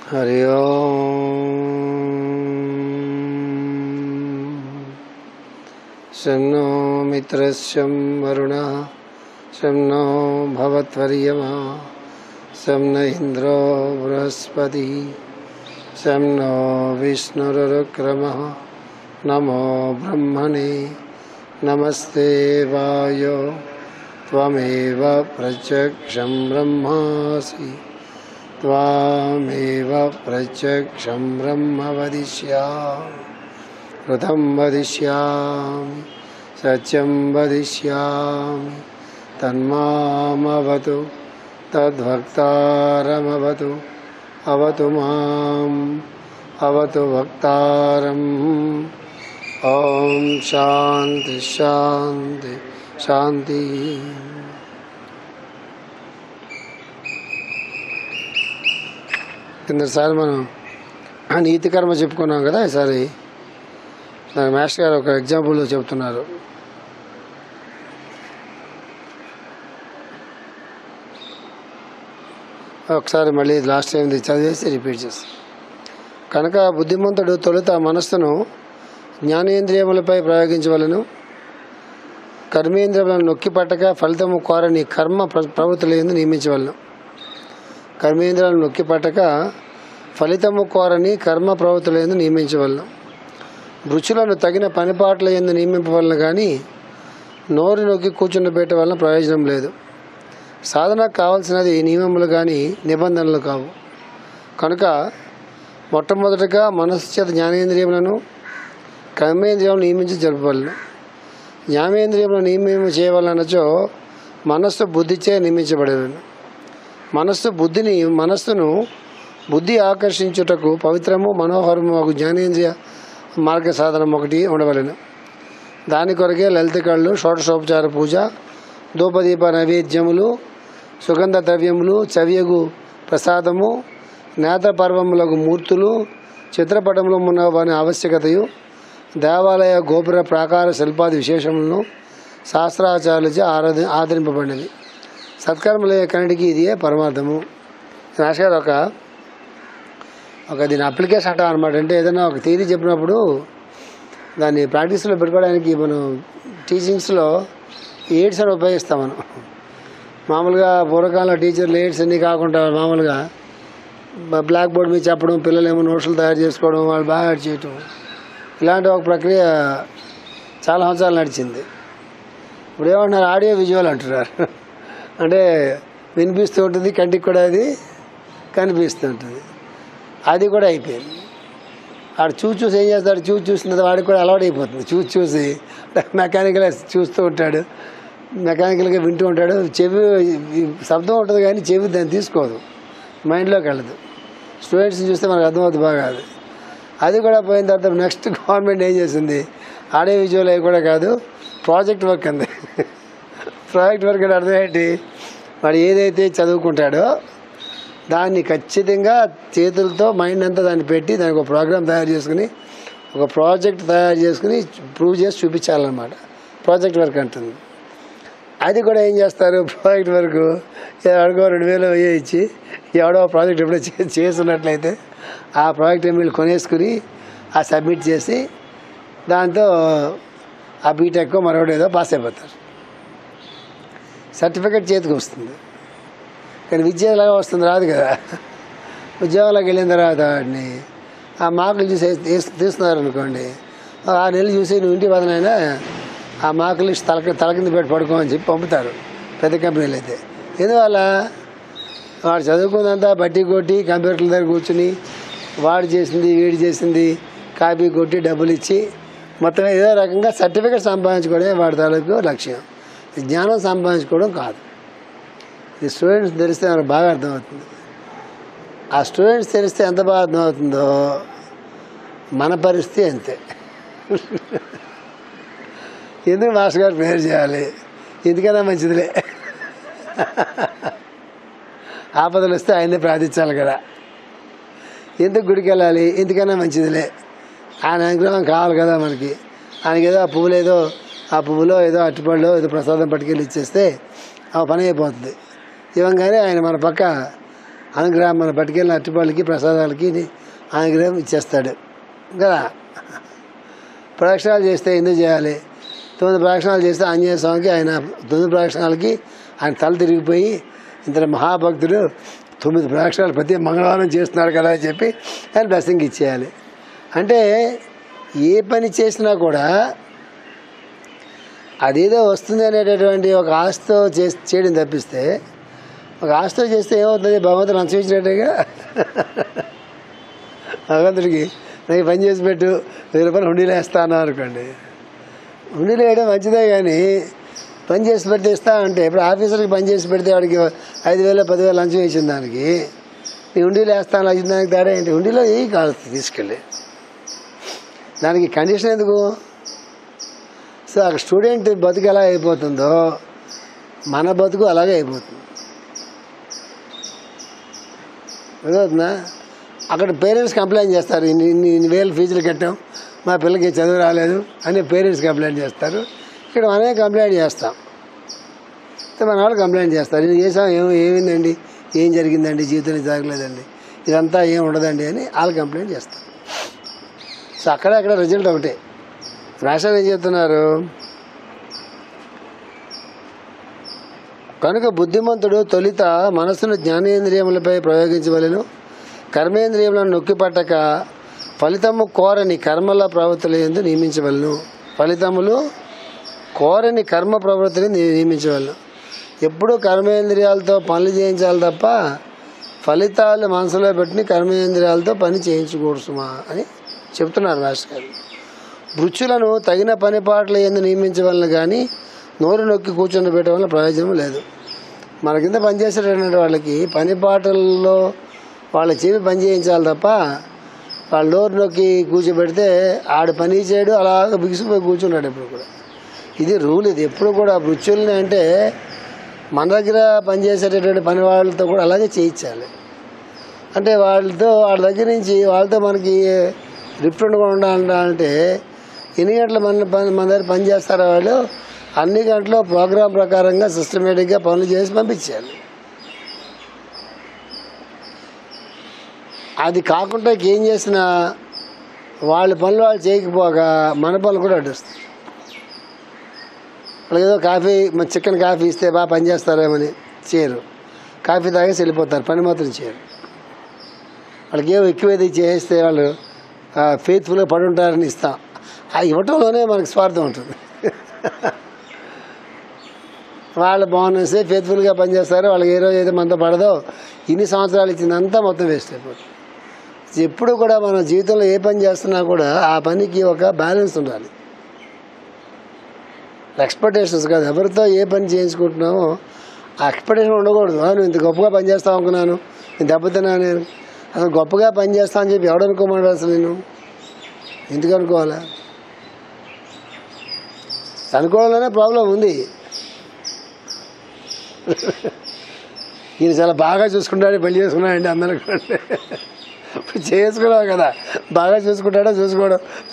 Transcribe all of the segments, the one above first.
హరి ఓం. శం నో మిత్రస్యం వరుణః శం నో భవత్వర్యమా శం న ఇంద్రో బృహస్పతిః శం నో విష్ణురుక్రమః. నమో బ్రహ్మణే నమస్తే వాయో త్వమేవ ప్రత్యక్షం బ్రహ్మాసి త్వామేవ ప్రత్యక్షం బ్రహ్మ వదిష్యామి. ఋతం వదిష్యామి సత్యం వదిష్యామి తన్మామవతు తద్భక్తారమవతు. అవతు మాం అవతు భక్తారం. ఓం శాంతి శాంతి శాంతి. కిందసారి మనం నీతి కర్మ చెప్పుకున్నాం కదా. ఈసారి నాకు మాస్టర్ గారు ఒక ఎగ్జాంపుల్ చెప్తున్నారు. ఒకసారి మళ్ళీ లాస్ట్ టైం చదివేసి రిపీట్ చేస్తాం. కనుక బుద్ధిమంతుడు తొలుత మనస్సును జ్ఞానేంద్రియములపై ప్రయోగించవలను. కర్మేంద్రియములను నొక్కి పట్టక ఫలితము కోరని కర్మ ప్రవృత్తులందు నియమించవలను. కర్మేంద్రియాలను నొక్కి పట్టక ఫలితము కోరని కర్మ ప్రవృత్తులందు నియమించవలను. రుచులను తగిన పనిపాట్ల ఎందు నియమింపవలను కానీ నోరు నొక్కి కూర్చుండబెట్టే వలన ప్రయోజనం లేదు. సాధనకు కావాల్సినది నియమములు కానీ నిబంధనలు కావు. కనుక మొట్టమొదటగా మనస్సు చేత జ్ఞానేంద్రియములను కర్మేంద్రియములను నియమించి జరపవలను. జ్ఞానేంద్రియములను నియమం చేయవలనచో మనస్సు బుద్ధిచే నియమించబడేను. మనస్సును బుద్ధి ఆకర్షించుటకు పవిత్రము మనోహరము జ్ఞానేంద్రియ మార్గ సాధనం ఒకటి ఉండవలెను. దాని కొరకే లలిత కళ్ళు, షోడశోపచార పూజ, ధూపదీప నైవేద్యములు, సుగంధ ద్రవ్యములు, చవ్యగు ప్రసాదము, నేత్రపర్వములకు మూర్తులు, చిత్రపటములు ఉన్నవని ఆవశ్యకతయు, దేవాలయ గోపుర ప్రాకార శిల్పాది విశేషములను శాస్త్రాచార్యులచే ఆదరింపబడినవి. సత్కర్మలే కన్నిటికీ ఇదే పరమార్థము. నాశగారు ఒక దీని అప్లికేషన్ అంటాం అనమాట. అంటే ఏదైనా ఒక థియరీ చెప్పినప్పుడు దాన్ని ప్రాక్టీస్లో పెట్టుకోవడానికి మనం టీచింగ్స్లో ఎయిడ్స్ అని ఉపయోగిస్తాం. మనం మామూలుగా పూర్వకాలంలో టీచర్లు ఎయిడ్స్ అన్నీ కాకుండా మామూలుగా బ్లాక్ బోర్డ్ మీద చెప్పడం, పిల్లలు ఏమో నోట్స్లు తయారు చేసుకోవడం, వాళ్ళు బాగా చేయటం, ఇలాంటి ఒక ప్రక్రియ చాలా సంవత్సరాలు నడిచింది. ఇప్పుడు ఏమంటున్నారు, ఆడియో విజువల్ అంటున్నారు. అంటే వినిపిస్తూ ఉంటుంది, కంటికి కూడా అది కనిపిస్తూ ఉంటుంది. అది కూడా అయిపోయింది. వాడు చూసి ఏం చేస్తాడు, చూసిన వాడికి కూడా అలవాటు అయిపోతుంది. చూసి మెకానికల్గా చూస్తూ ఉంటాడు, మెకానికల్గా వింటూ ఉంటాడు. చెవి శబ్దం ఉంటుంది కానీ చెవి దాన్ని తీసుకోదు, మైండ్లోకి వెళ్ళదు. స్టూడెంట్స్ని చూస్తే మనకు అర్థమవుతుంది బాగా. అది కూడా పోయిన తర్వాత నెక్స్ట్ గవర్నమెంట్ ఏం చేసింది, ఆడియో విజువల్ అవి కూడా కాదు, ప్రాజెక్ట్ వర్క్ అంది. ప్రాజెక్ట్ వర్క్ అంటే అర్థం ఏంటి, వాడు ఏదైతే చదువుకుంటాడో దాన్ని ఖచ్చితంగా చేతులతో మైండ్ అంతా దాన్ని పెట్టి దానికి ఒక ప్రోగ్రామ్ తయారు చేసుకుని ఒక ప్రాజెక్ట్ తయారు చేసుకుని ప్రూవ్ చేసి చూపించాలన్నమాట. ప్రాజెక్ట్ వర్క్ అంటుంది. అది కూడా ఏం చేస్తారు, ప్రాజెక్ట్ వర్క్ అడుగో 2000 ఇచ్చి ఎవడో ప్రాజెక్ట్ ఎప్పుడో చేస్తున్నట్లయితే ఆ ప్రాజెక్ట్ వీళ్ళు కొనేసుకుని ఆ సబ్మిట్ చేసి దాంతో ఆ బీటెక్ మరొకటి ఏదో పాస్ అయిపోతారు. సర్టిఫికెట్ చేతికి వస్తుంది. కానీ విద్య ఎలాగో వస్తుంది, రాదు కదా. ఉద్యోగంలోకి వెళ్ళిన తర్వాత వాడిని ఆ మార్కులు చూసి తీస్తున్నారు అనుకోండి, 6 నెలలు చూసి నువ్వు ఇంటి వదనైనా ఆ మార్కులు తల కింద పెట్టి పడుకోమని చెప్పి పంపుతారు పెద్ద కంపెనీలు అయితే. ఎందువల్ల వాడు చదువుకుందంతా బట్టి కొట్టి కంప్యూటర్ల దగ్గర కూర్చుని వాడు చేసింది వీడు చేసింది కాపీ కొట్టి డబ్బులు ఇచ్చి మొత్తం ఏదో రకంగా సర్టిఫికెట్ సంపాదించుకోవడమే వాడి తాలూకు లక్ష్యం. జ్ఞానం సంపాదించుకోవడం కాదు. ఇది స్టూడెంట్స్ తెలిస్తే మనకు బాగా అర్థమవుతుంది. ఆ స్టూడెంట్స్ తెలిస్తే ఎంత బాగా అర్థమవుతుందో మన పరిస్థితి అంతే. ఎందుకు మాస్టర్ గారు ప్రేయర్ చేయాలి, ఎందుకైనా మంచిదిలే. ఆపదలు వస్తే ఆయనే ప్రార్థించాలి కదా. ఎందుకు గుడికి వెళ్ళాలి, ఎందుకైనా మంచిదిలే. ఆయన అనుగ్రహం కావాలి కదా మనకి. ఆయనకి ఏదో ఆ పువ్వులో ఏదో అట్టిపళ్ళు ఏదో ప్రసాదం పట్టుకెళ్ళి ఇచ్చేస్తే ఆ పని అయిపోతుంది. ఇవ్వగానే ఆయన మన పక్క అనుగ్రహం మన పట్టుకెళ్ళిన అట్టిపళ్ళకి ప్రసాదాలకి అనుగ్రహం ఇచ్చేస్తాడు కదా. ప్రదక్షిణాలు చేస్తే ఎందుకు చేయాలి? 9 ప్రదక్షిణాలు చేస్తే ఆంజనేయ స్వామికి ఆయన 9 ప్రదక్షిణాలకి ఆయన తల తిరిగిపోయి ఇంత మహాభక్తుడు 9 ప్రదక్షిణాలు ప్రతి మంగళవారం చేస్తున్నారు కదా అని చెప్పి ఆయన బ్లెస్సింగ్ ఇచ్చేయాలి. అంటే ఏ పని చేసినా కూడా అదేదో వస్తుంది అనేటటువంటి ఒక ఆశతో చేయడం తప్పిస్తే, ఒక ఆశతో చేస్తే ఏమవుతుంది? భగవంతుడు అనుసరించినట్టుగా భగవంతుడికి నాకు పని చేసి పెట్టు, 1000 రూపాయలు హుండీలో వేస్తా అన్నా అనుకోండి, హుండీలో వేయడం మంచిదే. కానీ పని చేసి పెడితే ఇస్తా అంటే ఇప్పుడు ఆఫీసర్కి పని చేసి పెడితే వాడికి 5,000 10,000 లంచం వేసిన దానికి నీ హుండీలో వేస్తాను వచ్చిన దానికి తేడా ఏంటి? హుండీలో ఏ కాదు తీసుకెళ్ళి, దానికి కండిషన్ ఎందుకు? సో అక్కడ స్టూడెంట్ బతుకు ఎలా అయిపోతుందో మన బతుకు అలాగే అయిపోతుంది. అర్థమవుతుందా? అక్కడ పేరెంట్స్ కంప్లైంట్ చేస్తారు, ఇన్ని వేలు ఫీజులు కట్టాం, మా పిల్లకి చదువు రాలేదు అని పేరెంట్స్ కంప్లైంట్ చేస్తారు. ఇక్కడ మనమే కంప్లైంట్ చేస్తాం, మన వాళ్ళు కంప్లైంట్ చేస్తారు, ఇది చేసాం ఏమైందండి, ఏం జరిగిందండి, జీవితంలో జరగలేదండి, ఇదంతా ఏం ఉండదండి అని వాళ్ళు కంప్లైంట్ చేస్తారు. సో అక్కడ రిజల్ట్ ఒకటే. రాష్ట్రం ఏం చెప్తున్నారు? కనుక బుద్ధిమంతుడు తొలిత మనస్సును జ్ఞానేంద్రియములపై ప్రయోగించవలెను, కర్మేంద్రియములను నొక్కిపట్టక ఫలితము కోరని కర్మల ప్రవృత్తుల యందు నియమించవలను. ఫలితములు కోరని కర్మ ప్రవృత్తిని నియమించవలను. ఎప్పుడూ కర్మేంద్రియాలతో పనులు చేయించాలి తప్ప ఫలితాలు మనసులో పెట్టి కర్మేంద్రియాలతో పని చేయించకూడదు సుమా అని చెప్తున్నారు మాస్టర్ గారు. వృత్తులను తగిన పనిపాట్ల యందు నియమించవలను కానీ నోరు నొక్కి కూర్చొని పెట్టడం వల్ల ప్రయోజనం లేదు. మన కింద పనిచేసేటటువంటి వాళ్ళకి పనిపాటల్లో వాళ్ళ చెవి పని చేయించాలి తప్ప వాళ్ళ నోరు నొక్కి కూర్చోబెడితే ఆడు పని చేయడు, అలాగ బిగిసిపోయి కూర్చున్నాడు ఎప్పుడు కూడా. ఇది రూల్. ఇది ఎప్పుడు కూడా వృత్తుల్ని అంటే మన దగ్గర పనిచేసేటటువంటి పని వాళ్ళతో కూడా అలాగే చేయించాలి. అంటే వాళ్ళ దగ్గర నుంచి వాళ్ళతో మనకి రిఫరెంట్గా ఉండాలంటే ఎన్ని గంటలు మన దగ్గర పని చేస్తారో వాళ్ళు అన్ని గంటలు ప్రోగ్రాం ప్రకారంగా సిస్టమేటిక్గా పనులు చేసి పంపించాలి. అది కాకుండా ఏం చేసినా వాళ్ళ పనులు వాళ్ళు చేయకపోగా మన పనులు కూడా అడ్డొస్తాయి. వాళ్ళకి ఏదో కాఫీ చికెన్ కాఫీ ఇస్తే బాగా పనిచేస్తారేమని చేయరు, కాఫీ తాగేసి వెళ్ళిపోతారు, పని మాత్రం చేయరు. వాళ్ళకి ఏమో ఎక్కువ చేస్తే వాళ్ళు ఫెయిత్ఫుల్గా పడి ఉంటారని ఇస్తాం. ఆ ఇవ్వటంలోనే మనకు స్వార్థం ఉంటుంది. వాళ్ళు బాగున్నేస్తే ఫెయిత్ఫుల్గా పనిచేస్తారు, వాళ్ళకి ఏ రోజు అయితే మనతో పడదో ఇన్ని సంవత్సరాలు ఇచ్చిందంతా మొత్తం వేస్ట్ అయిపోతుంది. ఎప్పుడు కూడా మన జీవితంలో ఏ పని చేస్తున్నా కూడా ఆ పనికి ఒక బ్యాలెన్స్ ఉండాలి. ఎక్స్పెక్టేషన్స్ కాదు, ఎవరితో ఏ పని చేయించుకుంటున్నామో ఆ ఎక్స్పెక్టేషన్ ఉండకూడదు. నువ్వు ఇంత గొప్పగా పనిచేస్తావు అనుకున్నాను, నేను దెబ్బతిన్నాను, నేను అసలు గొప్పగా పనిచేస్తా అని చెప్పి ఎవడనుకోమన్నాడు? అసలు నేను ఎందుకు అనుకోవాలా? అనుకోవడంలోనే ప్రాబ్లం ఉంది. ఈయన చాలా బాగా చూసుకుంటాడు, పెళ్లి చేసుకున్నాడండి అందరూ ఇప్పుడు చేసుకున్నావు కదా, బాగా చూసుకుంటాడో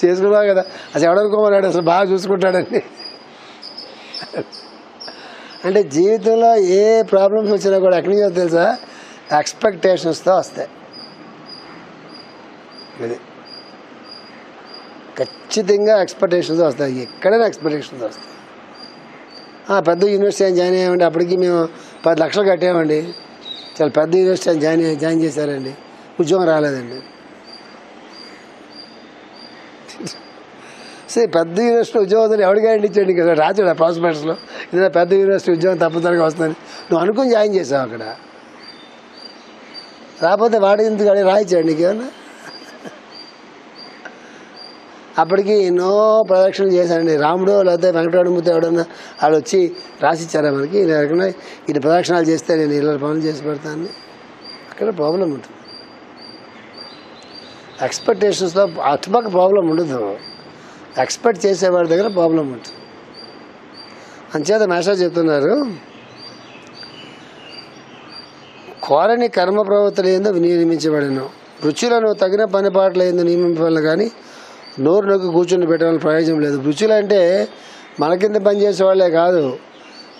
చేసుకున్నావు కదా, అసలు ఎవడనుకోమన్నాడు అసలు బాగా చూసుకుంటాడండి. అంటే జీవితంలో ఏ ప్రాబ్లమ్స్ వచ్చినా కూడా ఎక్కడి నుంచో తెలుసా? ఎక్స్పెక్టేషన్స్తో వస్తాయి. ఇది ఖచ్చితంగా ఎక్స్పెక్టేషన్స్ వస్తాయి, ఎక్కడైనా ఎక్స్పెక్టేషన్స్ వస్తాయి. పెద్ద యూనివర్సిటీ అని జాయిన్ అయ్యామండి, అప్పటికి మేము 10 లక్షలు కట్టామండి, చాలా పెద్ద యూనివర్సిటీ అని జాయిన్ చేశారండి, ఉద్యోగం రాలేదండి. సరే పెద్ద యూనివర్సిటీ ఉద్యోగం ఎవరికి గ్యారెంటీ ఇచ్చాడు కదా, రాచాడు ఆ ప్రాస్పెక్ట్స్లో ఏదైనా పెద్ద యూనివర్సిటీ ఉద్యోగం తప్పనిసరిగా వస్తుందని నువ్వు అనుకుని జాయిన్ చేసావు. అక్కడ రాకపోతే వాడి ఇంటికి అడిగి రాయించాడు నీకేమన్నా. అప్పటికి ఎన్నో ప్రదక్షిణలు చేశానండి. రాముడు లేకపోతే వెంకటరమణమూర్తి ఎవడన్నా వాళ్ళు వచ్చి రాసిచ్చారా మనకి, లేకుండా ఇది ప్రదక్షిణాలు చేస్తే నేను ఇలా పనులు చేసి పెడతాను. అక్కడ ప్రాబ్లం ఉంటుంది. ఎక్స్పెక్టేషన్స్లో అటుపక్క ప్రాబ్లం ఉండదు, ఎక్స్పెక్ట్ చేసేవాడి దగ్గర ప్రాబ్లం ఉంటుంది. అంచేత మేషా చెప్తున్నారు, కోరని కర్మ ప్రవృత్తులు ఏందో నియమించబడిను, రుచులను తగిన పనిపాట్ల ఏందో నియమించాలి కానీ నోరు నొక్కి కూర్చొని పెట్టడం ప్రయోజనం లేదు. రుచులు అంటే మన కింద పనిచేసే వాళ్ళే కాదు,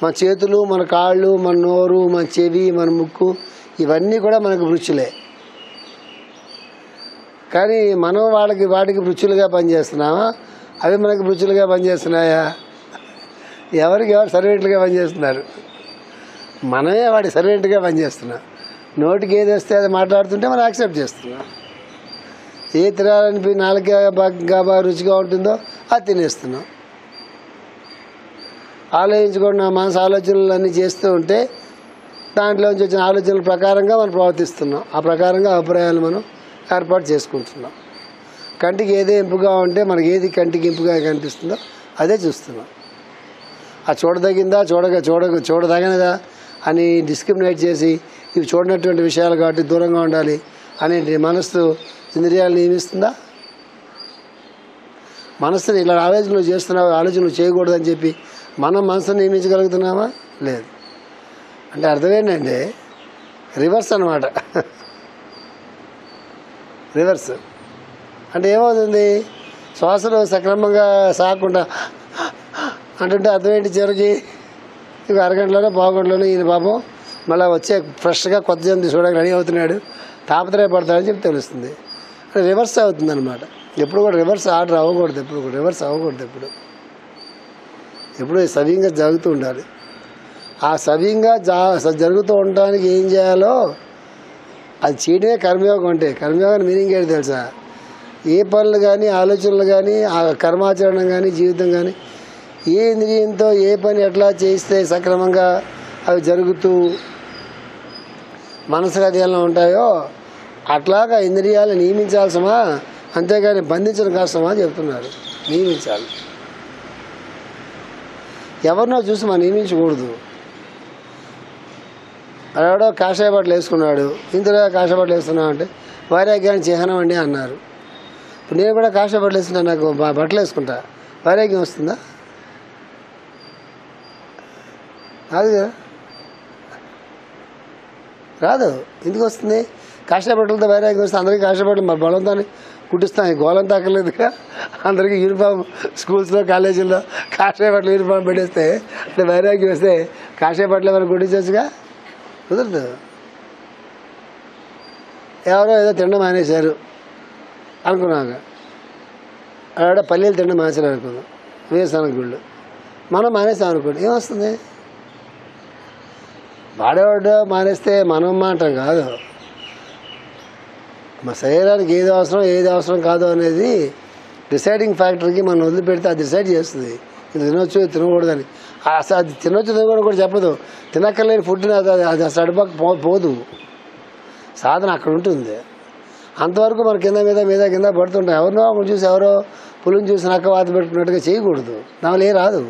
మన చేతులు, మన కాళ్ళు, మన నోరు, మన చెవి, మన ముక్కు, ఇవన్నీ కూడా మనకు వృత్తులే. కానీ మనం వాటికి వృత్తులుగా పనిచేస్తున్నామా, అవి మనకి వృత్తులుగా పనిచేస్తున్నాయా? ఎవరు సర్వెంట్లుగా పనిచేస్తున్నారు? మనమే వాడి సర్వెంట్గా పనిచేస్తున్నాం. నోటికి ఏది వస్తే అది మాట్లాడుతుంటే మనం యాక్సెప్ట్ చేస్తున్నాం. ఏ తినాలని నాలుగు బాగా రుచిగా ఉంటుందో అది తినేస్తున్నాం. ఆలోచించుకున్న మనసు ఆలోచనలు అన్నీ చేస్తూ ఉంటే దాంట్లోంచి వచ్చిన ఆలోచనల ప్రకారంగా మనం ప్రవర్తిస్తున్నాం. ఆ ప్రకారంగా అభిప్రాయాలు మనం ఏర్పాటు చేసుకుంటున్నాం. కంటికి ఏదే ఇంపుగా ఉంటే మనకి ఏది కంటికి ఇంపుగా కనిపిస్తుందో అదే చూస్తున్నాం. ఆ చూడదగిందా చూడదగినదా అని డిస్క్రిమినేట్ చేసి ఇవి చూడనటువంటి విషయాలు కాబట్టి దూరంగా ఉండాలి అనే మనస్సు ఇంద్రియాలు నియమిస్తుందా? మనస్సుని ఇలా ఆలోచనలు చేస్తున్నావు, ఆలోచనలు చేయకూడదని చెప్పి మనం మనసును నియమించగలుగుతున్నామా? లేదు. అంటే అర్థం ఏంటంటే రివర్స్ అన్నమాట. రివర్స్ అంటే ఏమవుతుంది? శ్వాసలు సక్రమంగా సాగకుండా అంటుంటే అర్థం ఏంటి? చివరికి ఇక అరగంటలోనే పావుగంటలోనే ఈయన పాపం మళ్ళీ వచ్చే ఫ్రెష్గా కొత్త జనం తీసుకోవడానికి రెడీ అవుతున్నాడు, తాపత్రయపడతాడని చెప్పి తెలుస్తుంది. రివర్స్ అవుతుంది అనమాట. ఎప్పుడు కూడా రివర్స్ ఆర్డర్ అవ్వకూడదు, ఎప్పుడు కూడా రివర్స్ అవ్వకూడదు. ఎప్పుడు సవ్యంగా జరుగుతూ ఉండాలి. ఆ సవ్యంగా జరుగుతూ ఉండడానికి ఏం చేయాలో అది చేయడమే కర్మయోగం. అంటే కర్మయోగాన్ని మీనింగ్ ఏంటి తెలుసా? ఏ పనులు కానీ ఆలోచనలు కానీ ఆ కర్మాచరణం కానీ జీవితం కానీ ఏ ఇంద్రియంతో ఏ పని ఎట్లా చేస్తే సక్రమంగా అవి జరుగుతూ మనసుకు అధీనంలో ఉంటాయో అట్లాగా ఇంద్రియాలు నియమించాల్సమా, అంతేగాని బంధించడం కష్టమా చెప్తున్నారు. నియమించాలి. ఎవరినో చూసి మనం నియమించకూడదు. ఎవడో కాషాయ బట్టలు వేసుకున్నాడు, ఇంతలో కాషాయ బట్టలు వేసుకున్నావు అంటే వైరాగ్యానికి చిహ్నం అండి అన్నారు. ఇప్పుడు నేను కూడా కాషాయ బట్టలు వేసుకున్నాను, నాకు బట్టలు వేసుకుంటా, వైరాగ్యం వస్తుందా? రాదు కదా, రాదు. ఎందుకు వస్తుంది? కాషాయ బట్టలతో వైరాగ్యం వస్తే అందరికీ కాషాయ బట్టలు మరి బలంతాన్ని కుట్టిస్తాం. గోలంతా అక్కర్లేదుగా. అందరికీ యూనిఫామ్ స్కూల్స్లో కాలేజీల్లో కాషాయ బట్టలు యూనిఫామ్ పెట్టేస్తే అంటే వైరాగ్యం వస్తే కాషాయ బట్టలు ఎవరు కుట్టించవచ్చుగా? కుదరదు. ఎవరో ఏదో తినడం మానేశారు అనుకున్నాక, ఆడ పల్లీలు తినడం మానేశారు అనుకుందాం, వేసాను గుళ్ళు. మనం మానేస్తాం అనుకోండి, ఏమొస్తుంది? వాడేవాడు మానేస్తే మనం మాట కాదు, మా శరీరానికి ఏది అవసరం కాదు అనేది డిసైడింగ్ ఫ్యాక్టర్కి మనం వదిలిపెడితే అది డిసైడ్ చేస్తుంది. ఇది తినొచ్చు, ఇది తినకూడదని. అసలు అది తినొచ్చు తినకూడదు కూడా చెప్పదు. తినక్కర్లేని ఫుడ్ని అది అసలు అడుపక్క పోదు. సాధన అక్కడ ఉంటుంది. అంతవరకు మన కింద పడుతుంటాం. ఎవరినో ఒకరు చూసి, ఎవరో పులిని చూసి నక్క వాత పెట్టుకున్నట్టుగా చేయకూడదు. నవలే రాదు.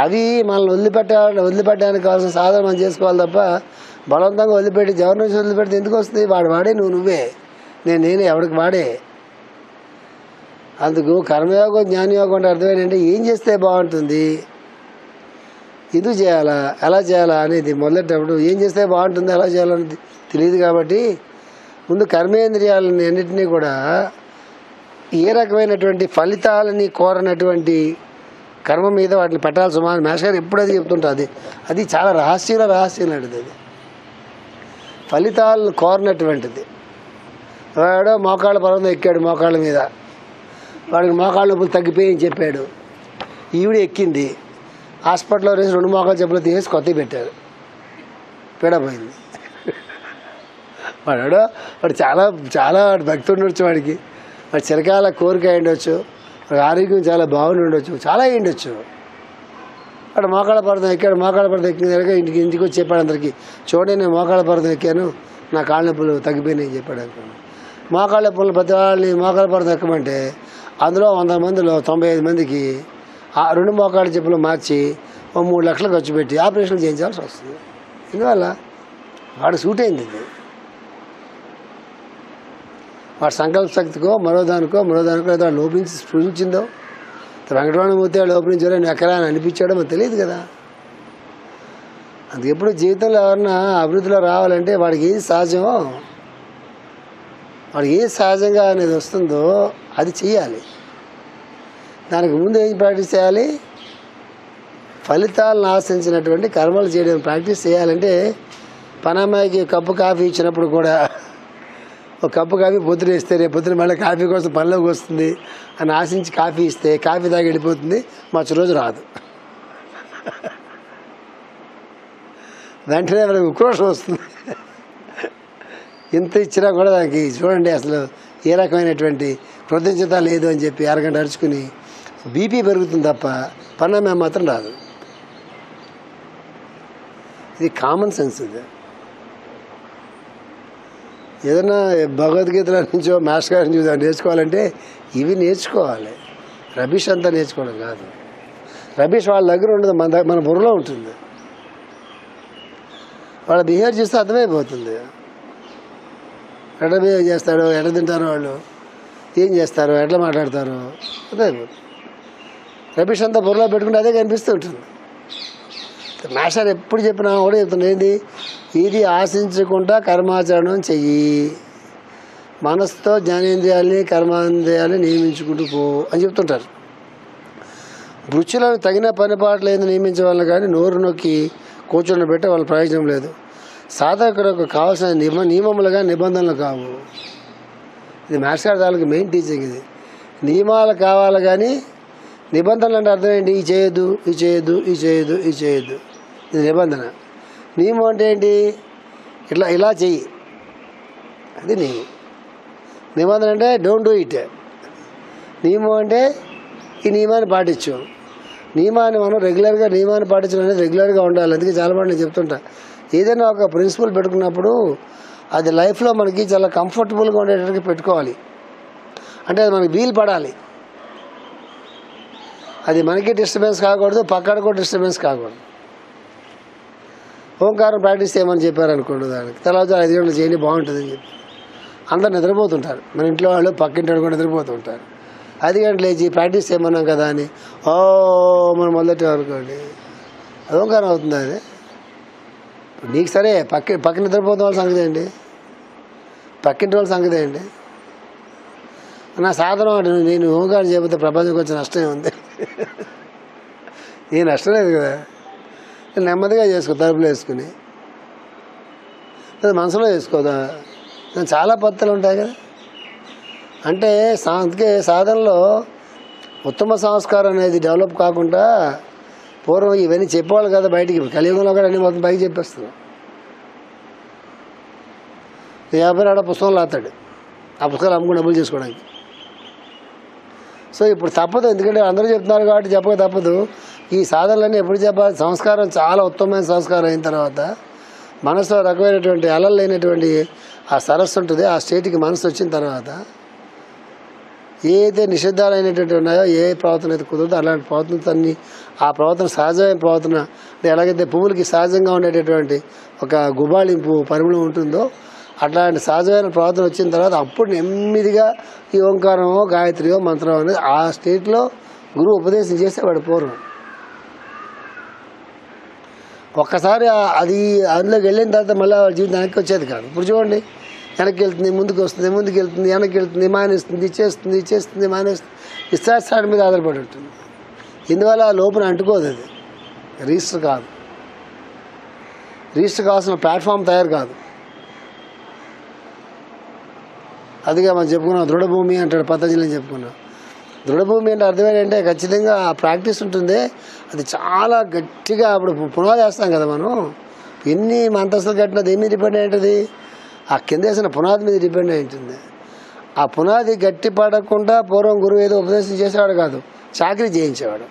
అది మనల్ని వదిలిపెట్టడానికి కావాల్సిన సాధన మనం చేసుకోవాలి తప్ప బలవంతంగా వదిలిపెట్టి ఎవరి నుంచి వదిలిపెడితే ఎందుకు వస్తుంది? వాడే, నువ్వే, నేనే, ఎవరికి వాడే. అందుకు కర్మయోగం జ్ఞానయోగం అంటే అర్థం ఏంటంటే ఏం చేస్తే బాగుంటుంది, ఎందుకు చేయాలా, ఎలా చేయాలా అనేది మొదలెట్టేటప్పుడు ఏం చేస్తే బాగుంటుంది, ఎలా చేయాలనేది తెలియదు. కాబట్టి ముందు కర్మేంద్రియాలని అన్నింటినీ కూడా ఏ రకమైనటువంటి ఫలితాలని కోరనటువంటి కర్మ మీద వాటిని పెట్టాల్సి సుమారు మేష గారు ఎప్పుడు అది చెప్తుంటుంది. అది చాలా రహస్యం లాంటిది. అది ఫలితాలను కోరినటువంటిది. వాడో మోకాళ్ళ పర్వతం ఎక్కాడు, మోకాళ్ళ మీద వాడికి మోకాళ్ళ నొప్పులు తగ్గిపోయి చెప్పాడు. ఈవిడ ఎక్కింది, హాస్పిటల్లో వేసి 2 మోకాళ్ళ చెప్పులు తీసి కొత్తవి పెట్టారు, పీడపోయింది. వాడు చాలా భక్తి ఉండొచ్చు, వాడికి చిరకాల కోరిక అయ్యుండొచ్చు, వాడి ఆరోగ్యం చాలా బాగుండి ఉండొచ్చు, చాలా అయ్యుండొచ్చు. వాడు మోకాళ్ళ పర్వతం ఎక్కాడు, మోకాళ్ళ పర్వతం ఎక్కిన ఇంటికి వచ్చి చెప్పాడు అందరికీ, చూడండి నేను మోకాళ్ళ పర్వతం ఎక్కాను, నా కాళ్ళ నొప్పులు తగ్గిపోయినాయి చెప్పాడు. అనుకున్నాను మోకాళ్ళ నొప్పులు ప్రతి వాళ్ళని మోకాళ్ళ పర్వతం ఎక్కమంటే అందులో 100 మందిలో 95 మందికి ఆ 2 మోకాళ్ళ చెప్పులు మార్చి 3 లక్షలు ఖర్చు పెట్టి ఆపరేషన్లు చేయించాల్సి వస్తుంది. ఇందువల్ల వాడు సూట్ అయింది. ఇది వాడు సంకల్ప శక్తికో మరోదానికో ఏదో లోపించి స్పృశించిందో, వెంకటరమణ మూర్తి లోపించారో నువ్వు ఎక్కడా అని అనిపించాడో మనకు తెలియదు కదా. అందుకు ఎప్పుడు జీవితంలో ఎవరన్నా అభివృద్ధిలో రావాలంటే వాడికి ఏది సహజమో, వాడికి ఏది సహజంగా అనేది వస్తుందో అది చెయ్యాలి. దానికి ముందు ఏం ప్రాక్టీస్ చేయాలి? ఫలితాలను ఆశించినటువంటి కర్మలు చేయడం ప్రాక్టీస్ చేయాలంటే పనమ్మాయికి కప్పు కాఫీ ఇచ్చినప్పుడు కూడా ఒక కప్పు కాఫీ పొద్దున ఇస్తే రేపు పొద్దున మళ్ళీ కాఫీ కోసం పనిలోకి వస్తుంది అని ఆశించి కాఫీ ఇస్తే కాఫీ తాగి వెళ్ళిపోతుంది, మరుసటి రోజు రాదు. వెంటనే మనకు ఉక్రోషం వస్తుంది. ఇంత ఇచ్చినా కూడా దానికి చూడండి అసలు ఏ రకమైనటువంటి కృతజ్ఞత లేదు అని చెప్పి అరగంట అరుచుకుని బీపీ పెరుగుతుంది తప్ప పన్నమే మాత్రం రాదు. ఇది కామన్ సెన్స్. ఇది ఏదైనా భగవద్గీతల నుంచో మాస్టర్ గారి నుంచి నేర్చుకోవాలంటే ఇవి నేర్చుకోవాలి. రబీష్ అంతా నేర్చుకోవడం కాదు. రబీష్ వాళ్ళ దగ్గర ఉండదు, మన బుర్రలో ఉంటుంది. వాళ్ళ బిహేవియర్ చూస్తే అర్థమైపోతుంది. ఎట్లా బిహేవ్ చేస్తారో, ఎట్లా తింటారో, వాళ్ళు ఏం చేస్తారో, ఎట్లా మాట్లాడతారో అర్థమైపోతుంది. రబీష్ అంతా బుర్రలో పెట్టుకుంటే అదే కనిపిస్తూ ఉంటుంది. మాస్టర్ ఎప్పుడు చెప్పినా కూడా చెప్తున్నా, ఏంది ఇది ఆశించకుండా కర్మాచరణం చెయ్యి, మనసుతో జ్ఞానేంద్రియాలని కర్మాంద్రియాలని నియమించుకుంటూ పో అని చెప్తుంటారు. వృత్తులను తగిన పనిపాట్లు ఏదో నియమించే వాళ్ళని కానీ నోరు నొక్కి కూర్చొని పెట్టే వాళ్ళ ప్రయోజనం లేదు. సాధకులకు కావాల్సిన నియమములుగా నిబంధనలు కావు. ఇది మాస్టర్ తాలూకు మెయిన్ టీచింగ్. ఇది నియమాలు కావాలి కానీ నిబంధనలు అంటే అర్థం ఏంటి? ఈ చేయొద్దు, ఈ చేయొద్దు, ఈ చేయొద్దు, ఈ చేయొద్దు, ఇది నిబంధన. నియమం అంటే ఏంటి? ఇలా చెయ్యి, అది నియమం. నిబంధన అంటే డోంట్ డూ ఇట్. నియమం అంటే ఈ నియమాన్ని పాటించు. నియమాన్ని మనం రెగ్యులర్గా నియమాన్ని పాటించడం అనేది రెగ్యులర్గా ఉండాలి. అందుకే చాలామంది నేను చెప్తుంటా, ఏదైనా ఒక ప్రిన్సిపల్ పెట్టుకున్నప్పుడు అది లైఫ్లో మనకి చాలా కంఫర్టబుల్గా ఉండేటట్టుగా పెట్టుకోవాలి. అంటే అది మనకి వీలు పడాలి. అది మనకి డిస్టర్బెన్స్ కాకూడదు, పక్కన కూడా డిస్టర్బెన్స్ కాకూడదు. ఓంకారం ప్రాక్టీస్ చేయమని చెప్పారనుకోండి, దానికి తర్వాత 5 గంటలు చేయండి బాగుంటుందని చెప్పి అందరు నిద్రపోతుంటారు. మన ఇంట్లో వాళ్ళు పక్కింటి వాళ్ళు కూడా నిద్రపోతుంటారు. 5 గంటలు లేచి ప్రాక్టీస్ చేయమన్నాం కదా అని మనం మొదటి అనుకోండి, అది ఓంకారం అవుతుంది. అది నీకు సరే, పక్కన నిద్రపోతున్న వాళ్ళ సంగతి ఏంటి, పక్కింటి వాళ్ళ సంగతి ఏంటి? నా సాధనం అంటే నేను ఓంకారం చేయకపోతే ప్రపంచంకి వచ్చిన నష్టమే ఉంది. ఏ నష్టం లేదు కదా. నెమ్మదిగా చేసుకో, తలుపులు వేసుకుని, లేదా మనసులో చేసుకోదా. చాలా పద్ధతులు ఉంటాయి కదా. అంటే అందుకే సాధనలో ఉత్తమ సంస్కారం అనేది డెవలప్ కాకుండా పూర్వం ఇవన్నీ చెప్పేవాళ్ళు కదా బయటికి. కలియుగంలో కూడా అన్ని మొత్తం పైకి చెప్పేస్తున్నాం. 50 ఆడ పుస్తకం లాతాడు, ఆ పుస్తకాలు అమ్ముకుని డబ్బులు చేసుకోవడానికి. సో ఇప్పుడు తప్పదు, ఎందుకంటే అందరూ చెప్తున్నారు కాబట్టి చెప్పక తప్పదు. ఈ సాధనలన్నీ ఎప్పుడు చెప్పాలి? సంస్కారం చాలా ఉత్తమమైన సంస్కారం అయిన తర్వాత మనసులో రకమైనటువంటి అలలు లేనటువంటి ఆ సరస్సు ఉంటుంది. ఆ స్టేట్కి మనసు వచ్చిన తర్వాత ఏదైతే నిషిద్ధాలైనటువంటి ఉన్నాయో, ఏ ప్రవర్తన అయితే కుదరదో అలాంటి ప్రవర్తనలన్నీ, ఆ ప్రవర్తన సహజమైన ప్రవర్తన అంటే ఎలాగైతే పువ్వులకి సహజంగా ఉండేటటువంటి ఒక గుబాళింపు పరిమళం ఉంటుందో అట్లాంటి సహజమైన ప్రవర్తన వచ్చిన తర్వాత అప్పుడు నెమ్మదిగా ఈ ఓంకారమో గాయత్రియో మంత్రం అనేది ఆ స్టేట్లో గురువు ఉపదేశం చేసేవాడు పూర్వం. ఒక్కసారి అది అందులోకి వెళ్ళిన తర్వాత మళ్ళీ వాళ్ళ జీవితం వెనక్కి వచ్చేది కాదు. ఇప్పుడు చూడండి, వెనక్కి వెళ్తుంది, ముందుకు వస్తుంది, ముందుకు వెళ్తుంది, వెనక్కి వెళ్తుంది, మానేస్తుంది, ఇచ్చేస్తుంది, ఇచ్చేస్తుంది, మానేస్తుంది. ఇష్టాస్థానం మీద ఆధారపడి ఉంటుంది. ఇందువల్ల లోపల అంటుకోదు. అది రిజిస్టర్ కాదు. రిజిస్టర్ కావాల్సిన ప్లాట్ఫామ్ తయారు కాదు. అదిగా మనం చెప్పుకున్నాం, దృఢభూమి అంటాడు పతంజలి అని చెప్పుకున్నాం. దృఢభూమి అంటే అర్థం ఏంటంటే ఖచ్చితంగా ఆ ప్రాక్టీస్ ఉంటుంది. అది చాలా గట్టిగా అప్పుడు పునాది వేస్తాం కదా మనం. ఎన్ని అంతస్తులు కట్టినా దేని మీద డిపెండ్ అయి ఉంటుంది? ఆ కింద వేసిన పునాది మీద డిపెండ్ అయి ఉంటుంది. ఆ పునాది గట్టి పడకుండా పూర్వం గురువు ఏదో ఉపదేశం చేసేవాడు కాదు, చాకరీ చేయించేవాడు.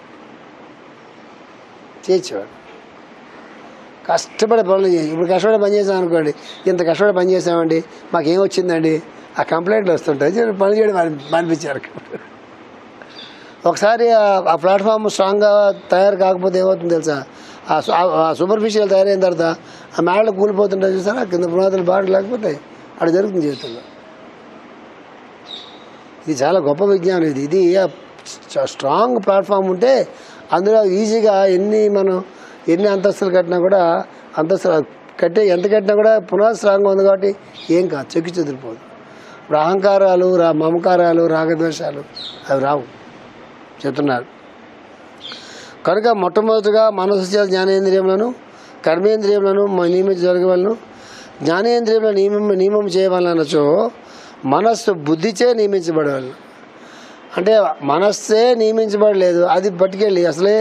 కష్టపడే పనులు చేయి. ఇప్పుడు కష్టపడి పని చేసాం అనుకోండి, ఇంత కష్టపడి పని చేసామండి, మాకేం వచ్చిందండి, ఆ కంప్లైంట్లు వస్తుంటాయి. పని చేయడం మానిపించారు. ఒకసారి ఆ ప్లాట్ఫామ్ స్ట్రాంగ్గా తయారు కాకపోతే ఏమవుతుంది తెలుసా? ఆ సూపర్ఫిషియల్ తయారైన తర్వాత ఆ మేడలు కూలిపోతుంటాయి చూసారా, కింద పునాదులు బాగా లేకపోతే అక్కడ జరుగుతుంది జీవితంలో. ఇది చాలా గొప్ప విజ్ఞానం. ఇది స్ట్రాంగ్ ప్లాట్ఫామ్ ఉంటే అందులో ఈజీగా ఎన్ని అంతస్తులు కట్టినా కూడా, ఎంత కట్టినా కూడా పునాది స్ట్రాంగ్గా ఉంది కాబట్టి ఏం కాదు, చెక్కి చెదిరిపోదు. ఇప్పుడు అహంకారాలు, మమకారాలు, రాగద్వేషాలు అవి రావు చెప్తున్నారు. కనుక మొట్టమొదటిగా మనసు చేత జ్ఞానేంద్రియములను కర్మేంద్రియములను నియమించగలగలను. జ్ఞానేంద్రియములను నియమం చేయవలనచో మనస్సు బుద్ధిచే నియమించబడవలను. అంటే మనస్సే నియమించబడలేదు, అది పట్టుకెళ్ళి అసలే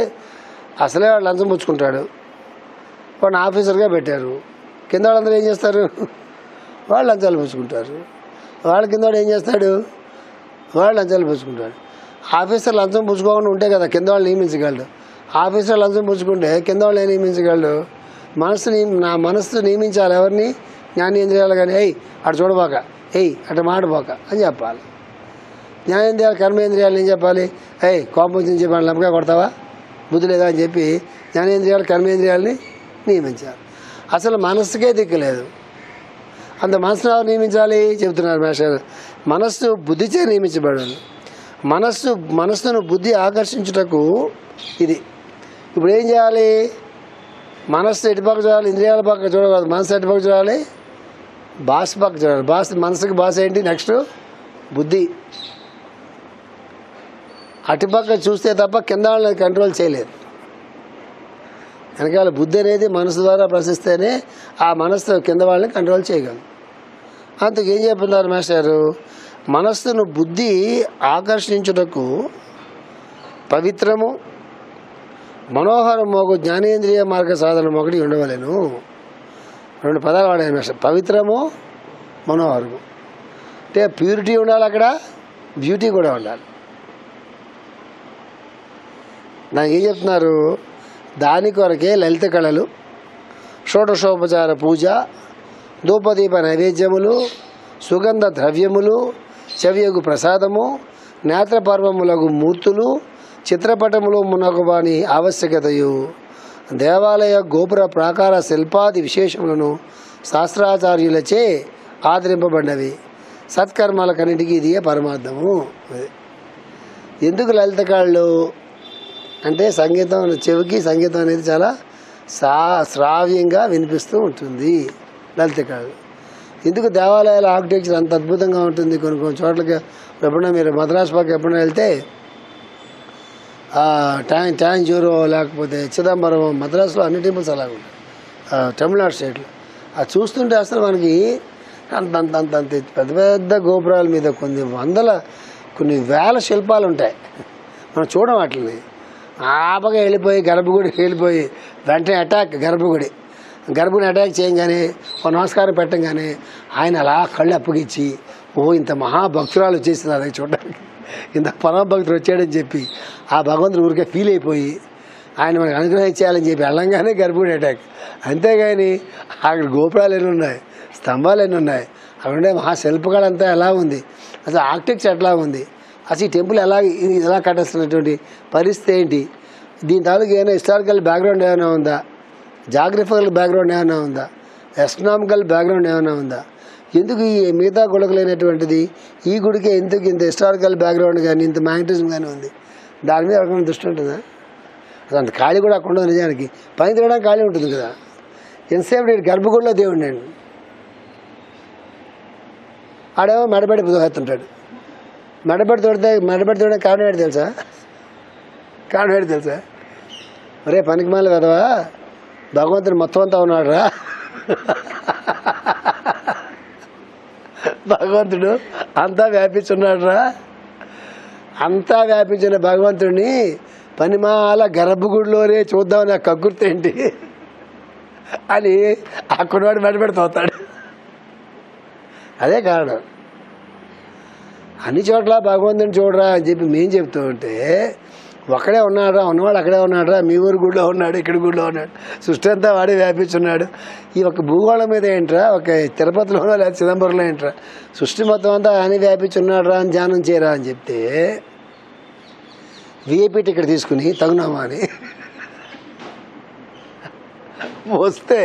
వాడు లంచం పుచ్చుకుంటాడు, వాడిని ఆఫీసర్గా పెట్టారు. కింద వాళ్ళందరూ ఏం చేస్తారు? వాళ్ళు లంచాలు పుచ్చుకుంటారు. వాళ్ళ కింద వాడు ఏం చేస్తాడు? వాళ్ళు లంచాలు పుచ్చుకుంటాడు. ఆఫీసర్ లంచం పుచ్చుకోకుండా ఉంటే కదా కింద వాళ్ళు నియమించగలడు. ఆఫీసర్ లంచం పుచ్చుకుంటే కింద వాళ్ళు ఏం నియమించగలడు? నా మనస్సు నియమించాలి ఎవరిని? జ్ఞానేంద్రియాలు. కానీ అటు చూడబోక, అటు మాడబోక అని చెప్పాలి. జ్ఞానేంద్రియాలు కర్మేంద్రియాలు ఏం చెప్పాలి? కోపం నుంచి చెప్పాలి, లంపగా కొడతావా, బుద్ధి లేదా అని చెప్పి జ్ఞానేంద్రియాలు కర్మేంద్రియాలని నియమించాలి. అసలు మనస్సుకే దిక్కులేదు, అంత మనస్సును ఎవరు నియమించాలి చెబుతున్నారు మాస్టర్. మనస్సు బుద్ధిచే నియమించబడాలి. మనస్సును బుద్ధి ఆకర్షించుటకు ఇది. ఇప్పుడు ఏం చేయాలి? మనస్సు ఎటుపక్క చూడాలి? ఇంద్రియాల పక్క చూడకూడదు. మనస్సు ఎటుపక్క చూడాలి? బాస్ పక్క చూడాలి. మనసుకి బాస్ ఏంటి? నెక్స్ట్ బుద్ధి. అటుపక్క చూస్తే తప్ప కింద వాళ్ళని కంట్రోల్ చేయలేదు. వెనకాల బుద్ధి అనేది మనసు ద్వారా ప్రశ్నిస్తేనే ఆ మనస్సు కింద వాళ్ళని కంట్రోల్ చేయగలరు. అందుకు ఏం చెప్తున్నారు మాస్టారు? మనస్సును బుద్ధి ఆకర్షించుటకు పవిత్రము మనోహరమోగు జ్ఞానేంద్రియ మార్గ సాధనం ఒకటి ఉండవలేను. 2 పదాలు వాడాను మాస్టర్. పవిత్రము, మనోహరము. అంటే ప్యూరిటీ ఉండాలి, అక్కడ బ్యూటీ కూడా ఉండాలి. నాకు ఏం చెప్తున్నారు? దాని కొరకే లలిత కళలు, షోడశోపచార పూజ, ధూపదీప నైవేద్యములు, సుగంధ ద్రవ్యములు, చెవియగు ప్రసాదము, నేత్రపర్వములకు మూర్తులు, చిత్రపటములు మునగువాని ఆవశ్యకతయు, దేవాలయ గోపుర ప్రాకార శిల్పాది విశేషములను శాస్త్రాచార్యులచే ఆదరింపబడినవి. సత్కర్మాలకన్నిటికీ ఇదియే పరమార్థము. ఎందుకు లలిత కళలు అంటే సంగీతం, చెవికి సంగీతం అనేది చాలా శ్రావ్యంగా వినిపిస్తూ ఉంటుంది. లలిత కళలు ఎందుకు? దేవాలయాల ఆర్కిటెక్చర్ అంత అద్భుతంగా ఉంటుంది. కొన్ని చోట్లకి ఎప్పుడైనా మీరు మద్రాసు పక్క ఎప్పుడైనా వెళ్తే ట్యాంజూరో లేకపోతే చిదంబరం, మద్రాసులో అన్ని టెంపుల్స్ అలాగ ఉంటాయి. తమిళనాడు స్టేట్లో అది చూస్తుంటే అసలు మనకి అంత అంత అంత అంత పెద్ద పెద్ద గోపురాల మీద కొన్ని వేల శిల్పాలు ఉంటాయి. మనం చూడం వాటిని. ఆపగా వెళ్ళిపోయి గర్భగుడికి వెళ్ళిపోయి వెంటనే గర్భగుడిని అటాక్ చేయగానే ఓ నమస్కారం పెట్టంగానే ఆయన అలా కళ్ళు అప్పగించి, ఇంత మహాభక్తురాలు వచ్చేసింది అది చూడడానికి, ఇంత పరమభక్తుడు వచ్చాడని చెప్పి ఆ భగవంతుడు ఊరికే ఫీల్ అయిపోయి ఆయన మనకు అనుగ్రహం ఇచ్చేయాలని చెప్పి వెళ్ళంగానే గర్భగుడి అటాక్. అంతేగాని అక్కడ గోపురాలు ఎన్ని ఉన్నాయి, స్తంభాలు ఎన్ని ఉన్నాయి, అక్కడ ఉండే మహాశిల్పకళ అంతా ఎలా ఉంది, అసలు ఆర్కిటెక్చర్ ఎట్లా ఉంది, అసలు ఈ టెంపుల్ ఎలా కట్టేస్తున్నటువంటి పరిస్థితి ఏంటి, దీని తాలూకు ఏమైనా హిస్టారికల్ బ్యాక్గ్రౌండ్ ఏమైనా ఉందా, జాగ్రఫికల్ బ్యాక్గ్రౌండ్ ఏమైనా ఉందా, ఎస్ట్రానామికల్ బ్యాక్గ్రౌండ్ ఏమైనా ఉందా, ఎందుకు ఈ మిగతా గుళ్ళకు లేనటువంటిది ఈ గుడికి ఎందుకు ఇంత హిస్టారికల్ బ్యాక్గ్రౌండ్ కానీ ఇంత మ్యాగ్నటిజం కానీ ఉంది, దాని మీద ఎవరికైనా దృష్టి ఉంటుందా? అసలు అంత ఖాళీ కూడా అక్కడ ఉండదు. నిజానికి పైన తిరగడానికి ఖాళీ ఉంటుంది కదా. ఎంతసేపు నేను గర్భగుడిలో దేవుడు నేను ఆడేమో మెడబెడి దోహెత్తుంటాడు. మెడబెడి తోడే కారణం ఏంటి తెలుసా? ఒరే పనికిమాల కదవా, భగవంతుడు మొత్తం అంతా ఉన్నాడు రా. భగవంతుడు అంతా వ్యాపించున్నాడు రా. అంతా వ్యాపించిన భగవంతుడిని పనిమాల గర్భగుడిలోనే చూద్దామని ఆ కక్కుర్తి ఏంటి అని అక్కడవాడు మెడబెడుతోతాడు. అదే కారణం. అన్ని చోట్ల భగవంతుని చూడరా అని చెప్పి మేము చెప్తూ ఉంటే ఒక్కడే ఉన్నాడురా, ఉన్నవాడు అక్కడే ఉన్నాడురా, మీ ఊరు గుడిలో ఉన్నాడు, ఇక్కడ గుడిలో ఉన్నాడు, సృష్టి అంతా వాడే వ్యాపించున్నాడు. ఈ ఒక భూగోళం మీద ఏంట్రా, ఒక తిరుపతిలోనో లేదా చిదంబరంలో ఏంట్రా, సృష్టి మొత్తం అంతా ఆయన వ్యాపించున్నాడు రా అని ధ్యానం చేయరా అని చెప్తే విఐపీ టికెట్ తీసుకుని తగునామా అని వస్తే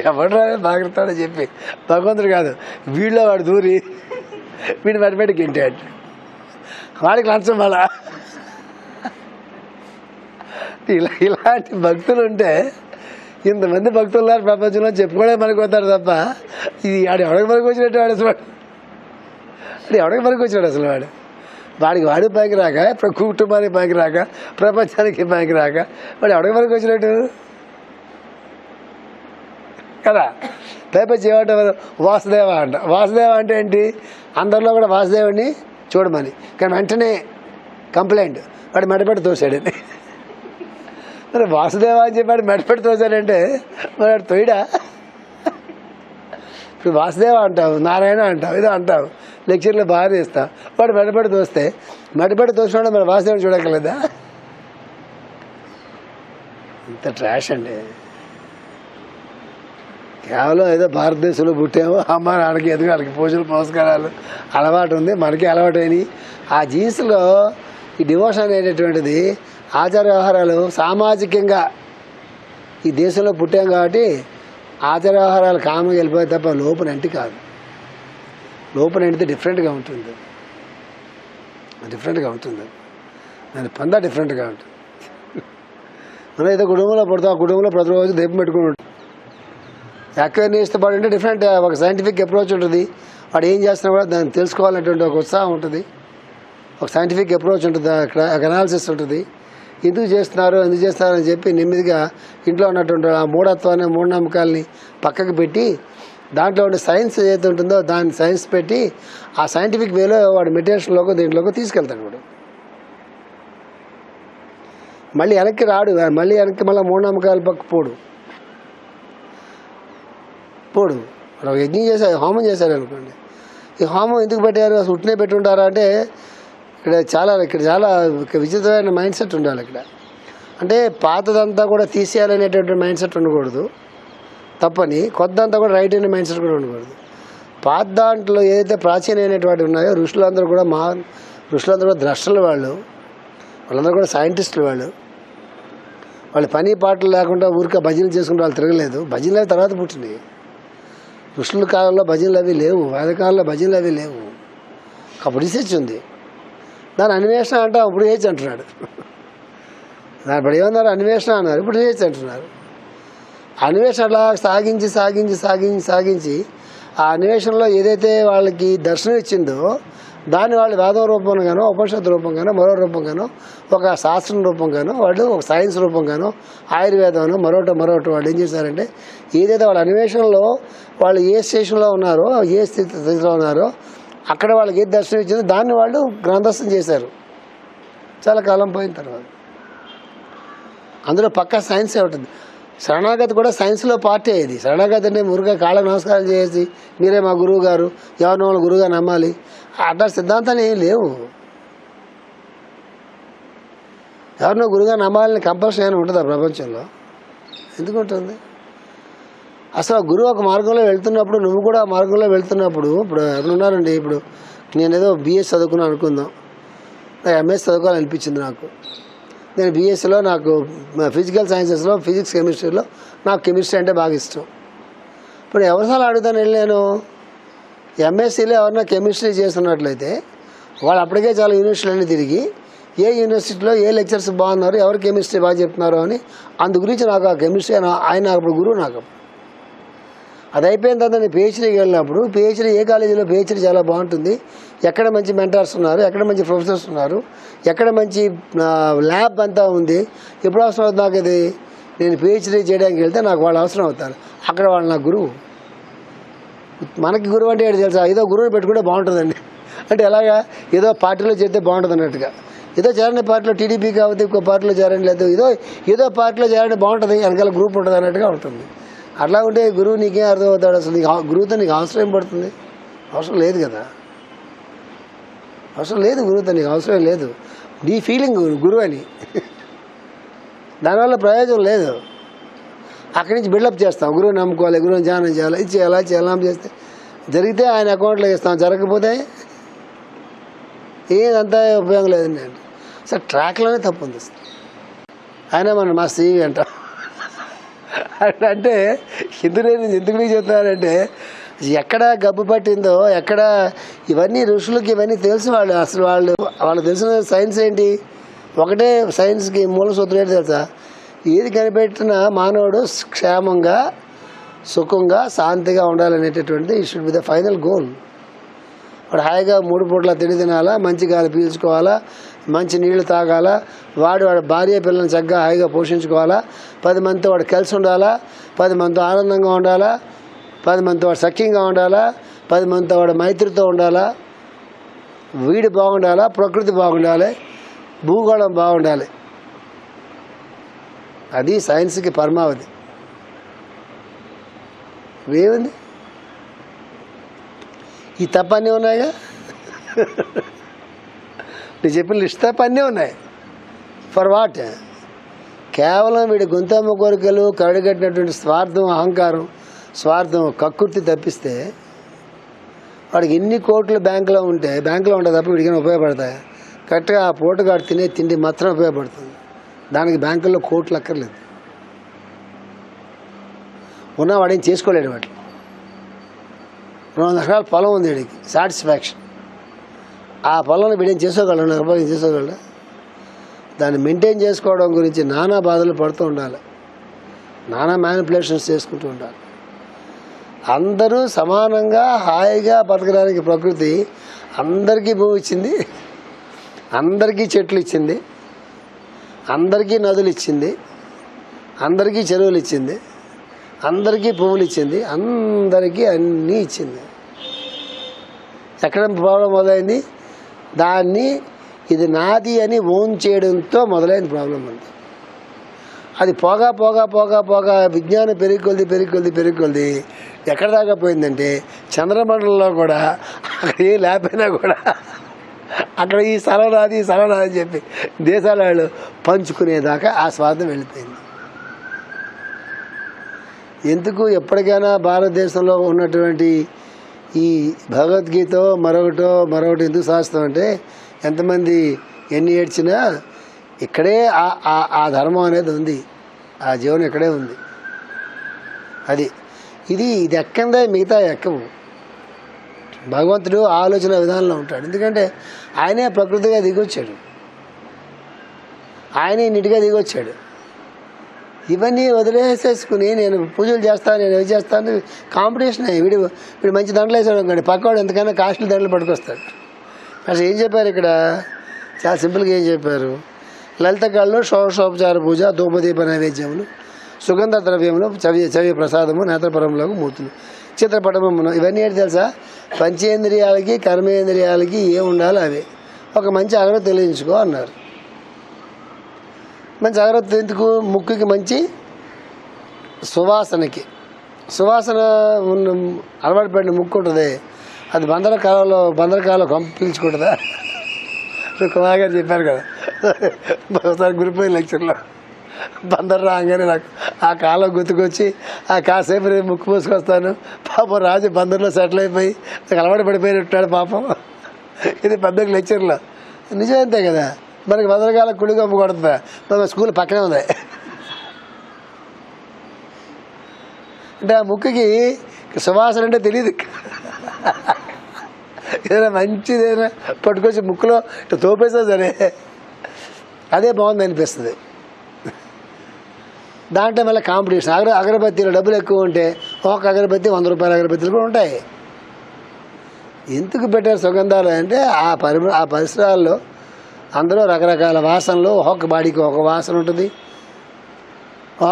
ఎవడరా బాగుతాడని చెప్పి భగవంతుడు కాదు వీళ్ళో వాడు దూరి వీడు మెడబెట్టి గెంటాడు. వాడికి లంచం వాళ్ళ ఇలాంటి భక్తులు ఉంటే ఇంతమంది భక్తులు ప్రపంచంలో చెప్పుకోవడానికి మనకు వస్తాడు తప్ప ఇది ఎవడికి మనకు వచ్చినట్టు వాడు అసలు ఎవడికి మనకు వచ్చినాడు అసలు వాడు వాడి పైకి రాక కుటుంబానికి పైకి రాక ప్రపంచానికి పైకి రాక వాడు ఎవరికి వరకు వచ్చినట్టు కదా. పైపచ్చి ఏమంటారు వాసుదేవ అంట. వాసుదేవ అంటే ఏంటి, అందరిలో కూడా వాసుదేవుడిని చూడమని. కానీ వెంటనే కంప్లైంట్, వాడు మెడపెట్టి తోసాడని. మరి వాసుదేవ అని చెప్పాడు మెడపెట్టి తోసాడంటే మరి వాడు తోయడా? ఇప్పుడు వాసుదేవ అంటావు, నారాయణ అంటావు, ఏదో అంటావు, లెక్చర్లో బాగా చేస్తావు, వాడు మెడపెట్టి తోస్తే మెడపెట్టి తోసినాడు మరి వాసుదేవుని చూడగలదా? ఇంత ట్రాష్ అండి. కేవలం ఏదో భారతదేశంలో పుట్టాము, అమ్మ నాన్నకి ఎదుగాలకి పూజలు పురస్కారాలు అలవాటు ఉంది, మనకి అలవాటు అయినాయి. ఆ జీన్స్లో ఈ డివోషన్ అనేటటువంటిది ఆచార వ్యవహారాలు సామాజికంగా ఈ దేశంలో పుట్టాం కాబట్టి ఆచార వ్యవహారాలు కామంగా వెళ్ళిపోయి తప్ప లోపల ఎంటి కాదు. లోపల ఎంటితే డిఫరెంట్గా ఉంటుంది, దాని పందా డిఫరెంట్గా ఉంటుంది. మనం ఏదో కుటుంబంలో పుడతాం, ఆ కుటుంబంలో ప్రతిరోజు దీపం పెట్టుకుని ఉంటాం. యాక్టివ్గా ఇష్టపడంటే డిఫరెంట్ ఒక సైంటిఫిక్ అప్రోచ్ ఉంటుంది. వాడు ఏం చేస్తున్నా కూడా దాన్ని తెలుసుకోవాలనేటువంటి ఒక ఉత్సాహం ఉంటుంది, ఒక సైంటిఫిక్ అప్రోచ్ ఉంటుంది, అక్కడ అనాలిసిస్ ఉంటుంది. ఎందుకు చేస్తున్నారు అని చెప్పి నెమ్మదిగా ఇంట్లో ఉన్నటువంటి ఆ మూఢత్వాన్ని మూఢనమ్మకాలని పక్కకు పెట్టి దాంట్లో ఉండే సైన్స్ ఏదైతే ఉంటుందో దాన్ని సైన్స్ పెట్టి ఆ సైంటిఫిక్ వేలో వాడు మెడిటేషన్లోకి దీంట్లోకి తీసుకెళ్తాడు. వాడు మళ్ళీ వెనక్కి రాడు, మళ్ళీ మూఢనమ్మకాల పక్క పోడు. ఒక యజ్ఞం చేశారు, హోమం చేశారు అనుకోండి. ఈ హోమం ఎందుకు పెట్టారు, అసలు ఉట్టినే పెట్టుంటారా అంటే ఇక్కడ చాలా విచిత్రమైన మైండ్ సెట్ ఉండాలి ఇక్కడ. అంటే పాతదంతా కూడా తీసేయాలనేటువంటి మైండ్ సెట్ ఉండకూడదు, తప్పని. కొత్తంతా కూడా రైట్ అనే మైండ్ సెట్ కూడా ఉండకూడదు. పాత దాంట్లో ఏదైతే ప్రాచీనమైనటువంటి ఉన్నాయో ఋషులందరూ కూడా ఋషులందరూ కూడా ద్రష్టలు, వాళ్ళందరూ కూడా సైంటిస్టులు. వాళ్ళు పని పాటలు లేకుండా ఊరికే భజనలు చేసుకుంటే వాళ్ళు తిరగలేదు. భజనలు అవి తర్వాత పుట్టినాయి. ఋషుల కాలంలో భజనలు అవి లేవు, వేదకాలంలో భజనలు అవి లేవు. అప్పుడు రీసెర్చ్ ఉంది, దాని అన్వేషణ అంటే అప్పుడు రీసెర్చ్ అంటున్నాడు. దానిపడి ఏమన్నారు, అన్వేషణ అన్నారు, ఇప్పుడు రీసెర్చ్ అంటున్నారు. అన్వేషణ అలా సాగించి ఆ అన్వేషణలో ఏదైతే వాళ్ళకి దర్శనం ఇచ్చిందో దాన్ని వాళ్ళు వేదం రూపంగానో ఉపనిషత్తు రూపంగానో మరో రూపంగానో ఒక శాస్త్రం రూపంగానో వాళ్ళు ఒక సైన్స్ రూపంగానో ఆయుర్వేదమనో మరోటి వాళ్ళు ఏం చేశారంటే ఏదైతే వాళ్ళ అన్వేషణలో వాళ్ళు ఏ స్టేషన్లో ఉన్నారో ఏ స్థితిలో ఉన్నారో అక్కడ వాళ్ళకి ఏది దర్శనం ఇచ్చిందో దాన్ని వాళ్ళు గ్రంథస్థం చేశారు చాలా కాలం పోయిన తర్వాత. అందులో పక్కా సైన్సే ఉంటుంది. శరణాగతి కూడా సైన్స్లో పార్టీ అయ్యేది. శరణాగతి అంటే మురుగా కాళ్ళకు నమస్కారం చేసి మీరే మా గురువు గారు, ఎవరినో వాళ్ళు గురువుగా నమ్మాలి, అట్లా సిద్ధాంతాలు ఏం లేవు. ఎవరినో గురువుగా నమ్మాలని కంపల్సరీ అని ఉంటుందా ప్రపంచంలో? ఎందుకు ఉంటుంది? అసలు గురువు ఒక మార్గంలో వెళ్తున్నప్పుడు నువ్వు కూడా ఆ మార్గంలో వెళ్తున్నప్పుడు ఇప్పుడు ఎవరున్నారండి, ఇప్పుడు నేనేదో బిఎస్ చదువుకున్నాను అనుకుందాం, నాకు ఎంఎస్ చదువుకోవాలనిపించింది. నేను బిఎస్సిలో నాకు ఫిజికల్ సైన్సెస్లో ఫిజిక్స్ కెమిస్ట్రీలో నాకు కెమిస్ట్రీ అంటే బాగా ఇష్టం. ఇప్పుడు ఎవరిసారి అడుగుతాను వెళ్ళి నేను ఎంఎస్సీలో ఎవరన్నా కెమిస్ట్రీ చేస్తున్నట్లయితే వాళ్ళు అప్పటికే చాలా యూనివర్సిటీలన్నీ తిరిగి ఏ యూనివర్సిటీలో ఏ లెక్చర్స్ బాగున్నారు, ఎవరు కెమిస్ట్రీ బాగా చెప్తున్నారు అని అందు గురించి నాకు ఆ కెమిస్ట్రీ ఆయన అప్పుడు గురువు. నాకు అది అయిపోయిన తర్వాత నేను పిహెచ్డీకి వెళ్ళినప్పుడు పిహెచ్డీ ఏ కాలేజీలో పిహెచ్డీ చాలా బాగుంటుంది, ఎక్కడ మంచి మెంటర్స్ ఉన్నారు, ఎక్కడ మంచి ప్రొఫెసర్స్ ఉన్నారు, ఎక్కడ మంచి ల్యాబ్ అంతా ఉంది, ఎప్పుడు అవసరం అవుతుంది నాకు ఇది, నేను పిహెచ్డీ చేయడానికి వెళ్తే నాకు వాళ్ళు అవసరం అవుతారు. అక్కడ వాళ్ళు నాకు గురువు. మనకి గురువు అంటే ఏంటి తెలుసా, ఏదో గురువుని పెట్టుకుంటే బాగుంటుందండి అంటే ఎలాగా ఏదో పార్టీలో చేస్తే బాగుంటుంది అన్నట్టుగా. ఏదో చేరండి పార్టీలో టీడీపీ కాబట్టి ఇంకో పార్టీలో చేరండి, లేదు ఏదో పార్టీలో చేరండి బాగుంటుంది, వెనకాల గ్రూప్ ఉంటుంది అన్నట్టుగా ఉంటుంది. అట్లా ఉంటే గురువు నీకేం అర్థమవుతాడు? అసలు గురువుతో నీకు అవసరం ఏం పడుతుంది? అవసరం లేదు కదా, అవసరం లేదు. గురువుతో నీకు అవసరం లేదు. నీ ఫీలింగ్ గురువు అని, దానివల్ల ప్రయోజనం లేదు. అక్కడి నుంచి బిల్డప్ చేస్తాం, గురువు నమ్ముకోవాలి, గురువుని ధ్యానం చేయాలి, ఇది చేయాలి చేస్తే జరిగితే ఆయన అకౌంట్లో ఇస్తాం, జరగకపోతే ఏదంతా ఉపయోగం లేదండి అంటే సార్ ట్రాక్లోనే తప్పు ఉంది. ఆయన మనం మా సివి అంటాం అంటే ఎందుకు చెప్తున్నారంటే ఎక్కడ గబ్బు పట్టిందో ఎక్కడ ఇవన్నీ ఋషులకి ఇవన్నీ తెలుసు. వాళ్ళు తెలిసిన సైన్స్ ఏంటి, ఒకటే సైన్స్కి మూల సూత్రం ఏంటి తెలుసా, ఏది కనిపెట్టిన మానవుడు క్షేమంగా సుఖంగా శాంతిగా ఉండాలనేటటువంటిది ఈ should be the final goal. వాడు హాయిగా 3 పూట్ల తిండి తినాలా, మంచి గాలి పీల్చుకోవాలా, మంచి నీళ్లు తాగాల, వాడి భార్య పిల్లల్ని చక్కగా హాయిగా పోషించుకోవాలా, 10 మందితో వాడు కలిసి ఉండాలా, 10 మందితో ఆనందంగా ఉండాలా, 10 మందితో వాడు సఖ్యంగా ఉండాలా, 10 మందితో వాడు మైత్రితో ఉండాలా, వీడు బాగుండాలా, ప్రకృతి బాగుండాలి, భూగోళం బాగుండాలి. అది సైన్స్కి పరమావధి. ఏముంది ఈ తప్ప అన్నీ ఉన్నాయిగా. నేను చెప్పిన లిస్ట్ తప్ప అన్నీ ఉన్నాయి. For what? కేవలం వీడి గొంతమ్మ కోరికలు, కరడుగట్టినటువంటి స్వార్థం, అహంకారం, స్వార్థం, కక్కుర్తి తప్పిస్తే వాడికి ఎన్ని కోట్లు బ్యాంకులో ఉంటాయి తప్ప వీడికైనా ఉపయోగపడతాయి. కరెక్ట్గా ఆ పూటగాడు తినే తిండి మాత్రం ఉపయోగపడుతుంది. దానికి బ్యాంకుల్లో కోట్లు అక్కర్లేదు. ఉన్నా వాడేం చేసుకోలేడు. వాటి 200 ఎకరాల పొలం ఉంది వీడికి, సాటిస్ఫాక్షన్. ఆ పొలాన్ని వీడేం చేసుకోగలడు? 100 రూపాయలు చేసుకోగలడు? దాన్ని మెయింటైన్ చేసుకోవడం గురించి నానా బాధలు పడుతూ ఉండాలి, నానా మ్యానిపులేషన్స్ చేసుకుంటూ ఉండాలి. అందరూ సమానంగా హాయిగా బతకడానికి ప్రకృతి అందరికీ భూమి ఇచ్చింది, అందరికీ చెట్లు ఇచ్చింది, అందరికీ నదులు ఇచ్చింది, అందరికీ చెరువులు ఇచ్చింది, అందరికీ పువ్వులు ఇచ్చింది, అందరికీ అన్నీ ఇచ్చింది. ఎక్కడ ప్రాబ్లం మొదలైంది? దాన్ని ఇది నాది అని ఓన్ చేయడంతో మొదలైన ప్రాబ్లం ఉంది. అది పోగా పోగా పోగా పోగా విజ్ఞానం పెరిగి ఎక్కడ దాకా పోయిందంటే చంద్రమండలంలో కూడా అక్కడ ఏ లేకపోయినా కూడా అక్కడ ఈ స్థలం రాది అని చెప్పి దేశాల వాళ్ళు పంచుకునేదాకా ఆ స్వార్థం వెళ్ళిపోయింది. ఎందుకు ఎప్పటికైనా భారతదేశంలో ఉన్నటువంటి ఈ భగవద్గీత మరొకటి ఎందుకు శాస్త్రం అంటే ఎంతమంది ఎన్ని ఏడ్చినా ఇక్కడే ఆ ధర్మం అనేది ఉంది, ఆ జీవనం ఇక్కడే ఉంది. ఇది ఎక్కందే మిగతా ఎక్కవు. భగవంతుడు ఆలోచన విధానంలో ఉంటాడు. ఎందుకంటే ఆయనే ప్రకృతిగా దిగొచ్చాడు, ఆయనే నీటిగా దిగొచ్చాడు. ఇవన్నీ వదిలేసేసుకుని నేను పూజలు చేస్తాను, నేను ఏవి చేస్తాను, కాంపిటీషన్. వీడు మంచి దండలు వేసాడు అనుకోండి, పక్కవాడు ఎంతకైనా కాస్ట్లీ దండలు పట్టుకొస్తాడు. అసలు ఏం చెప్పారు ఇక్కడ? చాలా సింపుల్గా ఏం చెప్పారు? లలితకాల్లో షోడశోపచార పూజ, ధూపదీప నైవేద్యములు, సుగంధ ద్రవ్యములు, చవి ప్రసాదము, నేత్రపరములకు మూర్తులు, చిత్రపటమును. ఇవన్నీ ఏంటి తెలుసా? పంచేంద్రియాలకి కర్మేంద్రియాలకి ఏం ఉండాలో అవే. ఒక మంచి అగరత్తి తెలియించుకో అన్నారు. మంచి అగరత్తి ఎందుకు? ముక్కుకి మంచి సువాసన ఉన్న అలవాటు పడిన ముక్కు ఉంటుంది, అది బందరకాలలో పీల్చుకుంటుందా? కుమార్ గారు చెప్పారు కదా ఒకసారి గురిపోయిన లెక్చర్లో, బందర్ రాగానే నాకు ఆ కాలం గుర్తుకొచ్చి కాసేపు నేను ముక్కు మూసుకొస్తాను. పాపం రాజు బందర్లో సెటిల్ అయిపోయి నాకు అలవాటు పడిపోయినట్టాడు పాపం. ఇది పెద్ద లెక్చర్లో నిజం అంతే కదా. మనకి బందరకాల కుడి కప్పు కొడుతుందా? మన స్కూల్ పక్కనే ఉంది. అంటే ఆ ముక్కుకి సువాసన అంటే తెలియదు. ఏదైనా మంచిదైనా పట్టుకొచ్చి ముక్కులో ఇట్లా తోపేసా సరే అదే బాగుంది అనిపిస్తుంది. దాంట్లో మళ్ళీ కాంపిటీషన్. అగరబత్తీలో డబ్బులు ఎక్కువ ఉంటే ఒక అగరబత్తి 100 రూపాయల అగరబత్తీలు కూడా ఉంటాయి. ఎందుకు పెట్టారు సుగంధాలు అంటే ఆ పరిసరాల్లో అందరూ రకరకాల వాసనలు, ఒక్కొక్క బాడీకి ఒక వాసన ఉంటుంది,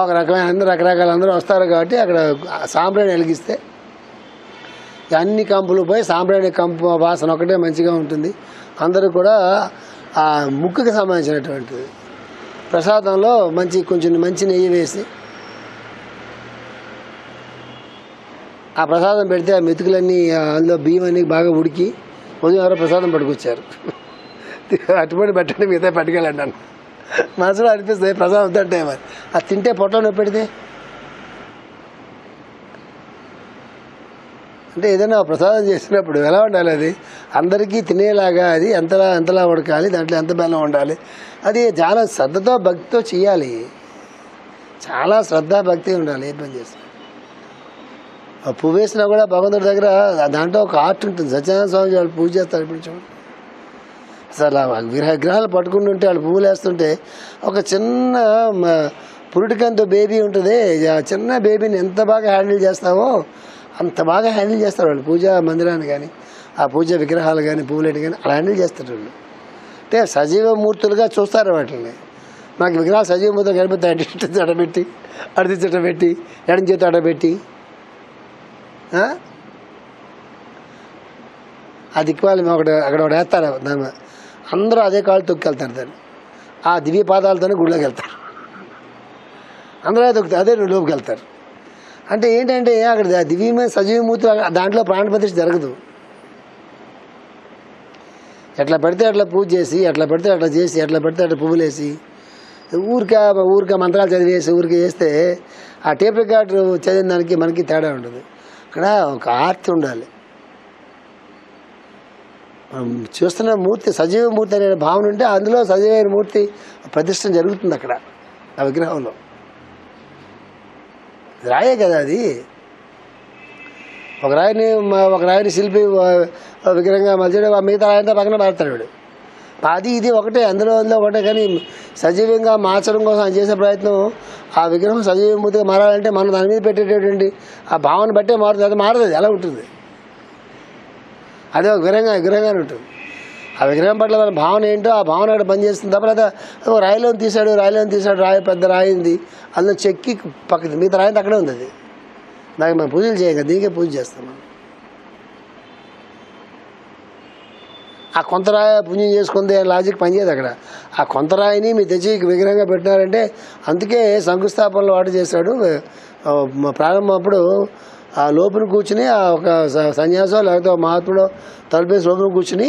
ఒక రకమైన రకరకాల అందరూ వస్తారు. కాబట్టి అక్కడ సాంబ్రాణి వెలిగిస్తే అన్ని కంపులు పోయి సాంబ్రాణి కంపు వాసన ఒకటే మంచిగా ఉంటుంది. అందరూ కూడా ఆ ముక్కుకి సంబంధించినటువంటిది. ప్రసాదంలో కొంచెం మంచి నెయ్యి వేసి ఆ ప్రసాదం పెడితే ఆ మెతుకులన్నీ అందులో బియ్యం అన్నీ బాగా ఉడికి ఉదయం ఎవరో ప్రసాదం పట్టుకొచ్చారు. అటుపడి పెట్టండి, మిగతా పట్టుకెళ్ళండి అన్న మనసులో అనిపిస్తుంది. ప్రసాదం వద్దంటే మరి అది తింటే పొట్టలో నొప్పి పెడితే అంటే ఏదైనా ప్రసాదం చేసినప్పుడు ఎలా ఉండాలి? అది అందరికీ తినేలాగా, అది ఎంతలా ఉడకాలి, దాంట్లో ఎంత బెల్లం ఉండాలి, అది చాలా శ్రద్ధతో భక్తితో చేయాలి. చాలా శ్రద్ధ భక్తి ఉండాలి ఏ పని చేస్తే. పువ్వు వేసినా కూడా భగవంతుడి దగ్గర దాంట్లో ఒక ఆర్ట్ ఉంటుంది. సత్యనారాయణ స్వామి వాళ్ళు పూజ చేస్తారు. ఇప్పుడు చూడండి అసలు విగ్రహాలు పట్టుకుంటూ ఉంటే వాళ్ళు పువ్వులు వేస్తుంటే ఒక చిన్న పురుటికంతో బేబీ ఉంటుంది. ఆ చిన్న బేబీని ఎంత బాగా హ్యాండిల్ చేస్తావో అంత బాగా హ్యాండిల్ చేస్తారు వాళ్ళు పూజా మందిరాన్ని. కానీ ఆ పూజ విగ్రహాలు కానీ పువ్వులేటి కానీ అలా హ్యాండిల్ చేస్తారు వాళ్ళు. అంటే సజీవ మూర్తులుగా చూస్తారు వాటిని. మనకి విగ్రహాలు సజీవ మూర్తులు కనిపిస్తాయి. అటు అడబెట్టి అడిచి అడబెట్టి ఎడం చేతి అడబెట్టి ఆ దిక్కువాలి ఒకటి అక్కడ ఒకటి వేస్తారు దాన్ని, అందరూ అదే కాళ్ళు తొక్కెళ్తారు దాన్ని. ఆ దివ్య పాదాలతోనే గుళ్ళోకి వెళ్తారు, అందరూ తొక్కుతారు, అదే లోపుకి వెళ్తారు. అంటే ఏంటంటే అక్కడ దివ్యమైన సజీవమూర్తి, దాంట్లో ప్రాణప్రతిష్ఠ జరగదు. ఎట్లా పెడితే అట్లా పూజ చేసి, ఎట్లా పెడితే అట్లా చేసి, ఎట్లా పెడితే అట్లా పువ్వులు వేసి, ఊరికే మంత్రాలు చదివేసి ఊరికే చేస్తే ఆ టేప్ రికార్డు చదివిన దానికి మనకి తేడా ఉండదు. అక్కడ ఒక ఆర్తి ఉండాలి. మనం చూస్తున్న మూర్తి సజీవ మూర్తి అనే భావన ఉంటే అందులో సజీవమైన మూర్తి ప్రతిష్ఠ జరుగుతుంది అక్కడ ఆ విగ్రహంలో. రాయే కదా అది. ఒక రాయిని శిల్పి విగ్రహంగా మధ్యలో మిగతా రాయంతా పక్కన పెడతాడు వాడు. అది ఇది ఒకటే, అందులో ఒకటే. కానీ సజీవంగా మార్చడం కోసం ఆయన చేసే ప్రయత్నం ఆ విగ్రహం సజీవమూర్తిగా మారాలంటే మనం దాని మీద పెట్టేటటువంటి ఆ భావన బట్టే మారుతుంది. అది మారదు, అది ఎలా ఉంటుంది, అదే ఒక విగ్రహంగానే ఉంటుంది. ఆ విగ్రహం పట్ల మన భావన ఏంటో ఆ భావన అక్కడ పనిచేస్తుంది తప్ప. లేదా రాయిలో తీసాడు రాయి పెద్ద రాయింది, అందులో చెక్కి పక్కన మిగతా రాయింది అక్కడే ఉంది. అది దానికి మనం పూజలు చేయం కదా, దీనికే పూజ చేస్తాం మనం. ఆ కొంత రాయి పుణ్యం చేసుకుంది లాజిక్ పనిచేయదు అక్కడ. ఆ కొంత రాయిని మీరు తెచ్చి విగ్రహంగా పెట్టినారంటే, అందుకే శంకుస్థాపనలో వాడు చేశాడు. ప్రారంభం అప్పుడు ఆ లోపల కూర్చుని ఒక సన్యాసో లేకపోతే ఒక మహాత్ముడో తలపేసి లోపల కూర్చుని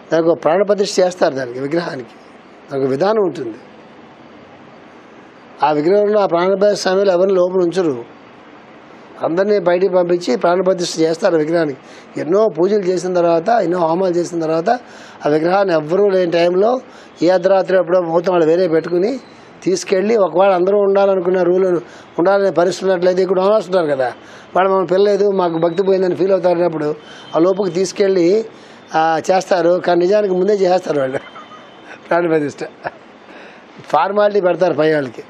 దానికి ప్రాణప్రతిష్ఠ చేస్తారు. దానికి విగ్రహానికి ఒక విధానం ఉంటుంది. ఆ విగ్రహంలో ఆ ప్రాణప్రతిష్ఠ సమయంలో ఎవరిని లోపల ఉంచరు, అందరినీ బయటికి పంపించి ప్రాణప్రతిష్ఠ చేస్తారు విగ్రహానికి. ఎన్నో పూజలు చేసిన తర్వాత, ఎన్నో హోమాలు చేసిన తర్వాత ఆ విగ్రహాన్ని ఎవ్వరూ లేని టైంలో ఏ అర్ధరాత్రి ఎప్పుడో ముహూర్తం వాళ్ళు వేరే పెట్టుకుని తీసుకెళ్ళి, ఒకవేళ అందరూ ఉండాలనుకున్న రూలు ఉండాలనే పరిస్థితి ఉన్నట్లయితే ఇక్కడ ఓనర్స్ ఉంటారు కదా, వాళ్ళు మనం పిల్లలేదు మాకు భక్తి పోయిందని ఫీల్ అవుతారన్నప్పుడు ఆ లోపుకి తీసుకెళ్ళి చేస్తారు. కానీ నిజానికి ముందే చేస్తారు వాళ్ళు ప్రాణప్రతిష్ఠ. ఫార్మాలిటీ పెడతారు పై వాళ్ళకి,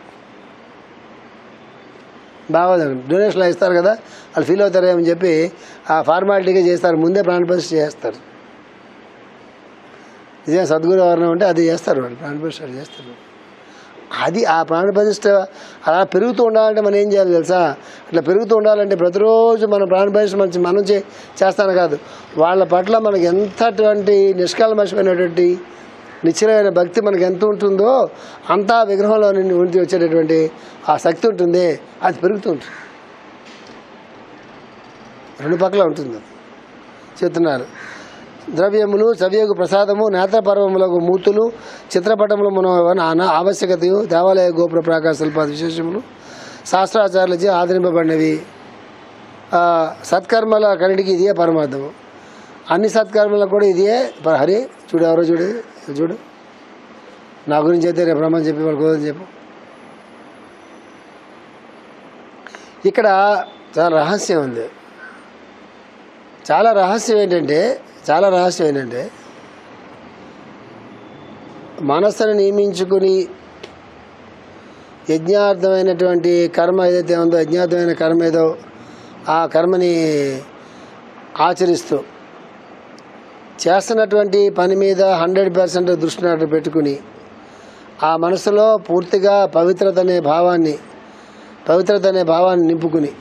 బాగోదు. డొనేషన్లు ఇస్తారు కదా, వాళ్ళు ఫీల్ అవుతారేమని చెప్పి ఆ ఫార్మాలిటీగా చేస్తారు, ముందే ప్రాణప్రతిష్ఠ చేస్తారు. నిజంగా సద్గురు ఎవరైనా ఉంటే అది చేస్తారు వాళ్ళు, ప్రాణప్రతిష్ఠ చేస్తారు. అది ఆ ప్రాణప్రతిష్ఠ అలా పెరుగుతూ ఉండాలంటే మనం ఏం చేయాలి తెలుసా? అట్లా పెరుగుతూ ఉండాలంటే ప్రతిరోజు మనం ప్రాణప్రతిష్ఠ మనం చేస్తాను కాదు, వాళ్ళ పట్ల మనకి ఎంతటువంటి నిష్కల్మషమైనటువంటి నిశ్చలమైన భక్తి మనకు ఎంత ఉంటుందో అంతా విగ్రహంలో నుండి వచ్చేటటువంటి ఆ శక్తి ఉంటుంది, అది పెరుగుతూ ఉంటుంది. రెండు పక్కల ఉంటుంది చెప్తున్నారు. ద్రవ్యములు సవ్యకు ప్రసాదము నేత్రపర్వములకు మూర్తులు చిత్రపటములు మన ఆవశ్యకతయు దేవాలయ గోపుర ప్రాకార శిల్పాది విశేషములు శాస్త్రాచార్యులచే ఆదరింపబడినవి. సత్కర్మల కన్నిటికి ఇదే పరమార్థము. అన్ని సత్కర్మలకు కూడా ఇదే హరి. చూడు ఎవరో చూడు నా గురించి అయితే రేపు రమ్మని చెప్పి వాళ్ళు కుదరని చెప్పు. ఇక్కడ చాలా రహస్యం ఉంది. చాలా రహస్యం ఏంటంటే మనస్సును నియమించుకుని యజ్ఞార్థమైనటువంటి కర్మ ఏదైతే ఉందో, యజ్ఞార్థమైన కర్మ ఏదో ఆ కర్మని ఆచరిస్తూ చేస్తున్నటువంటి పని మీద 100% దృష్టి పెట్టుకుని ఆ మనసులో పూర్తిగా పవిత్రత అనే భావాన్ని నింపుకుని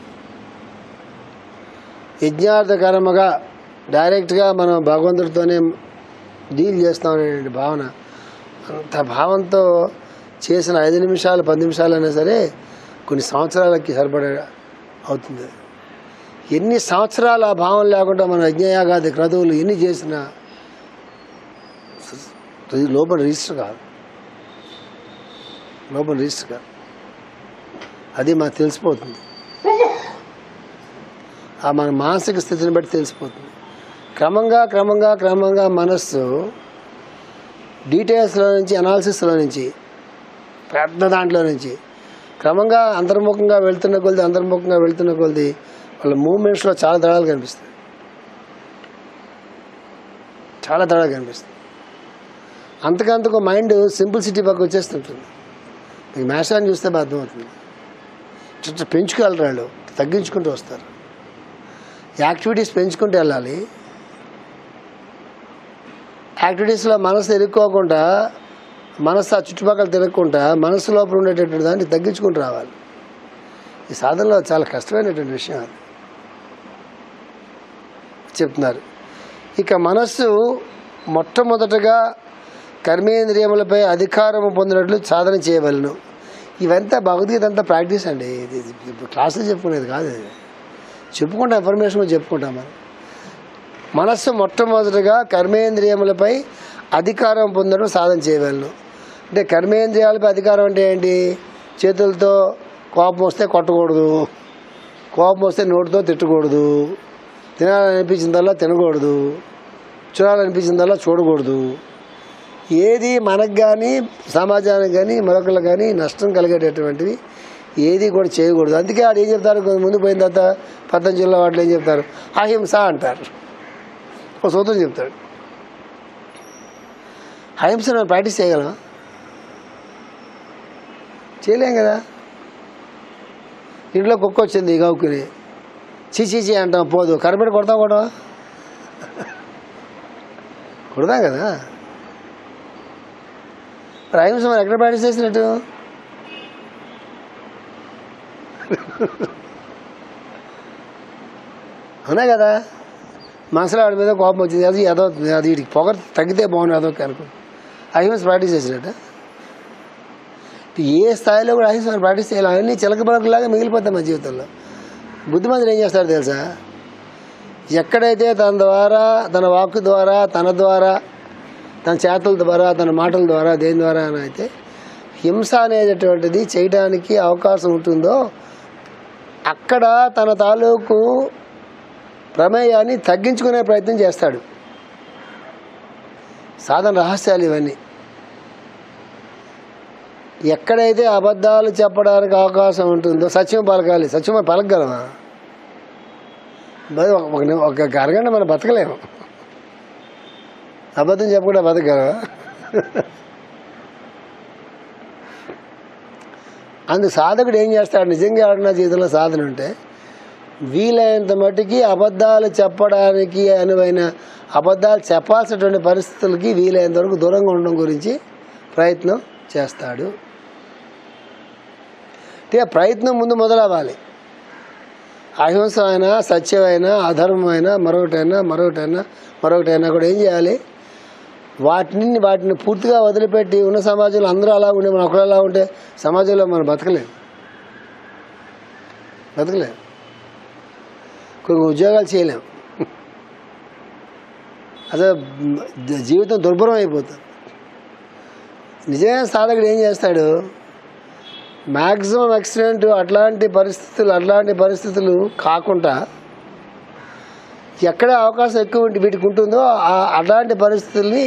యజ్ఞార్థ కర్మగా డైరెక్ట్గా మనం భగవంతుడితోనే డీల్ చేస్తామనే భావన, అంత భావంతో చేసిన 5 నిమిషాలు 10 నిమిషాలు అయినా సరే కొన్ని సంవత్సరాలకి సరిపడే అవుతుంది. ఎన్ని సంవత్సరాలు ఆ భావం లేకుండా మనం యజ్ఞయాగాది క్రతువులు ఎన్ని చేసినా లోపల రిజిస్టర్ కాదు. అది మనకు తెలిసిపోతుంది. ఆ మన మానసిక స్థితిని బట్టి తెలిసిపోతుంది. క్రమంగా మనస్సు డీటెయిల్స్లో నుంచి, అనాలిసిస్లో నుంచి, పెద్ద దాంట్లో నుంచి క్రమంగా అంతర్ముఖంగా వెళ్తున్న కొలది వాళ్ళ మూమెంట్స్లో చాలా తేడాలు కనిపిస్తాయి. అంతకంతకు మైండ్ సింప్లిసిటీ పక్క వచ్చేస్తుంటుంది. మీకు మేషాన్ని చూస్తే అర్థమవుతుంది. పెంచుకెళ్ళరు వాళ్ళు, తగ్గించుకుంటూ వస్తారు. యాక్టివిటీస్ పెంచుకుంటూ వెళ్ళాలి. యాక్టివిటీస్లో మనసు ఇరుక్కోకుండా, మనసు ఆ చుట్టుపక్కల తిరగకుండా మనసు లోపల ఉండేటటువంటి దాన్ని తగ్గించుకుంటూ రావాలి. ఈ సాధనలో చాలా కష్టమైనటువంటి విషయం అది చెప్తున్నారు. ఇక మనస్సు మొట్టమొదటగా కర్మేంద్రియములపై అధికారము పొందినట్లు సాధన చేయవలను. ఇవంతా భగవద్గీత అంతా ప్రాక్టీస్ అండి. ఇది క్లాసులు చెప్పుకునేది కాదు, చెప్పుకుంటాం, ఇన్ఫర్మేషన్ చెప్పుకుంటాం. మనం మనస్సు మొట్టమొదటిగా కర్మేంద్రియములపై అధికారం పొందడం సాధన చేయవలను. అంటే కర్మేంద్రియాలపై అధికారం అంటే ఏంటి? చేతులతో కోపం వస్తే కొట్టకూడదు, కోపం వస్తే నోటితో తిట్టకూడదు, తినాలనిపించిందల్లా తినకూడదు, చూడాలనిపించిందల్లా చూడకూడదు. ఏది మనకు కానీ సమాజానికి కానీ మరొకరికి కానీ నష్టం కలిగేటటువంటివి ఏది కూడా చేయకూడదు. అందుకే ఆడు ఏం చెప్తారు, ముందు పోయిన తర్వాత పతంజలిలో వాటిలో ఏం చెప్తారు? అహింస అంటారు. ఒక సూత్రం చెప్తాడు. అహింస మనం ప్రాక్టీస్ చేయగలమా? చేయలేం కదా. ఇంట్లో కుక్క వచ్చింది గౌకుని చీచీ అంటాం, పోదు, కరపెట్టి కొడతాం కూడా, కొడతాం కదా. మరి అహింస మనం ఎక్కడ ప్రాక్టీస్ చేసినట్టు? అవునా కదా. మనసులో వాడి మీద కోపం వచ్చింది, అది ఏదో అది వీడికి పొగరు తగ్గితే బాగుంది అదో అనుకో, అహింస ప్రాక్టీస్ చేసినట్ట. ఏ స్థాయిలో కూడా అహింస ప్రాక్టీస్ చేయాలి. అవన్నీ చిలక పలకలాగా మిగిలిపోతాయి మన జీవితంలో. బుద్ధిమంతులు ఏం చేస్తారో తెలుసా? ఎక్కడైతే తన ద్వారా, తన వాక్కు ద్వారా, తన ద్వారా, తన చేతుల ద్వారా, తన మాటల ద్వారా, దేని ద్వారా అయితే హింస అనేటటువంటిది చేయడానికి అవకాశం ఉంటుందో అక్కడ తన తాలూకు ప్రమేయాన్ని తగ్గించుకునే ప్రయత్నం చేస్తాడు. సాధన రహస్యాలు ఇవన్నీ. ఎక్కడైతే అబద్ధాలు చెప్పడానికి అవకాశం ఉంటుందో సత్యం పలకాలి. సత్యం పలకగలమా? ఒక అరగంట మనం బతకలేము. అబద్ధం చెప్పకుండా బతకగలమా? అందుకు సాధకుడు ఏం చేస్తాడు? నిజంగా ఎవరన్నా జీవితంలో సాధన ఉంటే వీలైనంత మట్టుకి అబద్ధాలు చెప్పడానికి అనువైన, అబద్ధాలు చెప్పాల్సినటువంటి పరిస్థితులకి వీలైనంత వరకు దూరంగా ఉండడం గురించి ప్రయత్నం చేస్తాడు. అంటే ప్రయత్నం ముందు మొదలవ్వాలి. అహింస అయినా, సత్యమైనా, అధర్మమైనా, మరొకటైనా కూడా ఏం చేయాలి? వాటిని పూర్తిగా వదిలిపెట్టి ఉన్న సమాజంలో అందరూ అలా ఉండే మనం ఒకరు అలా ఉంటే సమాజంలో మనం బతకలేము. కొన్ని ఉద్యోగాలు చేయలేము. అసలు జీవితం దుర్భరం అయిపోతుంది. నిజమైన సాధకుడు ఏం చేస్తాడు? మ్యాక్సిమం ఎక్స్టెంట్ అట్లాంటి పరిస్థితులు కాకుండా ఎక్కడ అవకాశం ఎక్కువ వీటికి ఉంటుందో అలాంటి పరిస్థితుల్ని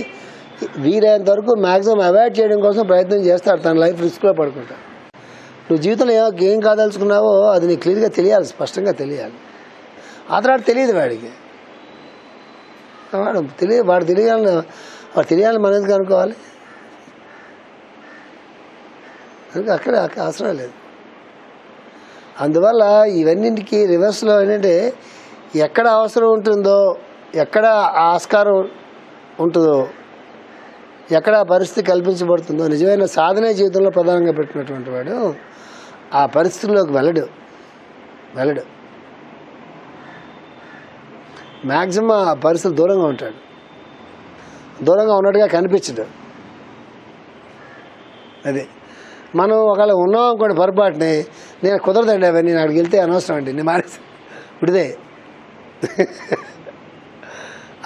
వీలైనంత వరకు మ్యాక్సిమం అవాయిడ్ చేయడం కోసం ప్రయత్నం చేస్తాడు. తన లైఫ్ రిస్క్లో పడుకుంటా. నువ్వు జీవితంలో ఏం కాదలుచుకున్నావో అది నీకు క్లియర్గా తెలియాలి, స్పష్టంగా తెలియాలి. ఆ తర్వాత తెలియదు వాడికి. వాడు తెలియాలని మనం ఎందుకు అనుకోవాలి? అక్కడ అవసరం లేదు. అందువల్ల ఇవన్నింటికి రివర్స్లో ఏంటంటే ఎక్కడ అవసరం ఉంటుందో, ఎక్కడ ఆస్కారం ఉంటుందో, ఎక్కడ పరిస్థితి కల్పించబడుతుందో నిజమైన సాధనే జీవితంలో ప్రధానంగా పెట్టినటువంటి వాడు ఆ పరిస్థితుల్లోకి వెళ్ళడు. మ్యాక్సిమం ఆ పరిస్థితి దూరంగా ఉంటాడు. దూరంగా ఉన్నట్టుగా కనిపించడు. అదే మనం ఒకవేళ ఉన్నాం అనుకోండి పొరపాటుని, నేను కుదరదండి అవన్నీ, నేను అక్కడికి వెళ్తే అనవసరం అండి, నేను మానేసి ఇప్పుడే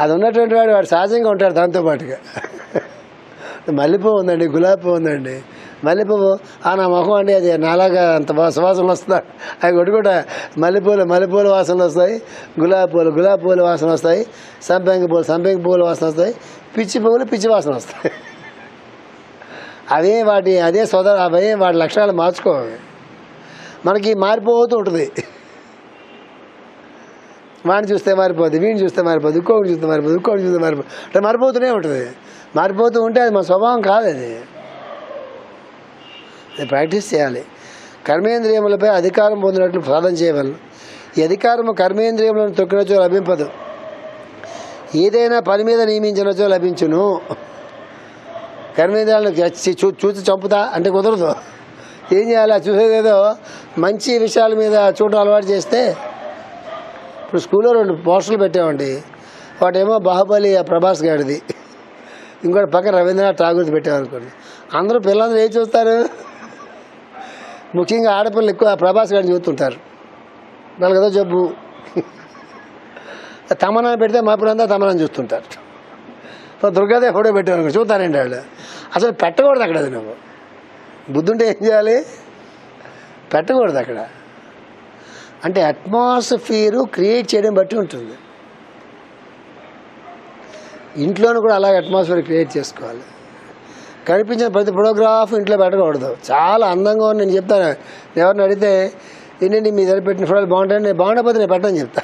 అది ఉన్నటువంటి వాడు సహజంగా ఉంటాడు. దాంతోపాటుగా మల్లెపువ్వు ఉందండి, గులాబీ పువ్వు ఉందండి, మల్లెపువ్వు నా మొహం అండి అది నాలాగా అంత సువాసనలు వస్తాయి. అవి కొట్టుకుంటా మల్లెపూల వాసనలు వస్తాయి, గులాబీ పూల వాసన వస్తాయి, సంపెంగ పూల వాసన వస్తాయి, పిచ్చి పువ్వులు పిచ్చి వాసన వస్తాయి. అవే వాటి లక్షణాలు మార్చుకోవాలి. మనకి మారిపోతూ ఉంటుంది. వాడిని చూస్తే మారిపోద్ది, వీడిని చూస్తే మారిపోద్ది, ఇంకోటి చూస్తే మారిపోద్ది, అట్లా మారిపోతూనే ఉంటుంది. మారిపోతూ ఉంటే అది మన స్వభావం కాదు. అది ప్రాక్టీస్ చేయాలి. కర్మేంద్రియములపై అధికారం పొందినట్లు సాధన చేయవలను. ఈ అధికారము కర్మేంద్రియములను తొక్కినచో లభింపదు. ఏదైనా పని మీద నియమించినచో లభించును. కర్మేంద్రియాలను చూసి చంపుతా అంటే కుదరదు. ఏం చేయాలి? చూసేదేదో మంచి విషయాల మీద చూడడం అలవాటు చేస్తే. ఇప్పుడు స్కూల్లో 2 పోస్టర్లు పెట్టామండి. వాటేమో బాహుబలి ప్రభాస్ గారిది, ఇంకోటి పక్కన రవీంద్రనాథ్ ఠాగూర్ది పెట్టామనుకోండి. అందరూ పిల్లలందరూ ఏం చూస్తారు? ముఖ్యంగా ఆడపిల్లలు ఎక్కువ ప్రభాస్ గారిని చూస్తుంటారు. వాళ్ళకి ఏదో జబ్బు. తమన్నా పెడితే మా పిల్లలంతా తమన్నా చూస్తుంటారు. దుర్గాదేవి ఫోటో పెట్టాను చూస్తారండి వాళ్ళు. అసలు పెట్టకూడదు అక్కడ. అది నువ్వు బుద్ధుంటే ఏం చేయాలి? పెట్టకూడదు అక్కడ. అంటే అట్మాస్ఫియరు క్రియేట్ చేయడం బట్టి ఉంటుంది. ఇంట్లోనూ కూడా అలాగే అట్మాస్ఫియర్ క్రియేట్ చేసుకోవాలి. కనిపించిన ప్రతి ఫోటోగ్రాఫ్ ఇంట్లో పెట్టకూడదు. చాలా అందంగా ఉంది. నేను చెప్తాను, ఎవరిని అడిగితే ఏంటండి మీ దగ్గర పెట్టిన ఫోటోలు బాగుంటాయని. నేను బాగుండకపోతే నేను పెట్టని చెప్తా.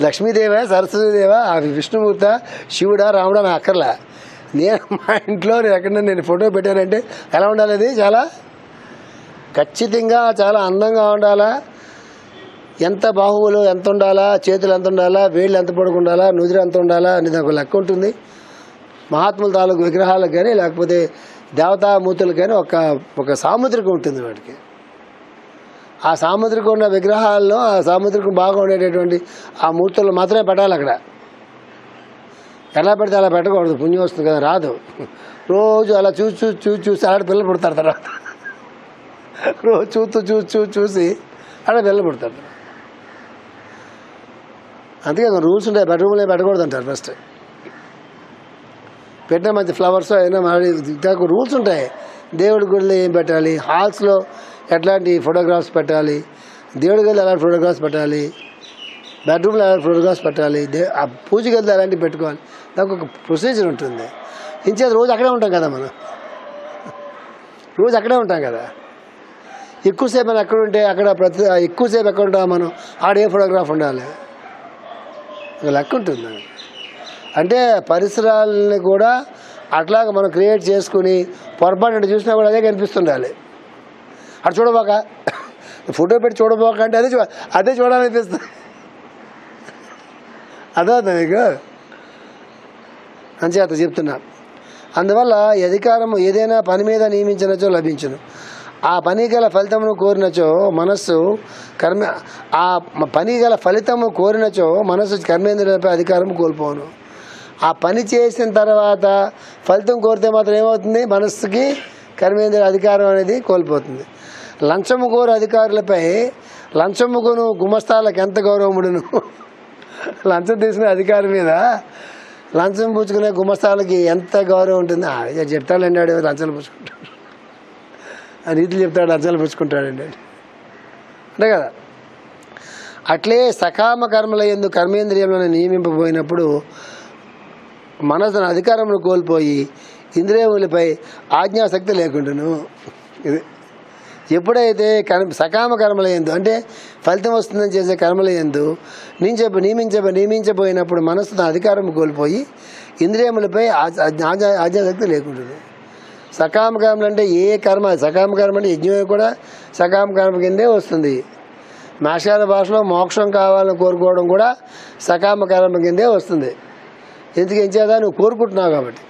లక్ష్మీదేవా, సరస్వతీదేవా, విష్ణుమూర్త, శివుడా, రాముడా నాకు అక్కర్లా. నేను మా ఇంట్లో ఎక్కడన్నా నేను ఫోటో పెట్టానంటే ఎలా ఉండాలి? అది చాలా ఖచ్చితంగా చాలా అందంగా ఉండాలా. ఎంత బాహువులు ఎంత ఉండాలా, చేతులు ఎంత ఉండాలా, వేళ్ళు ఎంత పొడుగు ఉండాలా, నుదురు ఎంత ఉండాలా అనేది ఒక లెక్క ఉంటుంది. మహాత్ముల తాలూకు విగ్రహాలకు కానీ లేకపోతే దేవతామూర్తులకు కానీ ఒక సాముద్రికం ఉంటుంది వాటికి. ఆ సాముద్రికం ఉన్న విగ్రహాల్లో ఆ సాముద్రికం బాగా ఉండేటటువంటి ఆ మూర్తులు మాత్రమే పెట్టాలి అక్కడ. ఎలా పెడితే అలా పెట్టకూడదు. పుణ్యం వస్తుంది కదా, రాదు. రోజు అలా చూసి ఆడ పిల్లలు పుడతారు. తర్వాత రోజు చూసి ఆడ పిల్లలు పుడతారు. అందుకే రూల్స్ ఉంటాయి. బెడ్రూమ్లో పెట్టకూడదు అంటారు. ఫస్ట్ పెట్టిన మంచి ఫ్లవర్స్ అయినా మరి రూల్స్ ఉంటాయి. దేవుడి గుడిలో ఏం పెట్టాలి, హాల్స్లో ఎట్లాంటి ఫోటోగ్రాఫ్స్ పెట్టాలి, దేవుడి గదిలో ఎలాంటి ఫోటోగ్రాఫ్స్ పెట్టాలి, బెడ్రూమ్లో ఎలాంటి ఫోటోగ్రాఫ్స్ పెట్టాలి, ఆ పూజ గదిలో ఎలాంటివి పెట్టుకోవాలి. దానికి ఒక ప్రొసీజర్ ఉంటుంది. ఇంచేది రోజు అక్కడే ఉంటాం కదా, మనం రోజు అక్కడే ఉంటాం కదా. ఎక్కువసేపు మనం ఎక్కడ ఉంటే అక్కడ ఎక్కువసేపు ఎక్కడ ఉంటాం మనం, ఆడే ఫోటోగ్రాఫ్ ఉండాలి. లెక్క ఉంటుంది. అంటే పరిసరాలని కూడా అట్లాగా మనం క్రియేట్ చేసుకుని పొరపాటు చూసినా కూడా అదే కనిపిస్తుండాలి. అటు చూడబోక, ఫోటో పెట్టి చూడబోక అంటే అదే చూడాలనిపిస్తుంది. అర్థమవుతుంది మీకు? అంచేత చెప్తున్నా. అందువల్ల అధికారం ఏదైనా పని మీద నియమించినచో లభించును. ఆ పని గల ఫలితమును కోరినచో మనస్సు ఆ పని గల ఫలితము కోరినచో మనస్సు కర్మేంద్రియాలపై అధికారం కోల్పోను. ఆ పని చేసిన తర్వాత ఫలితం కోరితే మాత్రం ఏమవుతుంది? మనస్సుకి కర్మేంద్రియ అధికారం అనేది కోల్పోతుంది. లంచము కోరు అధికారులపై లంచముకును గుమస్తాలకు ఎంత గౌరవముడును. లంచం తీసుకునే అధికారి మీద లంచం పుచ్చుకునే గుమస్తాలకి ఎంత గౌరవం ఉంటుంది. చెప్తాడండి ఆడు లంచాలు పుచ్చుకుంటాడు, ఆ రీతిలో చెప్తాడు, లంచాలు పుచ్చుకుంటాడండి అంటే కదా. అట్లే సకామ కర్మల యందు కర్మేంద్రియంలో నియమింపబోయినప్పుడు మనసును అధికారమును కోల్పోయి ఇంద్రియములపై ఆజ్ఞాశక్తి లేకుండాను. ఇది ఎప్పుడైతే సకామ కర్మల యందు అంటే ఫలితం వస్తుందని చేసే కర్మల యందు నియమించబోయినప్పుడు మనసును అధికారం కోల్పోయి ఇంద్రియములపై ఆజ్ఞాశక్తి లేకుండాను. సకామ కర్మలు అంటే ఏ కర్మ? సకామ కర్మ అంటే యజ్ఞం కూడా సకామ కర్మ కిందే వస్తుంది. మాస్టర్ భాషలో మోక్షం కావాలని కోరుకోవడం కూడా సకామ కర్మ కిందే వస్తుంది. ఎందుకు ఏం చేద్దా? నువ్వు కోరుకుంటున్నావు కాబట్టి.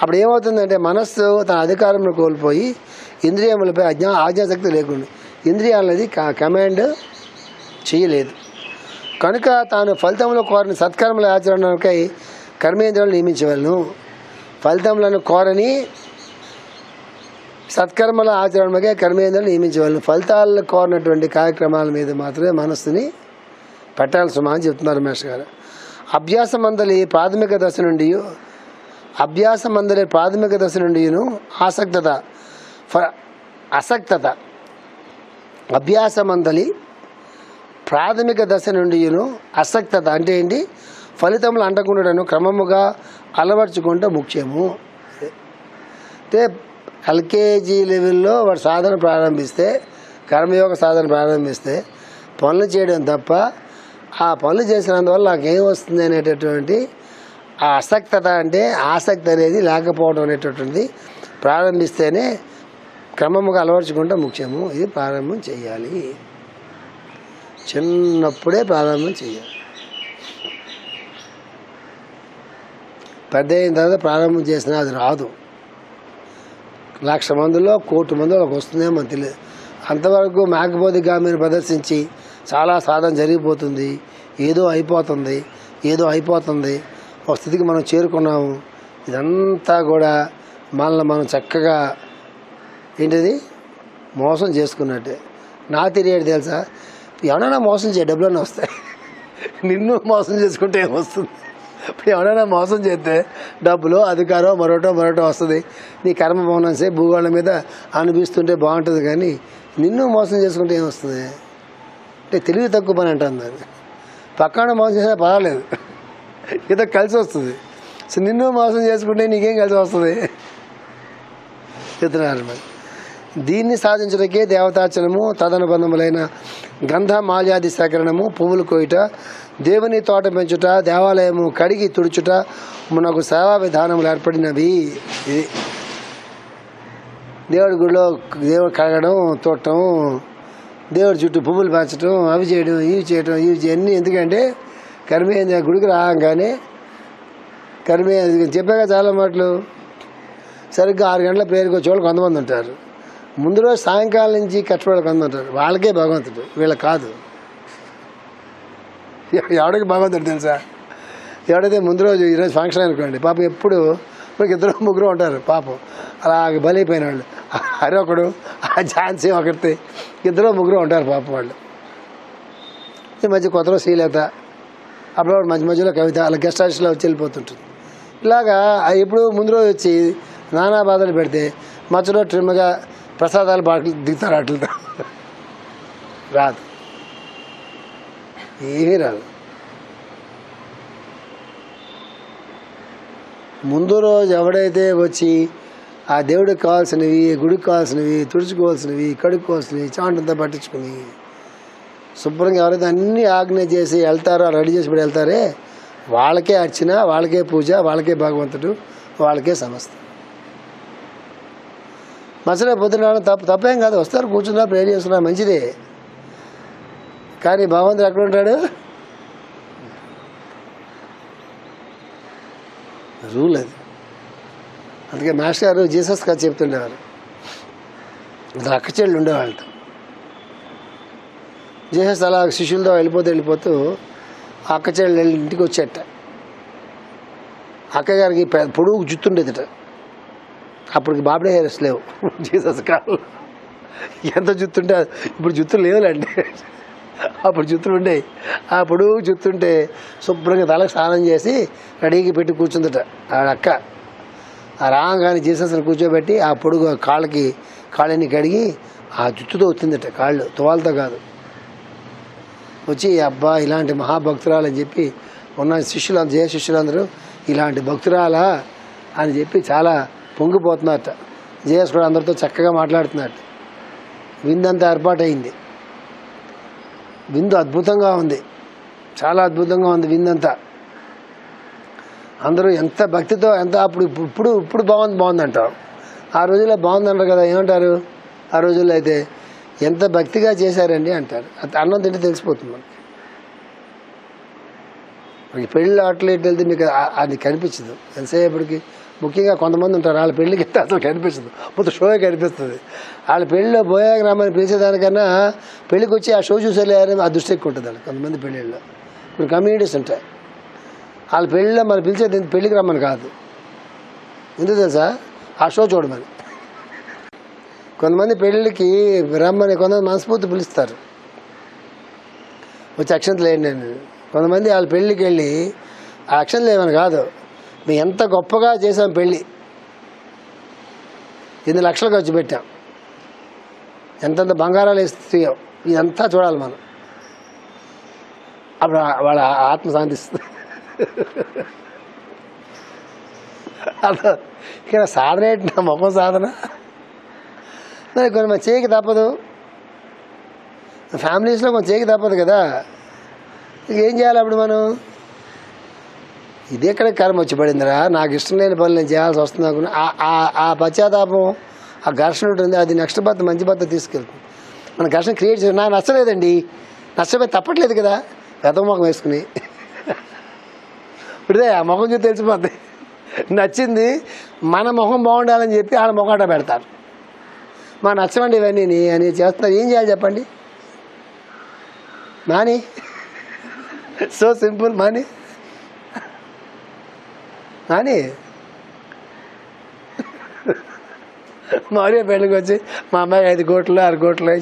అప్పుడు ఏమవుతుందంటే మనస్సు తన అధికారంను కోల్పోయి ఇంద్రియములపై ఆజ్ఞాశక్తి లేకుండా ఇంద్రియాలది కమాండ్ చేయలేదు కనుక తాను ఫలితంలో కోరని సత్కర్మల ఆచరణకై కర్మేంద్రియాలు నియమించవలను. ఫలితములను కోరని సత్కర్మల ఆచరణకే కర్మేంద్రియాలు నియమించవలను. ఫలితాలను కోరినటువంటి కార్యక్రమాల మీద మాత్రమే మనస్సుని పెట్టాలి సుమా అని చెప్తున్నారు రమేష్ గారు. అభ్యాసమందలి ప్రాథమిక దశ నుండి అసక్తత అభ్యాసమందలి ప్రాథమిక దశ నుండి అసక్తత అంటే ఏంటి? ఫలితములు అంటకుండాను క్రమముగా అలవర్చుకుంటే ముఖ్యము. అంటే ఎల్కేజీ లెవెల్లో వాడు సాధన ప్రారంభిస్తే, కర్మయోగ సాధన ప్రారంభిస్తే పనులు చేయడం తప్ప ఆ పనులు చేసినందువల్ల నాకేం వస్తుంది అనేటటువంటి ఆ అసక్తత అంటే ఆసక్తి అనేది లేకపోవడం అనేటటువంటిది ప్రారంభిస్తేనే క్రమముగా అలవర్చుకుంటే ముఖ్యము. ఇది ప్రారంభం చేయాలి, చిన్నప్పుడే ప్రారంభం చేయాలి. పెద్ద అయిన తర్వాత ప్రారంభం చేసినా అది రాదు. 1,00,000 మందిలో 1,00,00,000 మందిలో ఒక వస్తుందేమో మనకు తెలియదు. అంతవరకు మేకపోతే గామిని ప్రదర్శించి చాలా సాధన జరిగిపోతుంది, ఏదో అయిపోతుంది ఒక స్థితికి మనం చేరుకున్నాము. ఇదంతా కూడా మనల్ని మనం చక్కగా ఏంటిది మోసం చేసుకున్నట్టే. నా తెలియదు తెలుసా, ఎవరైనా మోసం చేయ డబ్బులన్నా వస్తాయి. నిన్ను మోసం చేసుకుంటే ఏమొస్తుంది? ఇప్పుడు ఎవరైనా మోసం చేస్తే డబ్బులు, అధికారం, మరోటో వస్తుంది. నీ కర్మ భవనంసే భూగోళం మీద అనిపిస్తుంటే బాగుంటుంది, కానీ నిన్ను మోసం చేసుకుంటే ఏమొస్తుంది? అంటే తెలివి తక్కువ పని అంటుంది. అది పక్కన మోసం చేసినా పర్వాలేదు, ఏదో కలిసి వస్తుంది. సో నిన్ను మోసం చేసుకుంటే నీకేం కలిసి వస్తుంది చెప్తున్నారు. మరి దీన్ని సాధించడానికే దేవతార్చనము, తదనుబంధములైన గంధ మాల్యాది సేకరణము, పువ్వులు కోయుట, దేవుని తోట పెంచుట, దేవాలయము కడిగి తుడుచుట మనకు సేవా విధానములు ఏర్పడినవి. ఇది దేవుడి గుడిలో దేవుడు కడగడం, తోటం, దేవుడి చుట్టూ పువ్వులు పెంచడం, అవి చేయడం, ఇవి చేయడం, అన్నీ ఎందుకంటే కర్మేంద్ర గుడికి రాగానే చెప్పాక చాలా మాటలు. సరిగ్గా 6 గంటల ప్రేయర్కి వచ్చే వాళ్ళు కొంతమంది ఉంటారు. ముందు రోజు సాయంకాలం నుంచి కష్టపడే కొంతమంది ఉంటారు. వాళ్ళకే భగవంతుడు, వీళ్ళకి కాదు. ఎవడికి భగవంతుడు తెలుసా? ఎవడైతే ముందు రోజు ఈరోజు ఫంక్షన్ అనుకోండి, పాపం ఎప్పుడు మనకి 2-3 ఉంటారు పాపం అలాగే బలైపోయిన వాళ్ళు. ఒకడు ఆ ఝాన్సీ ఒకటి 2-3 ఉంటారు పాపం వాళ్ళు. ఈ మధ్య కొత్తలో శ్రీలేత, అప్పుడు మధ్యలో కవిత అలా గెస్ట్ హౌస్లో వచ్చి వెళ్ళిపోతుంటుంది. ఇలాగా ఎప్పుడు ముందు రోజు వచ్చి నానా బాధలు పెడితే మధ్యలో ట్రిమ్గా ప్రసాదాలు బాటలు దిగుతారు. అట్లతో రాదు, ఏమీ రాదు. ముందు రోజు ఎవడైతే వచ్చి ఆ దేవుడికి కావాల్సినవి, గుడికి కావాల్సినవి, తుడుచుకోవాల్సినవి, కడుక్కోవాల్సినవి చాంటంతా పట్టించుకుని శుభ్రంగా ఎవరైతే అన్నీ ఆజ్ఞ చేసి వెళ్తారో, రెడీ చేసి పెట్టి వెళ్తారే, వాళ్ళకే అర్చన, వాళ్ళకే పూజ, వాళ్ళకే భగవంతుడు, వాళ్ళకే సమస్త. మసలే పొద్దున తప్పేం కాదు, వస్తారు కూర్చున్నా ప్రేర్ చేస్తున్నారు, మంచిదే. కానీ భగవంతుడు ఎక్కడ ఉంటాడు? రూల్ అది. అందుకే మాస్టర్ గారు జీసస్ కథ చెప్తుండేవారు. అసలు అక్క చెళ్ళు ఉండేవాళ్ళతో. జీసస్ అలా శిష్యులతో వెళ్ళిపోతూ అక్క చెళ్ళు ఇంటికి వచ్చేట. అక్కగారికి పొడుగు జుట్టుండేదిట. అప్పటికి బాబడే హెయిర్స్ లేవు జీసస్ కాలంలో. ఎంత జుత్తుంటే ఇప్పుడు జుత్తులు లేవులేండి, అప్పుడు జుత్తులు ఉండేవి. ఆ పొడుగు జుత్తుంటే శుభ్రంగా తలకు స్నానం చేసి రెడీకి పెట్టి కూర్చుందట ఆడక్క. ఆ రాగానే జీసస్ని కూర్చోబెట్టి ఆ పొడుగు కాళ్ళని కడిగి ఆ జుత్తుతో వచ్చిందట, కాళ్ళు తువాలతో కాదు. వచ్చి అబ్బా ఇలాంటి మహాభక్తురాలని చెప్పి ఉన్న జయ శిష్యులందరూ ఇలాంటి భక్తురాలా అని చెప్పి చాలా పొంగిపోతున్నట్ట. జేఎస్ కూడా అందరితో చక్కగా మాట్లాడుతున్నట్టు. విందంతా ఏర్పాటైంది. విందు అద్భుతంగా ఉంది, చాలా అద్భుతంగా ఉంది విందంతా. అందరూ ఎంత భక్తితో ఇప్పుడు బాగుంది అంటారు. ఆ రోజుల్లో బాగుందంటారు కదా, ఏమంటారు? ఆ రోజుల్లో అయితే ఎంత భక్తిగా చేశారండి అంటారు. అన్నం తింటే తెలిసిపోతుంది మనకి. పెళ్ళి అట్లా ఇటు వెళ్తే మీకు అది కనిపించదు ఎంతసేపటికి. ముఖ్యంగా కొంతమంది ఉంటారు, వాళ్ళ పెళ్ళికి వెళ్తే అసలు కనిపించదు, మొత్తం షోయే కనిపిస్తుంది. వాళ్ళ పెళ్ళిలో బోయాక రమ్మని పిలిచేదానికన్నా పెళ్ళికి వచ్చి ఆ షో చూసేయాలని ఆ దృష్టి ఎక్కువ ఉంటుంది వాళ్ళకి. కొంతమంది పెళ్ళిళ్ళలో కొన్ని కమ్యూనిటీస్ ఉంటాయి, వాళ్ళ పెళ్ళిలో మనం పిలిచేది పెళ్ళికి రమ్మని కాదు, ఎందుకు తెలుసా? ఆ షో చూడమని. కొంతమంది పెళ్ళికి రమ్మని కొంతమంది మనస్ఫూర్తి పిలుస్తారు, వచ్చి అక్షంతలు వేయండి అని. కొంతమంది వాళ్ళ పెళ్ళికి వెళ్ళి ఆ అక్షంతలు ఏమని కాదు, మేము ఎంత గొప్పగా చేసాం పెళ్ళి, 8 లక్షలు ఖర్చు పెట్టాం, ఎంతంత బంగారాలు ఇస్తాయో ఇదంతా చూడాలి మనం. అప్పుడు వాళ్ళ ఆత్మ శాంతిస్తుంది. అలా ఇక్కడ సాధన ఏంటి? నా ముఖం సాధన. మరి కొంచెం చేయక తప్పదు, ఫ్యామిలీస్లో కొంచెం చేయక తప్పదు కదా. ఏం చేయాలి అప్పుడు మనం? ఇది ఎక్కడ కర్మ వచ్చి పడిందిరా, నాకు ఇష్టం లేని పనులు నేను చేయాల్సి వస్తుంది అనుకున్నా ఆ పశ్చాత్తాపం, ఆ ఘర్షణ ఉంటుంది. అది నెక్స్ట్ భర్త మంచి భర్త తీసుకెళ్తుంది. మన ఘర్షణ క్రియేట్ చేసి నాకు నచ్చలేదండి, నచ్చపోయి తప్పట్లేదు కదా, వెతక ముఖం వేసుకుని ఇప్పుడే ఆ ముఖం చూసి తెలిసిపోద్ది. నచ్చింది మన మొహం బాగుండాలని చెప్పి వాళ్ళ మొహట పెడతారు. మా నచ్చమండి ఇవన్నీ అని చేస్తున్నారు. ఏం చేయాలి చెప్పండి? మాని, సో సింపుల్, మాని మౌర్య పెళ్ళికి వచ్చి మా అమ్మాయి 5 కోట్లు 6 కోట్లు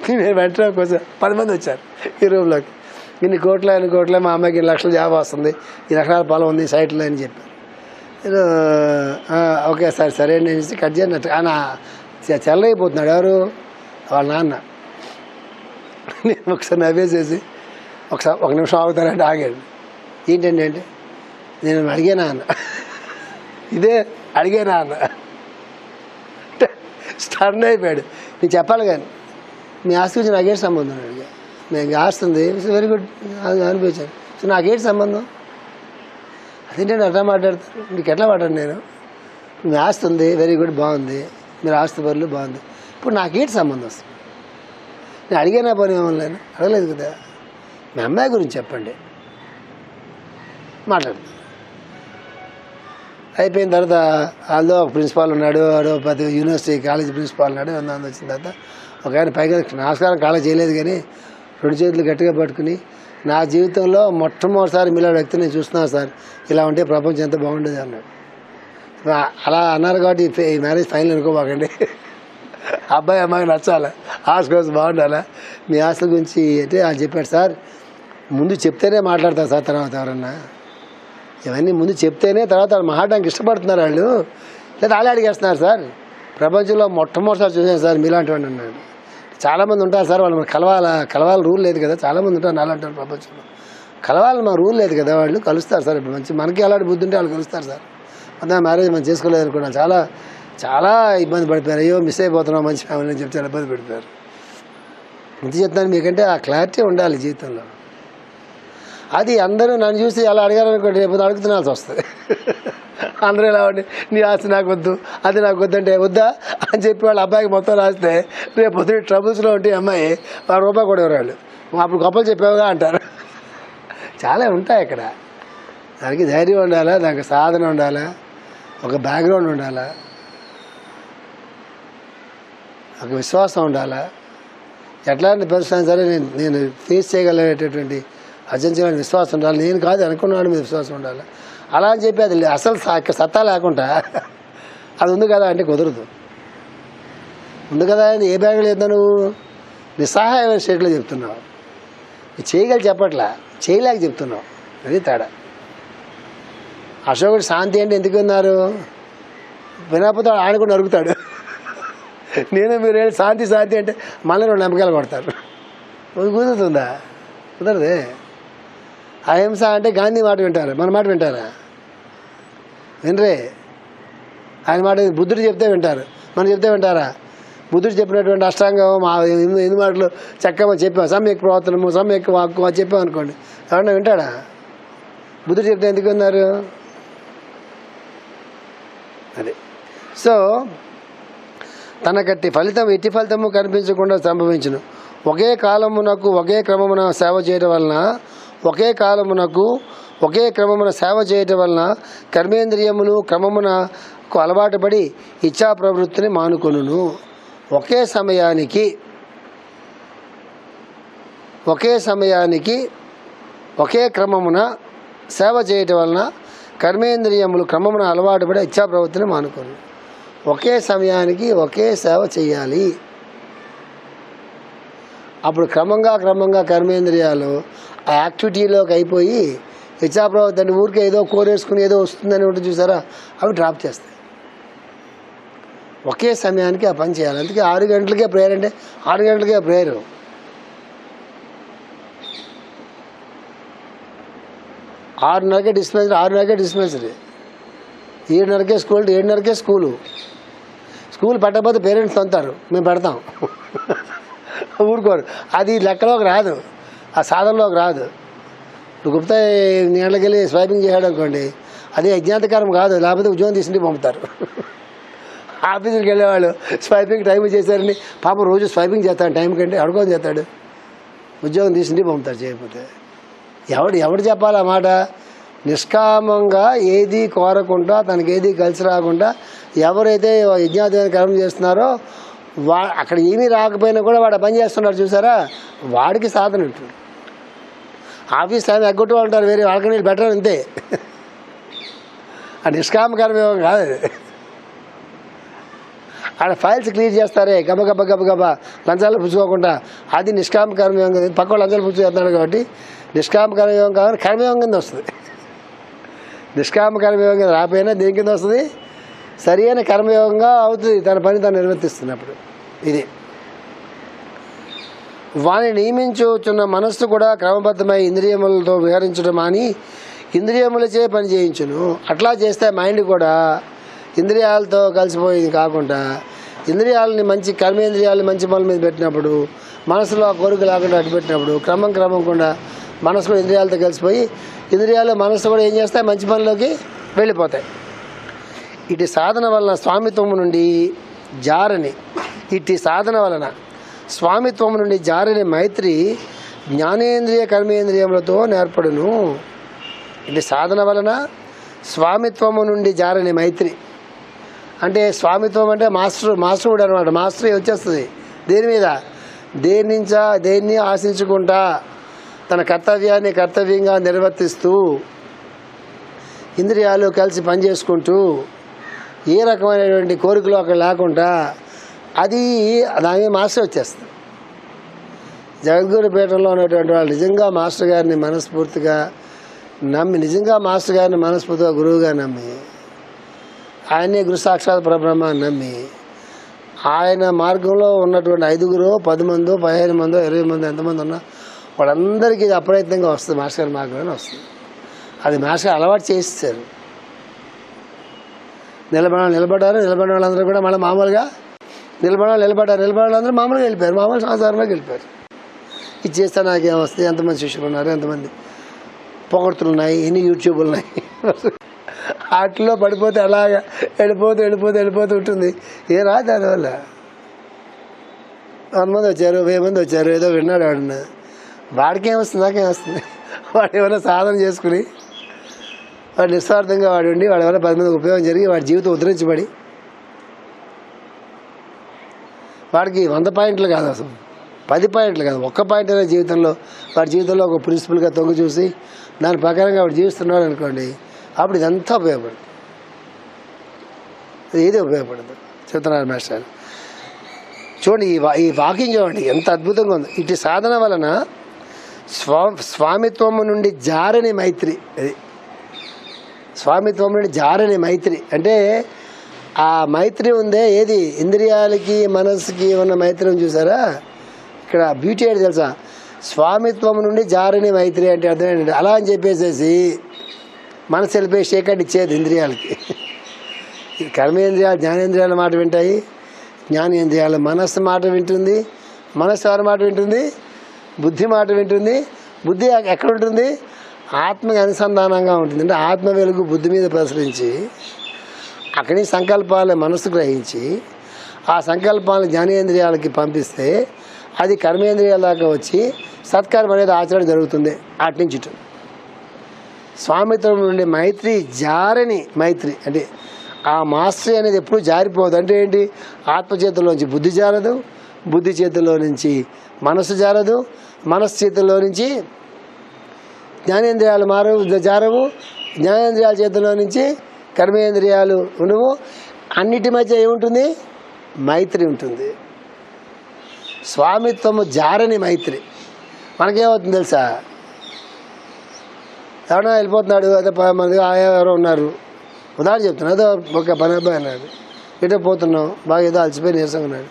నేను వెంటనే కొంచెం 10 మంది వచ్చారు ఈ రూమ్లోకి. ఇన్ని కోట్ల మా అమ్మాయికి 2 లక్షల జాబ్ వస్తుంది, 2 ఎకరాల పొలం ఉంది సైట్లో అని చెప్పారు. నేను ఓకే సార్ సరే నేను కట్ చేయనట్టు ఆయన చెల్లైపోతున్నాడు. ఎవరు? వాళ్ళ నాన్న. నేను ఒకసారి నవ్వేసేసి ఒకసారి 1 నిమిషం ఆగుతారంటే ఆగాడు. ఏంటండి అంటే నేను అడిగానా అన్న, ఇదే అడిగానా అన్న. స్టర్న్ అయిపోయాడు. నేను చెప్పాలి కానీ మీ ఆస్తి గురించి నాకేంటి సంబంధం అడిగా. నేను ఆస్తుంది వెరీ గుడ్ అనిపించాను. సో నాకేంటి సంబంధం? అదేంటంటే అట్లా మాట్లాడతారు. మీకు ఎట్లా మాట్లాడు? నేను మీ ఆస్తి ఉంది వెరీ గుడ్ బాగుంది, మీరు ఆస్తి పనులు బాగుంది, ఇప్పుడు నాకేంటి సంబంధం వస్తుంది? నేను అడిగానా పని ఏమన్నా? నేను అడగలేదు కదా. మీ అమ్మాయి గురించి చెప్పండి మాట్లాడు. అయిపోయిన తర్వాత వాళ్ళలో ఒక ప్రిన్సిపాల్ ఉన్నాడు, వాడు పెద్ద యూనివర్సిటీ కాలేజ్ ప్రిన్సిపాల్ ఉన్నాడు. అందు వచ్చిన తర్వాత ఒక ఆయన పైగా నమస్కారం కాలేజ్ చేయలేదు కానీ 2 చేతులు గట్టిగా పట్టుకుని నా జీవితంలో మొట్టమొదటిసారి మీలాంటి వ్యక్తి నేను చూస్తున్నాను సార్, ఇలా ఉంటే ప్రపంచం ఎంత బాగుండేది అన్నాడు. అలా అన్నారు కాబట్టి ఈ మ్యారేజ్ ఫైనల్ అనుకోబాకండి. అబ్బాయి అమ్మాయి నచ్చాలా, ఆస్తి కోసం బాగుండాలా. మీ ఆస్తుల గురించి అంటే ఆయన చెప్పాడు సార్ ముందు చెప్తేనే మాట్లాడతారు సార్, తర్వాత ఎవరన్నా ఇవన్నీ ముందు చెప్తేనే తర్వాత వాళ్ళు మాట్లాడడానికి ఇష్టపడుతున్నారు వాళ్ళు, లేదా వాళ్ళే అడిగేస్తున్నారు సార్. ప్రపంచంలో మొట్టమొదటిసారి చూసాను సార్ మీలాంటి వాడిని అన్నాడు. చాలామంది ఉంటారు సార్, వాళ్ళు మనకు కలవాలి రూల్ లేదు కదా. చాలామంది ఉంటారు నాలంటారు ప్రపంచంలో, కలవాలి మా రూల్ లేదు కదా. వాళ్ళు కలుస్తారు సార్. ఇప్పుడు మంచి మనకి అలాంటి బుద్ధి ఉంటే వాళ్ళు కలుస్తారు సార్. అంతా మ్యారేజ్ మనం చేసుకోలేదు అనుకున్నాను. చాలా చాలా ఇబ్బంది పడిపోయారు. అయ్యో మిస్ అయిపోతున్నాం మంచి ఫ్యామిలీ అని చెప్పి చాలా ఇబ్బంది పడిపోయారు. ఇంత చెప్తాను మీకంటే ఆ క్లారిటీ ఉండాలి జీవితంలో. అది అందరూ నన్ను చూసి అలా అడిగారనుకోండి, రేపు అడుగుతున్నాల్సి వస్తుంది. అందరూ ఎలా ఉండి నీ ఆస్తి నాకు వద్దు, అది నాకు వద్దంటే వద్దా అని చెప్పి వాళ్ళ అబ్బాయికి మొత్తం రాస్తే రేపు పొద్దున్న ట్రబుల్స్లో ఉంటే అమ్మాయి ₹1 కూడా ఇవ్వరాళ్ళు. అప్పుడు గొప్పలు చెప్పావుగా అంటారు. చాలా ఉంటాయి అక్కడ. దానికి ధైర్యం ఉండాలా, దానికి సాధన ఉండాలా, ఒక బ్యాక్గ్రౌండ్ ఉండాలా, ఒక విశ్వాసం ఉండాలా. ఎట్లాంటి పరిస్థితి సరే నేను ఫేస్ చేయగలిగేటటువంటి అర్జించగల విశ్వాసం ఉండాలి. నేను కాదు అనుకున్నాడు మీద విశ్వాసం ఉండాలి. అలా అని చెప్పి అది అసలు సత్తా లేకుండా అది ఉంది కదా అంటే కుదరదు. ఉంది కదా అని ఏ బ్యాగ్లో చెప్తావు నువ్వు? నిస్సహాయమైన స్టేట్లో చెప్తున్నావు. చేయగలి చెప్పట్లా, చేయలేక చెప్తున్నావు. అది తేడా. అశోకుడు శాంతి అంటే ఎందుకు ఉన్నారు? వినకపోతే ఆడుకుని అరుగుతాడు. నేను మీరు శాంతి శాంతి అంటే మళ్ళీ 2 నమ్మకాలు కొడతారు. కుదురుతుందా? కుదరదే. అహింస అంటే గాంధీ మాట వింటారు, మన మాట వింటారా? వినరే. ఆయన మాట బుద్ధుడు చెప్తే వింటారు, మనం చెప్తే వింటారా? బుద్ధుడు చెప్పినటువంటి అష్టాంగం మా 8 మాటలు చక్కగా చెప్పాం. సమ్యక్ ప్రవర్తనము, సమ్యక్ వాక్కు అది చెప్పాం అనుకోండి, ఎవరన్నా వింటాడా? బుద్ధుడు చెప్తే ఎందుకు విన్నారు? అది. సో తనకట్టి ఫలితం ఎట్టి ఫలితము కనిపించకుండా సంభవించును. ఒకే కాలమునకు ఒకే క్రమమున సేవ చేయడం వలన ఒకే క్రమమున సేవ చేయటం వలన కర్మేంద్రియములు క్రమమునకు అలవాటు పడి ఇచ్చా ప్రవృత్తిని మానుకొనును. ఒకే సమయానికి ఒకే క్రమమున సేవ చేయటం వలన కర్మేంద్రియములు క్రమమున అలవాటు పడి ఇచ్చా ప్రవృత్తిని మానుకొను. ఒకే సమయానికి ఒకే సేవ చేయాలి. అప్పుడు క్రమంగా కర్మేంద్రియాలు ఆ యాక్టివిటీలోకి అయిపోయి ఇచ్చాప్రవృత్తి అంటే ఊరికే ఏదో కోరేసుకుని ఏదో వస్తుందని ఉంటుంది చూసారా, అవి డ్రాప్ చేస్తాయి. ఒకే సమయానికి ఆ పని చేయాలి. అందుకే 6 గంటలకే ప్రేయర్ అంటే 6 గంటలకే ప్రేయరు. 6:30కే డిస్పెన్సరీ, 6:30కే డిస్పెన్సరీ, 7:30కే స్కూల్, 7:30కే స్కూల్ పెట్టకపోతే పేరెంట్స్ అంటారు మేము పెడతాం. ఊరుకోరు. అది లెక్కలోకి రాదు, ఆ సాధనలోకి రాదు. ఇప్పుడు గుప్తా నీళ్ళకి వెళ్ళి స్వైపింగ్ చేయడం అనుకోండి, అది అజ్ఞాతకారం కాదు, లేకపోతే ఉద్యోగం తీసుకుంటే పంపుతారు. ఆఫీసుకి వెళ్ళేవాళ్ళు స్వైపింగ్ టైం చేశారని పాపం రోజు స్వైపింగ్ చేస్తాడు టైం కంటే అడుగుని చేస్తాడు, ఉద్యోగం తీసుకుంటే పంపుతారు. చేయకపోతే ఎవడు చెప్పాలి ఆ మాట? నిష్కామంగా ఏది కోరకుండా తనకి ఏది కలిసి రాకుండా ఎవరైతే యజ్ఞాధ్యాన కర్మ చేస్తున్నారో అక్కడ ఏమీ రాకపోయినా కూడా వాడు పని చేస్తున్నారు చూసారా, వాడికి సాధన ఉంటుంది. ఆఫీస్ టైం ఎగ్గొట్టు ఉంటారు, వేరే వాళ్ళకి నీళ్ళు బెటర్ అంతే. ఆ నిష్కామ కర్మయోగం కాదు అది. ఆడ ఫైల్స్ క్లియర్ చేస్తారే గబ గబ గబ గబ లంచాలు పుచ్చుకోకుండా, అది నిష్కామ కర్మయోగం కదా. పక్క లంచాలు పుచ్చు చేస్తున్నాడు కాబట్టి నిష్కామ కర్మయోగం కాదని కర్మయోగం కింద వస్తుంది. నిష్కామ కర్మయోగం కింద రాపోయినా దేని కింద వస్తుంది, సరి అయిన కర్మయోగంగా అవుతుంది తన పని తను నిర్వర్తిస్తున్నప్పుడు. ఇది వాని నియమించుచున్న మనస్సు కూడా క్రమబద్ధమై ఇంద్రియములతో విహరించడం అని ఇంద్రియములచే పని చేయించును. అట్లా చేస్తే మైండ్ కూడా ఇంద్రియాలతో కలిసిపోయింది కాకుండా ఇంద్రియాలని మంచి కర్మేంద్రియాలని మంచి పనుల మీద పెట్టినప్పుడు, మనసులో ఆ కోరిక లేకుండా అడ్డు పెట్టినప్పుడు క్రమం కూడా మనసు కూడా ఇంద్రియాలతో కలిసిపోయి ఇంద్రియాలు మనసు కూడా ఏం చేస్తాయి, మంచి పనిలోకి వెళ్ళిపోతాయి. ఇటు సాధన వలన స్వామిత్వము నుండి జారని స్వామిత్వము నుండి జారని మైత్రి జ్ఞానేంద్రియ కర్మేంద్రియములతో నేర్పడును. ఇటు సాధన వలన స్వామిత్వము నుండి జారని మైత్రి అంటే స్వామిత్వం అంటే మాస్టరుడు అనమాట. మాస్టరీ వచ్చేస్తుంది దేని మీద, దేన్ని ఆశించుకుంటా తన కర్తవ్యాన్ని కర్తవ్యంగా నిర్వర్తిస్తూ ఇంద్రియాలు కలిసి పనిచేసుకుంటూ ఏ రకమైనటువంటి కోరికలు అక్కడ లేకుండా అది దాని మాస్టర్ వచ్చేస్తుంది. జగద్గురుపీఠంలో ఉన్నటువంటి వాళ్ళు నిజంగా మాస్టర్ గారిని మనస్ఫూర్తిగా నమ్మి, నిజంగా మాస్టర్ గారిని మనస్ఫూర్తిగా గురువుగా నమ్మి, ఆయనే గురు సాక్షాత్ పరబ్రహ్మాన్ని నమ్మి, ఆయన మార్గంలో ఉన్నటువంటి 5 10 మందో 15 మందో 20 మందో ఎంతమంది ఉన్నా వాళ్ళందరికీ ఇది అప్రయత్నంగా వస్తుంది. మాస్టర్ గారి మార్గంలోనే వస్తుంది. అది మాస్టర్ అలవాటు చేసేసారు. నిలబడ్డారు వాళ్ళందరూ కూడా మళ్ళీ మామూలుగా నిలబడ్డారు వాళ్ళందరూ మామూలుగా వెళ్ళిపోయారు, మామూలు సాధారణంగా వెళ్ళిపోయారు. ఇది చేస్తే నాకేం వస్తుంది, ఎంతమంది శిష్యులు ఉన్నారు, ఎంతమంది పొగడ్తులు ఉన్నాయి, ఎన్ని యూట్యూబ్లు ఉన్నాయి, వాటిలో పడిపోతే అలాగా వెళ్ళిపోతూ ఉంటుంది. ఏ రాదు దానివల్ల. 100 మంది వచ్చారు, 1000 మంది వచ్చారు, ఏదో విన్నాడు వాడిని, వాడికేం వస్తుంది, నాకేం వస్తుంది. వాడు ఏమైనా సాధన చేసుకుని వాడు నిస్వార్థంగా వాడు ఉండి వాడి వల్ల 10 మందికి ఉపయోగం జరిగి వాడి జీవితం ఉద్ధరించబడి వాడికి 100 పాయింట్లు కాదు, అసలు 10 పాయింట్లు కాదు, 1 పాయింట్ అయినా జీవితంలో వాడి జీవితంలో ఒక ప్రిన్సిపల్గా తొంగి చూసి దాని ప్రకారంగా వాడు జీవిస్తున్నాడు అనుకోండి, అప్పుడు ఇదంతా ఉపయోగపడుతుంది. ఏది ఉపయోగపడదు. చెప్తున్నారు మాస్టర్. చూడండి ఈ వాకింగ్ చూడండి ఎంత అద్భుతంగా ఉంది. ఇటు సాధన వలన స్వామిత్వము నుండి జారని మైత్రి, అది స్వామిత్వం నుండి జారని మైత్రి అంటే ఆ మైత్రి ఉందే, ఏది ఇంద్రియాలకి మనసుకి ఉన్న మైత్రిని చూసారా. ఇక్కడ బ్యూటీ ఏంటి తెలుసా, స్వామిత్వం నుండి జారని మైత్రి అంటే అర్థం ఏంటంటే అలా అని చెప్పేసేసి మనసు వెళ్ళిపోయి షేకండి ఇచ్చేది ఇంద్రియాలకి. కర్మేంద్రియాలు జ్ఞానేంద్రియాల మాట వింటాయి, జ్ఞానేంద్రియాలు మనస్సు మాట వింటుంది, మనస్సు ఎవరి మాట వింటుంది, బుద్ధి మాట వింటుంది. బుద్ధి ఎక్కడ ఉంటుంది, ఆత్మకి అనుసంధానంగా ఉంటుంది. అంటే ఆత్మ వెలుగు బుద్ధి మీద ప్రసరించి అక్కడి సంకల్పాలు మనసు గ్రహించి ఆ సంకల్పాలను జ్ఞానేంద్రియాలకి పంపిస్తే అది కర్మేంద్రియాల దాకా వచ్చి సత్కర్మ అనేది ఆచరణ జరుగుతుంది. అట్నుంచి స్వామిత్వం నుండి మైత్రి జారని మైత్రి అంటే ఆ మాస్టరీ అనేది ఎప్పుడు జారిపోదు. అంటే ఏంటి, ఆత్మ చేతుల్లోంచి బుద్ధి జారదు, బుద్ధి చేతుల్లో నుంచి మనసు జారదు, మనసు చేతుల్లో నుంచి జ్ఞానేంద్రియాలు జారవు, జ్ఞానేంద్రియాల చేతుల్లో నుంచి కర్మేంద్రియాలు ఉండవు. అన్నిటి మధ్య ఏముంటుంది, మైత్రి ఉంటుంది. స్వామిత్వము జారని మైత్రి. మనకేమవుతుంది తెలుసా, ఎవరైనా వెళ్ళిపోతున్నాడు, అదే మనది ఎవరో ఉన్నారు, ఉదాహరణ చెప్తున్నాను, అదో ఒక పని అబ్బాయి అన్నాడు, ఎటో పోతున్నాం, బాగా ఏదో అలసిపోయి నీరసంగా ఉన్నాడు,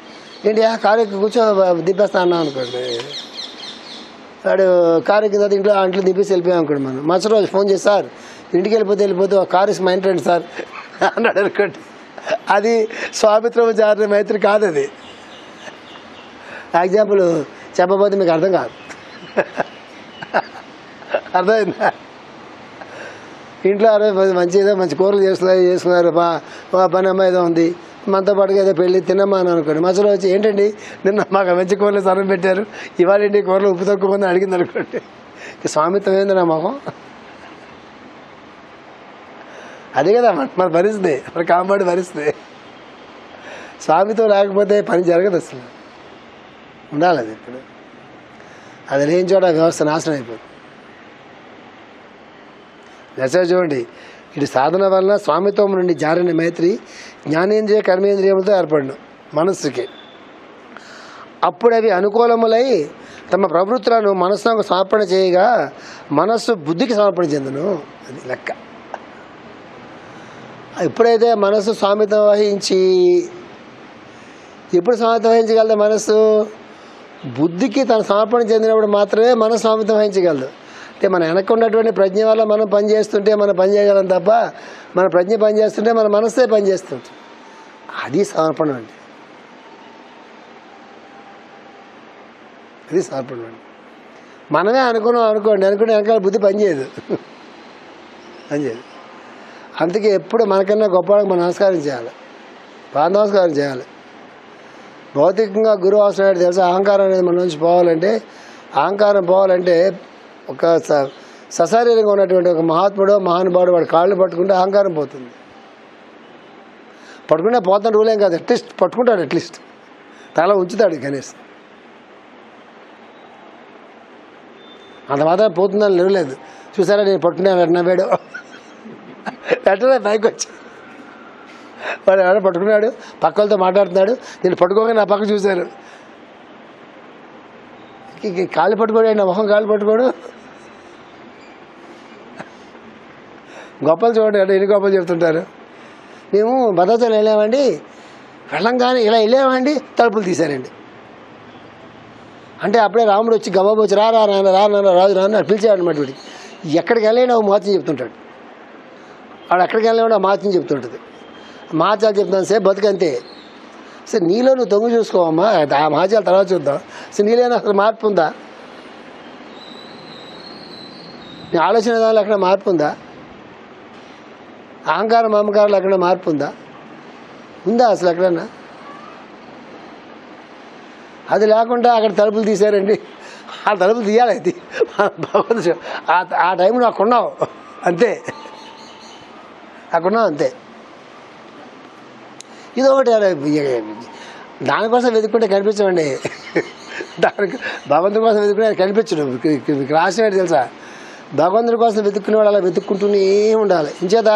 ఏంటి ఆ కారు ఎక్కి కూర్చో దింపేస్తా అన్నాం అనుకోండి, వాడు కారు ఎక్కిన తర్వాత ఇంట్లో దింపేసి వెళ్ళిపోయాం అనుకోండి. మనం మరుసటి రోజు ఫోన్ చేసి, సార్ ఇంటికి వెళ్ళిపోతే కారు ఇస్ మా ఇంటి రండి సార్ అన్నాడు అనుకోండి. అది స్వామిత్వం జారిన మైత్రి కాదు. అది ఎగ్జాంపుల్ చెప్పబోతే మీకు అర్థం కాదు. అర్థమైందా, ఇంట్లో మంచి కూరలు చేసుకున్నారు, పని అమ్మ ఏదో ఉంది, మనతో పాటుగా ఏదో పెళ్ళి తినమ్మా అని అనుకోండి. మసలు వచ్చి ఏంటండి నిన్న మాకు మంచి కూరలు సరం పెట్టారు, ఇవాళ ఏంటి కూరలు ఉప్పు తక్కువ ఉందని అడిగింది అనుకోండి. స్వామిత్వం ఏంది నా మొహం, అదే కదా మన పరిస్థితి, మన కాంపౌండ్ పరిస్థితి. స్వామిత్వం లేకపోతే పని జరగదు అసలు. ఉండాలి అది. ఇప్పుడు అది లేని చోట వ్యవస్థ నాశనం అయిపోతుంది. మెసేజ్ చూడండి, ఇటు సాధన వలన స్వామిత్వం నుండి జారిన మైత్రి జ్ఞానేంద్రియ కర్మేంద్రియములతో ఏర్పడను మనస్సుకి. అప్పుడు అవి అనుకూలములై తమ ప్రవృత్తులను మనస్సుకు సమర్పణ చేయగా మనస్సు బుద్ధికి సమర్పణ చెందును. అది లెక్క. ఎప్పుడైతే మనస్సు స్వామిత్వం వహించి, ఎప్పుడు స్వామిత్వం వహించగలదు మనస్సు? బుద్ధికి తన సమర్పణ చెందినప్పుడు మాత్రమే మనసు స్వామిత్వం వహించగలదు. అంటే మన వెనక్కి ఉన్నటువంటి ప్రజ్ఞ వల్ల మనం పని చేస్తుంటే మనం పని చేయగలం తప్ప, మన ప్రజ్ఞ పని చేస్తుంటే మన మనస్సే పని చేస్తుంది. అది సమర్పణ అండి. అది సమర్పణ అండి. మనమే అనుకోండి వెనకాల బుద్ధి పనిచేయదు. అందుకే ఎప్పుడు మనకన్నా గొప్పవాళ్ళకి మనం నమస్కారం చేయాలి, పాద నమస్కారం చేయాలి. భౌతికంగా గురువు అవసరం ఏంటి తెలుసా? అహంకారం అనేది మన నుంచి పోవాలంటే, అహంకారం పోవాలంటే ఒక సశరీరంగా ఉన్నటువంటి ఒక మహాత్ముడు మహానుభావుడు వాడు కాళ్ళు పట్టుకుంటే అహంకారం పోతుంది. పట్టుకుంటే పోతాను రూలేం కాదు, అట్లీస్ట్ పట్టుకుంటాడు, అట్లీస్ట్ తల ఉంచుతాడు కనీసం. అంత మాత్రం పోతుందని లేవలేదు. చూసారా నేను పట్టుకున్నాను వెంటనే వేడు వెంటనే పైకి వచ్చి వాడు ఎవడో పట్టుకున్నాడు, పక్క వాళ్ళతో మాట్లాడుతున్నాడు, నేను పట్టుకోగా నా పక్క చూశారు. కాళ్ళు పట్టుకోడు, నా మొహం కాళ్ళు పట్టుకోడు. గొప్పలు చూడండి అంటే ఎన్ని గొప్పలు చెప్తుంటారు. మేము భద్రాచలం వెళ్ళామండి, వెళ్ళంగానే ఇలా వెళ్ళామండి, తలుపులు తీశారండి. అంటే అప్పుడే రాముడు వచ్చి గబాబు వచ్చి రా నాన్న రాజు రాను పిలిచాడు అనమాట. వీడికి ఎక్కడికి వెళ్ళాడు ఒక మహత్యం చెప్తుంటాడు. వాడు ఎక్కడికి వెళ్ళాడు ఆ మహత్యం చెప్తుంటుంది. మహాచాలు చెప్తాను సేపు బతుకంతే. సరే నీలో నువ్వు తొంగి చూసుకోవమ్మా, ఆ మహాచాలు తర్వాత చూద్దాం. అసలు నీలోనే అసలు మార్పు ఉందా? నీ ఆలోచన విధానంలో ఎక్కడ మార్పు ఉందా? అహంకారం మమకారాలు ఎక్కడ మార్పు ఉందా? అసలు ఎక్కడన్నా? అది లేకుండా అక్కడ తలుపులు తీశారండి. ఆ తలుపులు తీయాలి. అది భగవంతుడు ఆ టైంలో అక్కడున్నావు అంతే, అక్కడున్నావు అంతే. ఇది ఒకటి దానికోసం వెతుక్కుంటే కనిపించమండి. దానికి భగవంతుడి కోసం వెతుక్కునే కనిపించడు. మీకు రాసిన ఏంటి తెలుసా? భగవంతుడి కోసం వెతుక్కునే వాళ్ళు అలా వెతుక్కుంటూనే ఉండాలి. ఇంచేత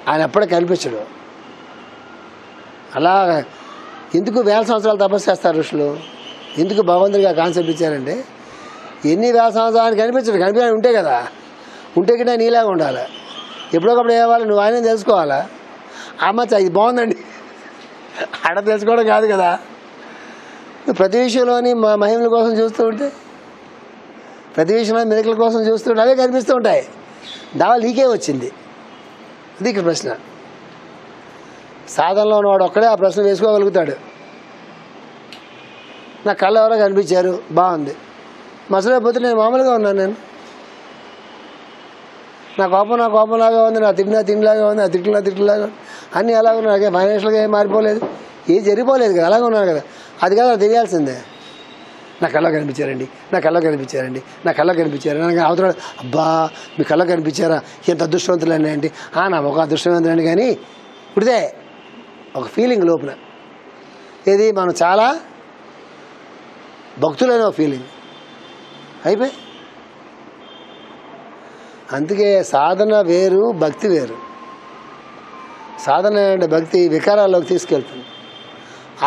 ఆయన ఎప్పటికీ కనిపించడు. అలా ఎందుకు వేల సంవత్సరాలు తపస్సు చేస్తారు ఋషులు? ఎందుకు భగవంతుడిగా కాన్సెప్ట్ ఇచ్చారంటే ఎన్ని వేల సంవత్సరాలు కనిపించడు. కనిపించాలి ఉంటే కదా, ఉంటే కింద నీలాగా ఉండాలి. ఎప్పుడొకప్పుడు ఏవాలి నువ్వు ఆయన తెలుసుకోవాలా? అమ్మచ్చ ఇది బాగుందండి ఆడ తెలుసుకోవడం కాదు కదా. ప్రతి విషయంలోని మా మహిమల కోసం చూస్తూ ఉంటే, ప్రతి విషయంలో మెలకుల కోసం చూస్తూ ఉంటే అవే కనిపిస్తూ ఉంటాయి. దావా నీకే వచ్చింది. ఇది ఇక్కడ ప్రశ్న. సాధనలో ఉన్నవాడు ఒక్కడే ఆ ప్రశ్న వేసుకోగలుగుతాడు. నా కళ్ళు ఎవరో కనిపించారు, బాగుంది. మసలైపోతే నేను మామూలుగా ఉన్నాను. నేను నా కోపంలాగా ఉంది, నా తిండిలాగా ఉంది, నా తిట్టులాగా ఉంది, అన్నీ అలాగ ఉన్నాయి. ఫైనాన్షియల్గా ఏం మారిపోలేదు, ఏం జరిగిపోలేదు కదా, అలాగే ఉన్నాను కదా. అది కాదు అది తెలియాల్సిందే. నా కళ్ళ కనిపించారండి, నా కళ్ళ కనిపించారు నాకు అవతల అబ్బా మీ కళ్ళ కనిపించారా, ఎంత అదృష్టవంతులండి అంటే నా ఒక అదృష్టవంతులండి. కానీ ఇప్పుడే ఒక ఫీలింగ్ లోపల ఏది మనం చాలా భక్తులైన ఒక ఫీలింగ్ అయిపోయి. అందుకే సాధన వేరు, భక్తి వేరు. సాధన అంటే భక్తి వికారాల్లోకి తీసుకెళ్తుంది,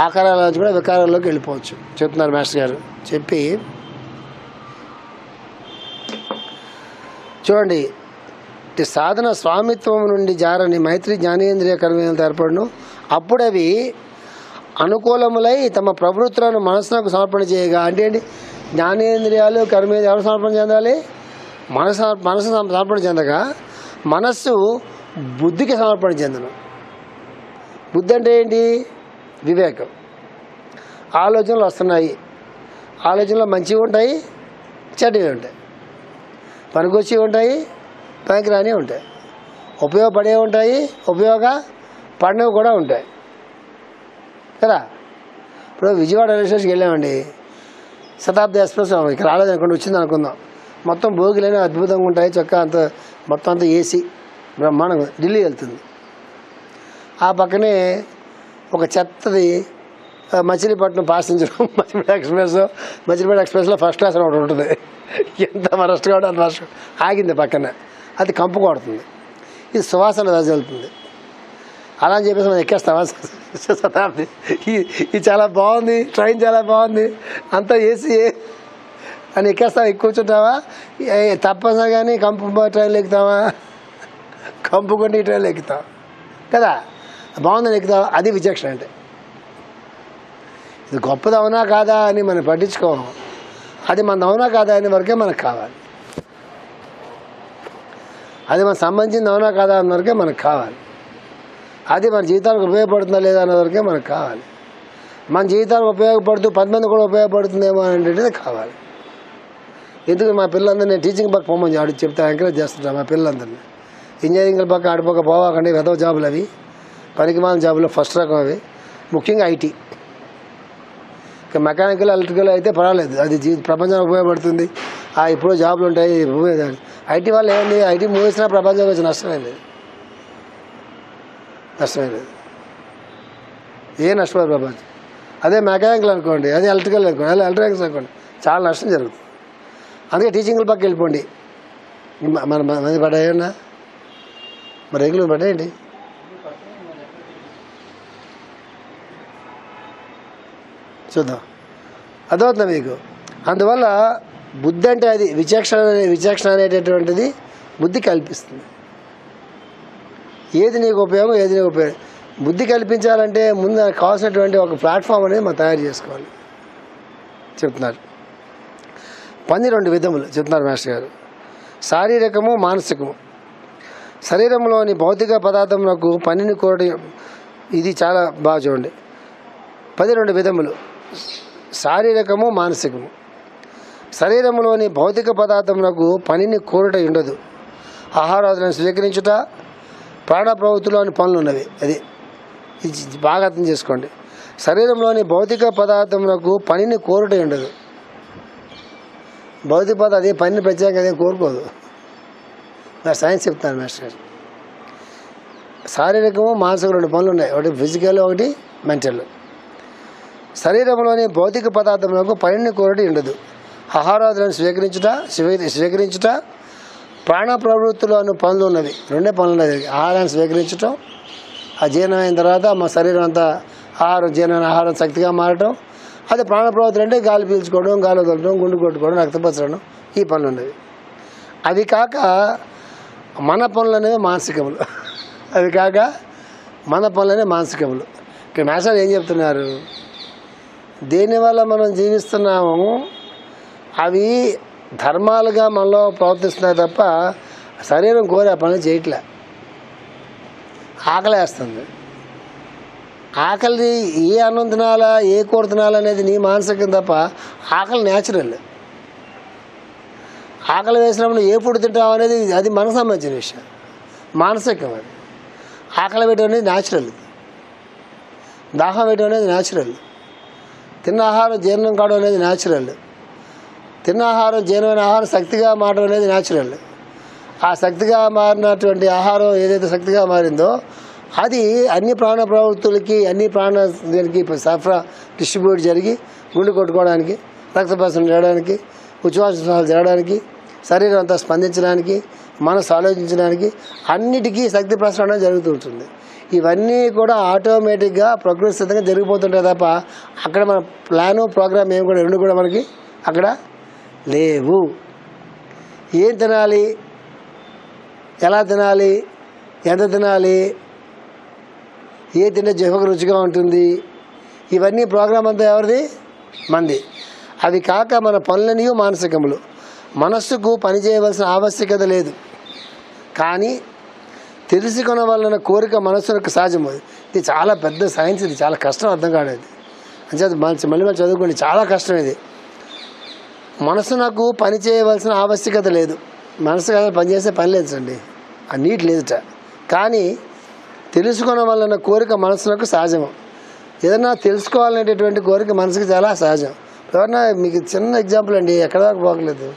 ఆకారాల కూడా వికారాల్లోకి వెళ్ళిపోవచ్చు చెప్తున్నారు మాస్టర్ గారు. చెప్పి చూడండి, సాధన స్వామిత్వం నుండి జారని మైత్రి జ్ఞానేంద్రియ కర్మేంద్రియాలతో ఏర్పడను. అప్పుడు అవి అనుకూలములై తమ ప్రవృత్తులను మనసునకు సమర్పణ చేయగా. అంటే ఏంటి? జ్ఞానేంద్రియాలు కర్మేంద్రియాలు ఎవరు సమర్పణ చెందాలి? మనసు సమర్పణ చెందగా మనస్సు బుద్ధికి సమర్పణ చెందను. బుద్ధి అంటే ఏంటి? వివేకం. ఆలోచనలు వస్తున్నాయి, ఆలోచనలు మంచివి ఉంటాయి, చెడ్డవి ఉంటాయి, పనికొచ్చి ఉంటాయి, పనికిరాని ఉంటాయి, ఉపయోగపడే ఉంటాయి, ఉపయోగపడినవి కూడా ఉంటాయి కదా. ఇప్పుడు విజయవాడ రైల్వే స్టేషన్కి వెళ్ళామండి, శతాబ్ది ఎక్స్ప్రెస్ ఇక్కడ రాలేదనుకోండి, వచ్చింది అనుకుందాం. మొత్తం భోగిలైన అద్భుతంగా ఉంటాయి, చక్కగా అంత మొత్తం అంతా ఏసీ బ్రహ్మాండంగా ఢిల్లీ వెళ్తుంది. ఆ పక్కనే ఒక చెత్తది మచిలీపట్నం ప్యాసింజర్ మచిలీపట్నం ఎక్స్ప్రెస్లో ఫస్ట్ క్లాస్ అని ఒకటి ఉంటుంది. ఎంత వరస్ట్ కూడా అంత వరస్ట్ ఆగింది పక్కన, అది కంపు కొడుతుంది, ఇది సువాసన వెళ్తుంది. అలా అని చెప్పేసి మనం ఎక్కేస్తావా శతాబ్ది? ఇది చాలా బాగుంది, ట్రైన్ చాలా బాగుంది, అంతా ఏసీ అని ఎక్కేస్తావా? కూర్చుంటావా? తప్పనిసరిగా కానీ కంపు ట్రైన్లు ఎక్కుతావా? కంపు కొన్ని ట్రైన్లు ఎక్కుతావా కదా? బాగుందని ఎక్కుతావా? అది విచక్షణ అంటే. ఇది గొప్పది అవునా కాదా అని మనం పట్టించుకోము, అది మన అవునా కాదా అనే వరకే మనకు కావాలి. అది మనకు సంబంధించింది అవునా కాదా అన్న వరకే మనకు కావాలి. అది మన జీవితానికి ఉపయోగపడుతుందా లేదా అన్న వరకే మనకు కావాలి. మన జీవితానికి ఉపయోగపడుతూ 10 మంది కూడా ఉపయోగపడుతుందేమో అనేటువంటిది కావాలి. ఎందుకు మా పిల్లలందరూ నేను టీచింగ్ పక్క పోమని ఆడి చెప్తే ఎంకరేజ్ చేస్తుంటాను. మా పిల్లలందరినీ ఇంజనీరింగ్ పక్క ఆడిపోక పోవాకండి, వెదవ జాబులు అవి, పనికిమాల జాబులు ఫస్ట్ రకం అవి, ముఖ్యంగా ఐటీ. ఇక మెకానికల్ ఎలక్ట్రికల్ అయితే పర్వాలేదు, అది ప్రపంచానికి ఉపయోగపడుతుంది. ఇప్పుడు జాబులు ఉంటాయి. ఐటీ వాళ్ళు ఏమండి, ఐటీ మూవేసినా ప్రపంచానికి వచ్చి నష్టమే లేదు, ఏ నష్టపోదు ప్రపంచం. అదే మెకానికల్ అనుకోండి, అదే ఎలక్ట్రికల్ అనుకోండి, అదే ఎలక్ట్రానిక్స్ అనుకోండి, చాలా నష్టం జరుగుతుంది. అందుకే టీచింగ్ల పక్క వెళ్ళిపోండి. మన మంది పడ్డాయన్నా, మరి రెగ్యులర్ పడ్డాయండి. చూద్దాం, అదవుతుందా మీకు? అందువల్ల బుద్ధి అంటే అది విచక్షణ అనేటటువంటిది బుద్ధి కల్పిస్తుంది. ఏది నీకు ఉపయోగం, ఏది నీకు ఉపయోగం. బుద్ధి కల్పించాలంటే ముందు నాకు కావాల్సినటువంటి ఒక ప్లాట్ఫామ్ అనేది మనం తయారు చేసుకోవాలి చెప్తున్నారు. పని 2 విధములు చెప్తున్నారు మాస్టర్ గారు, శారీరకము, మానసికము. శరీరంలోని భౌతిక పదార్థములకు పనిని కోరడం, ఇది చాలా బాగా చూడండి. 12 విధములు, శారీరకము, మానసికము. శరీరంలోని భౌతిక పదార్థములకు పనిని కోరుట ఉండదు. ఆహారాదులను స్వీకరించుట, ప్రాణ ప్రవృత్తిలోని పనులు ఉన్నవి. అది ఇది బాగా అర్థం చేసుకోండి. శరీరంలోని భౌతిక పదార్థములకు పనిని కోరుట ఉండదు. భౌతిక పదార్థం అదే పనిని ప్రత్యేకంగా అదే కోరుకోదు. సైన్స్ చెప్తాను మాస్టర్ గారు. శారీరకము, మానసిక 2 పనులు ఉన్నాయి, ఒకటి ఫిజికల్, ఒకటి మెంటల్. శరీరంలోని భౌతిక పదార్థములకు పనిని కోరటి ఉండదు. ఆహారాదులను స్వీకరించుట, ప్రాణ ప్రవృత్తులను పనులు ఉన్నవి. 2 పనులు ఉన్నది. ఆహారాన్ని స్వీకరించటం, ఆ జీర్ణమైన తర్వాత మా శరీరం అంతా జీర్ణమైన ఆహారం శక్తిగా మారటం. అది ప్రాణ ప్రవృత్తులు అంటే గాలి పీల్చుకోవడం, గాలి వదలడం, గుండు కొట్టుకోవడం, రక్తపరచడం, ఈ పనులు ఉన్నవి. అవి కాక మన పనులు అనేవి మానసికములు. ఇక్కడ మాస్టర్ ఏం చెప్తున్నారు, దేనివల్ల మనం జీవిస్తున్నాము అవి ధర్మాలుగా మనలో ప్రవర్తిస్తున్నాయి తప్ప శరీరం కోరే పనులు చేయట్లే. ఆకలేస్తుంది, ఆకలి ఏ అన్నం తినాలా, ఏ కూర తినాలా అనేది నీ మానసికం తప్ప ఆకలి న్యాచురల్. ఆకలి వేసినప్పుడు ఏ ఫుడ్ తింటావు అనేది అది మనకు సంబంధించిన విషయం, మానసికం. అది ఆకలి వేయడం అనేది న్యాచురల్, దాహం వేయడం అనేది న్యాచురల్, తిన్న ఆహారం జీర్ణం కావడం అనేది న్యాచురల్, తిన్న ఆహారం జీర్ణమైన ఆహారం శక్తిగా మారడం అనేది న్యాచురల్. ఆ శక్తిగా మారినటువంటి ఆహారం ఏదైతే శక్తిగా మారిందో అది అన్ని ప్రాణ ప్రవృత్తులకి, అన్ని ప్రాణ దీనికి సరఫరా డిస్ట్రిబ్యూట్ జరిగి గుండె కొట్టుకోవడానికి, రక్త ప్రసరణ చేయడానికి, ఉచ్ఛ్వాసాలు జరగడానికి, శరీరం అంతా స్పందించడానికి, మనసు ఆలోచించడానికి, అన్నిటికీ శక్తి ప్రసరణ జరుగుతుంటుంది. ఇవన్నీ కూడా ఆటోమేటిక్గా ప్రకృతి సిద్ధంగా జరిగిపోతుంటాయి తప్ప అక్కడ మన ప్లాను ప్రోగ్రామ్ ఏమి కూడా 2 కూడా మనకి అక్కడ లేవు. ఏం తినాలి, ఎలా తినాలి, ఎంత తినాలి, ఏ తింటే జిహ్వకు రుచిగా ఉంటుంది, ఇవన్నీ ప్రోగ్రామ్ అంతా ఎవరిది? మంది. అవి కాక మన పనులన్నీ మానసికములు. మనస్సుకు పని చేయవలసిన ఆవశ్యకత లేదు, కానీ తెలుసుకున్న వలన కోరిక మనస్సులకు సహజము. ఇది చాలా పెద్ద సైన్స్, ఇది చాలా కష్టం అర్థం కాలేదు. అంచేత మళ్ళీ చదువుకోండి, చాలా కష్టం ఇది. మనసు నాకు పని చేయవలసిన ఆవశ్యకత లేదు, మనసు కదా పనిచేసే పని లేదండి, ఆ నీట్ లేదుట. కానీ తెలుసుకున్న వలన కోరిక మనసులకు సహజము. ఏదన్నా తెలుసుకోవాలనేటటువంటి కోరిక మనసుకి చాలా సహజం. ఎవరన్నా మీకు చిన్న ఎగ్జాంపుల్ అండి, ఎక్కడ దాకా పోకలేదు,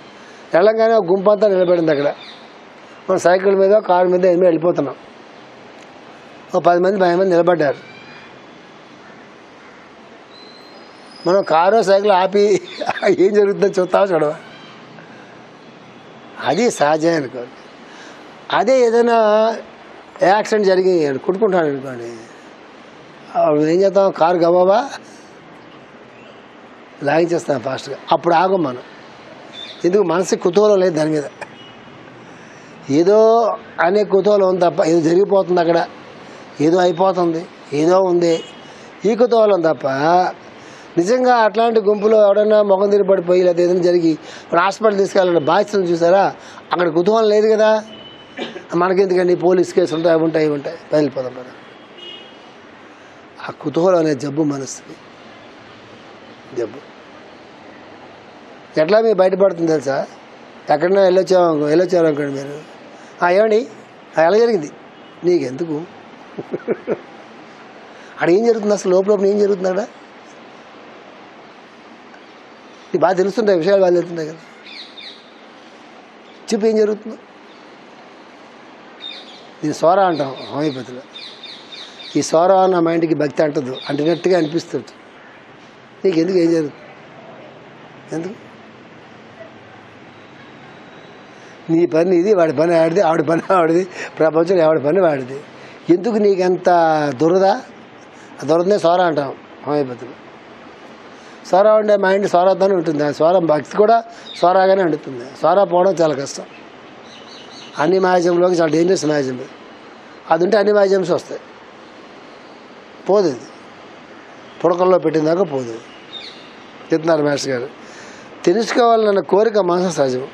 వెళ్ళంగానే ఒక గుంపు అంతా నిలబడింది. అక్కడ మనం సైకిల్ మీద కారు మీద ఏమీ వెళ్ళిపోతున్నాం. ఓ 10 మంది 10 మంది నిలబడ్డారు. మనం కారు సైకిల్ ఆపి ఏం జరుగుతుందో చూడవా? అది సహజమే అనుకోండి. అదే ఏదైనా యాక్సిడెంట్ జరిగి కుట్టుకుంటాను అనుకోండి, ఏం చేస్తాం? కారు గబాబా లాగించేస్తాం ఫాస్ట్గా. అప్పుడు ఆగం మనం. ఎందుకు? మనసుకి కుతూహలం లేదు దాని మీద. ఏదో అనే కుతూహలం ఉంది తప్ప, ఏదో జరిగిపోతుంది అక్కడ, ఏదో అయిపోతుంది, ఏదో ఉంది, ఈ కుతూహలం తప్ప నిజంగా అట్లాంటి గుంపులో ఎవడన్నా మొఖం తిరిగి పడిపోయి లేదా ఏదైనా జరిగి హాస్పిటల్ తీసుకెళ్ళాలని బాధ్యతను చూసారా? అక్కడ కుతూహలం లేదు కదా. మనకెందుకండి పోలీస్ కేసులు ఉంటాయి, అవి ఉంటాయి, ఇవి ఉంటాయి, బయలుపోదాం కదా. ఆ కుతూహలం అనే జబ్బు మనసుకి జబ్బు. ఎట్లా మీరు బయటపడుతుంది తెలుసా? ఎక్కడన్నా వెళ్ళొచ్చారు అనుకోండి మీరు, ఏమండి ఎలా జరిగింది? నీకెందుకు? అక్కడ ఏం జరుగుతుంది అసలు? లోపల ఏం జరుగుతుంది అక్కడ? నీకు బాగా తెలుస్తుంటాయి విషయాలు, బాగా తెలుస్తుంటాయి కదా. చెప్పు ఏం జరుగుతుందో. దీన్ని సోరా అంటాం హోమియోపతిలో. ఈ సోరా నా మైండ్కి భక్తి అంటదు, అంటున్నట్టుగా అనిపిస్తుంది. నీకు ఎందుకు? ఏం జరుగుతుంది? ఎందుకు? నీ పని ఇది, వాడి పని ఆడిది, ఆవిడ పని ఆవిడది, ప్రపంచంలో ఎవడి పని వాడిది. ఎందుకు నీకంత దురద? ఆ దురదనే సోరా అంటాం హోమియోపతిలో. సోరా ఉండే మైండ్ సోరాతోనే ఉంటుంది. ఆ సోరా భక్తి కూడా సోరాగానే ఉంటుంది. సోరా పోవడం చాలా కష్టం. అన్ని మ్యాజియంలోకి చాలా డేంజరస్ మ్యాజియం. అది ఉంటే అన్ని మ్యాజియమ్స్ వస్తాయి. పోదు, ఇది పుడకల్లో పెట్టిన దాకా పోదు. చెప్తున్నారు మాస్టర్ గారు. తెలుసుకోవాలన్న కోరిక మనసు సహజం.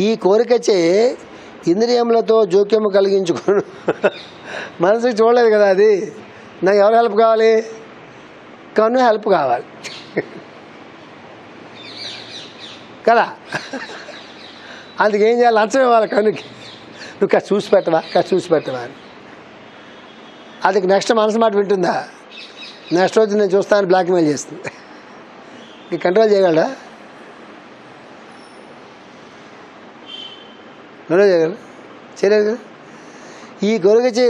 ఈ కోరికచే ఇంద్రియములతో జోక్యము కలిగించుకోను. మనసుకి చూడలేదు కదా అది. నాకు ఎవరు హెల్ప్ కావాలి? కన్ను హెల్ప్ కావాలి కదా. అందుకేం చేయాలి? లంచం ఇవ్వాలి కన్నుకి. నువ్వు కాస్త చూసి పెట్టవా అని. అది నెక్స్ట్ మనసు మాట వింటుందా? నెక్స్ట్ రోజు నేను చూస్తాను బ్లాక్మెయిల్ చేస్తుంది. నీకు కంట్రోల్ చేయగలరా? చేయలేదు కదా. ఈ కోరికచే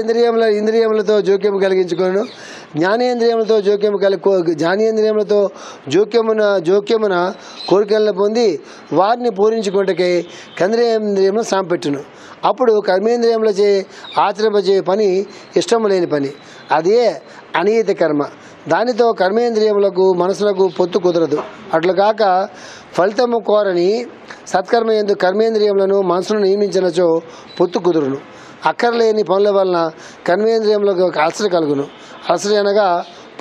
ఇంద్రియములతో జోక్యము కలిగించుకోను, జ్ఞానేంద్రియములతో జ్ఞానేంద్రియములతో జోక్యమున కోరికలను పొంది వారిని పూరించుకుంటకే కేంద్రేంద్రియములు సాంపెట్టును. అప్పుడు కర్మేంద్రియములచే ఆచరింపజే పని ఇష్టము లేని పని, అదే అనియత కర్మ. దానితో కర్మేంద్రియములకు మనసులకు పొత్తు కుదరదు. అట్లు కాక ఫలితము కోరని సత్కర్మ యందు కర్మేంద్రియములను మనసును నియమించినచో పొత్తు కుదురును. అక్కర్లేని పనుల వలన కర్మేంద్రియములకు అలసట కలుగును. అలసట అనగా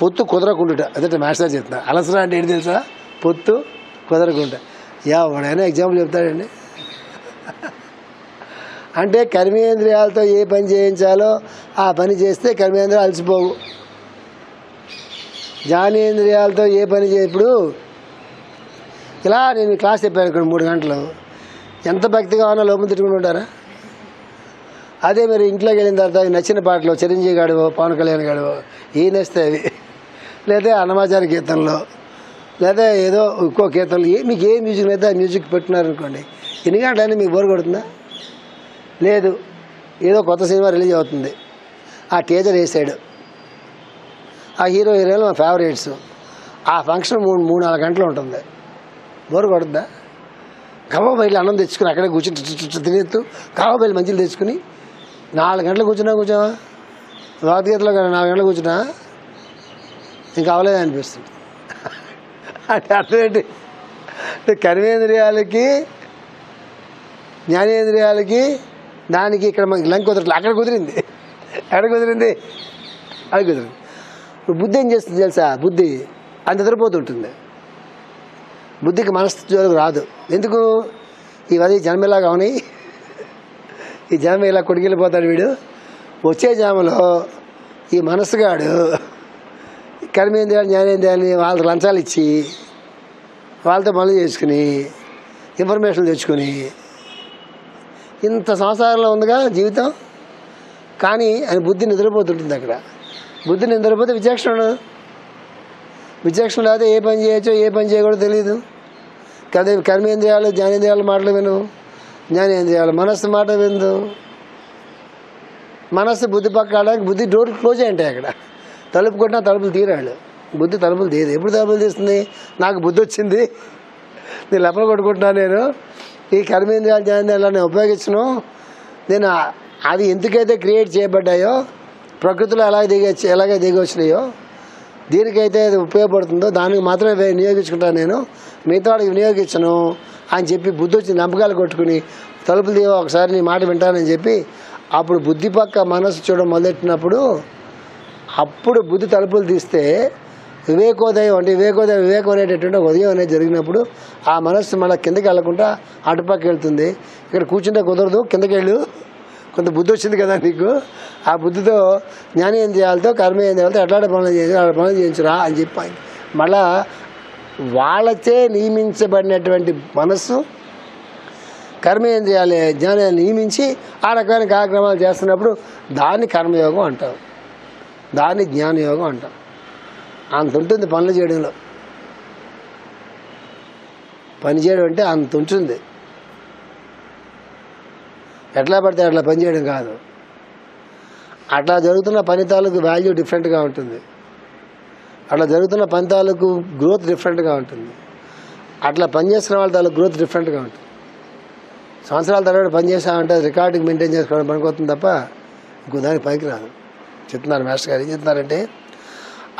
పొత్తు కుదరకుండుట. అదే మాస్టర్ చెప్తున్నా. అలసట అంటే ఏంటి తెలుసా? పొత్తు కుదరకుండా. ఎవడైనా ఎగ్జాంపుల్ చెప్తాడండి. అంటే కర్మేంద్రియాలతో ఏ పని చేయించాలో ఆ పని చేస్తే కర్మేంద్రియాలు అలసిపోవు. జ్ఞానేంద్రియాలతో ఏ పని ఇప్పుడు ఇలా నేను క్లాస్ చెప్పాను ఇక్కడ 3 గంటలు, ఎంత భక్తిగా ఉన్నా లోపల తిట్టుకుంటూ ఉంటారా? అదే మీరు ఇంట్లోకి వెళ్ళిన తర్వాత నచ్చిన పాటలు చిరంజీవి గాడివో పవన్ కళ్యాణ్ గాడివో ఏ నచ్చితే అవి, లేదా అన్నమాచార్య కీర్తనలో, లేదా ఏదో ఇంకో కీర్తనలు, మీకు ఏ మ్యూజిక్ లేదా మ్యూజిక్ పెట్టినారనుకోండి, ఎన్ని గంటలైనా మీకు బోర్ కొడుతుందా? లేదు. ఏదో కొత్త సినిమా రిలీజ్ అవుతుంది, ఆ టీజర్ వేసాడు, ఆ హీరోయిన్లు మా ఫేవరెట్స్, ఆ ఫంక్షన్ 3-4 గంటలు ఉంటుంది. బోర్ కొడుతుందా? కబాబైలు అన్నం తెచ్చుకుని అక్కడే కూర్చుని తినేస్తూ కబాబైలు మంచిలు తెచ్చుకుని 4 గంటలు కూర్చున్నావా? భగవద్గీతలో 4 గంటలు కూర్చున్నా ఇంకా అవలేదు అనిపిస్తుంది. అంటే అర్థం ఏంటి? కర్మేంద్రియాలకి జ్ఞానేంద్రియాలకి దానికి ఇక్కడ మనకి లంక కుదరట్లేదు. అక్కడ కుదిరింది. ఎక్కడ కుదిరింది? అది కుదిరింది. బుద్ధి ఏం చేస్తుంది తెలుసా? బుద్ధి అంత నిద్రపోతుంటుంది. బుద్ధికి మనసు జోలికి రాదు. ఎందుకు? ఇవన్నీ జన్మలాగా ఉన్నాయి. ఈ జన్మ ఇలా కొడుకెళ్ళిపోతాడు వీడు. వచ్చే జామలో ఈ మనసుగాడు కర్మేంద్రియాలు జ్ఞానేంద్రియాలని వాళ్ళకి లంచాలు ఇచ్చి వాళ్ళతో పనులు చేసుకుని ఇన్ఫర్మేషన్ తెచ్చుకొని ఇంత సంసారంలో ఉందిగా జీవితం. కానీ ఆయన బుద్ధి నిద్రపోతుంటుంది. అక్కడ బుద్ధి నిద్రపోతే విచక్షణ ఉండదు. విచక్షణ లేకపోతే ఏ పని చేయొచ్చో ఏ పని చేయకూడదో తెలియదు కదా. కర్మేంద్రియాలు జ్ఞానేంద్రియాలు మాటలు విను. జ్ఞాని ఏం చేయాలి? మనస్సు మాట విందు. మనస్సు బుద్ధి పక్కడానికి బుద్ధి డోర్ క్లోజ్ అయ్యి ఉంటాయి. అక్కడ తలుపు కొట్టినా తలుపులు తీరాడు. బుద్ధి తలుపులు తీయదు. ఎప్పుడు తలుపులు తీస్తుంది? నాకు బుద్ధి వచ్చింది, నేను లెప్పలు కొట్టుకుంటున్నాను, నేను ఈ కర్మేంద్రియాలు జ్ఞానేంద్రియాలు నేను ఉపయోగించను, నేను అది ఎందుకైతే క్రియేట్ చేయబడ్డాయో, ప్రకృతిలో ఎలాగే దిగి వచ్చినాయో, దీనికైతే అది ఉపయోగపడుతుందో దానికి మాత్రమే వినియోగించుకుంటాను, నేను మిగతా వాడికి వినియోగించను అని చెప్పి బుద్ధి వచ్చి నమ్మకాలు కొట్టుకుని తలుపులు తీయ ఒకసారి నీ మాట వింటానని చెప్పి అప్పుడు బుద్ధి పక్క మనసు చూడడం మొదలెట్టినప్పుడు, అప్పుడు బుద్ధి తలుపులు తీస్తే వివేకోదయం అంటే వివేకం అనేటటువంటి ఉదయం అనేది జరిగినప్పుడు ఆ మనస్సు మళ్ళీ కిందకి వెళ్ళకుండా అటుపక్క వెళ్తుంది. ఇక్కడ కూర్చుంటే కుదరదు, కిందకి వెళ్ళు, కొంత బుద్ధి వచ్చింది కదా నీకు, ఆ బుద్ధితో జ్ఞానేంద్రియాలతో కర్మేంద్రియాలతో ఎట్లాంటి పనులు చేయించురా అని చెప్పి మళ్ళా వాళ్ళచే నియమించబడినటువంటి మనస్సు కర్మేంద్రియాలే జ్ఞానాన్ని నియమించి ఆ రకమైన కార్యక్రమాలు చేస్తున్నప్పుడు దాన్ని కర్మయోగం అంటాం, దాన్ని జ్ఞానయోగం అంటాం. అంత ఉంటుంది పనులు చేయడంలో. పని చేయడం అంటే అంత ఉంటుంది. ఎట్లా పడితే అట్లా పని చేయడం కాదు. అట్లా జరుగుతున్న పని తాలూకు వాల్యూ డిఫరెంట్గా ఉంటుంది. అట్లా జరుగుతున్న పని తాలూకు గ్రోత్ డిఫరెంట్గా ఉంటుంది. అట్లా పనిచేస్తున్న వాళ్ళ తాలూకు గ్రోత్ డిఫరెంట్గా ఉంటుంది. సంవత్సరాల తర్వాత పనిచేసామంటే రికార్డింగ్ మెయింటైన్ చేసుకోవడం పనికొస్తుంది తప్ప ఇంకో దానికి పనికి రాదు. చెప్తున్నారు మాస్టర్ గారు. ఏం చెప్తున్నారంటే,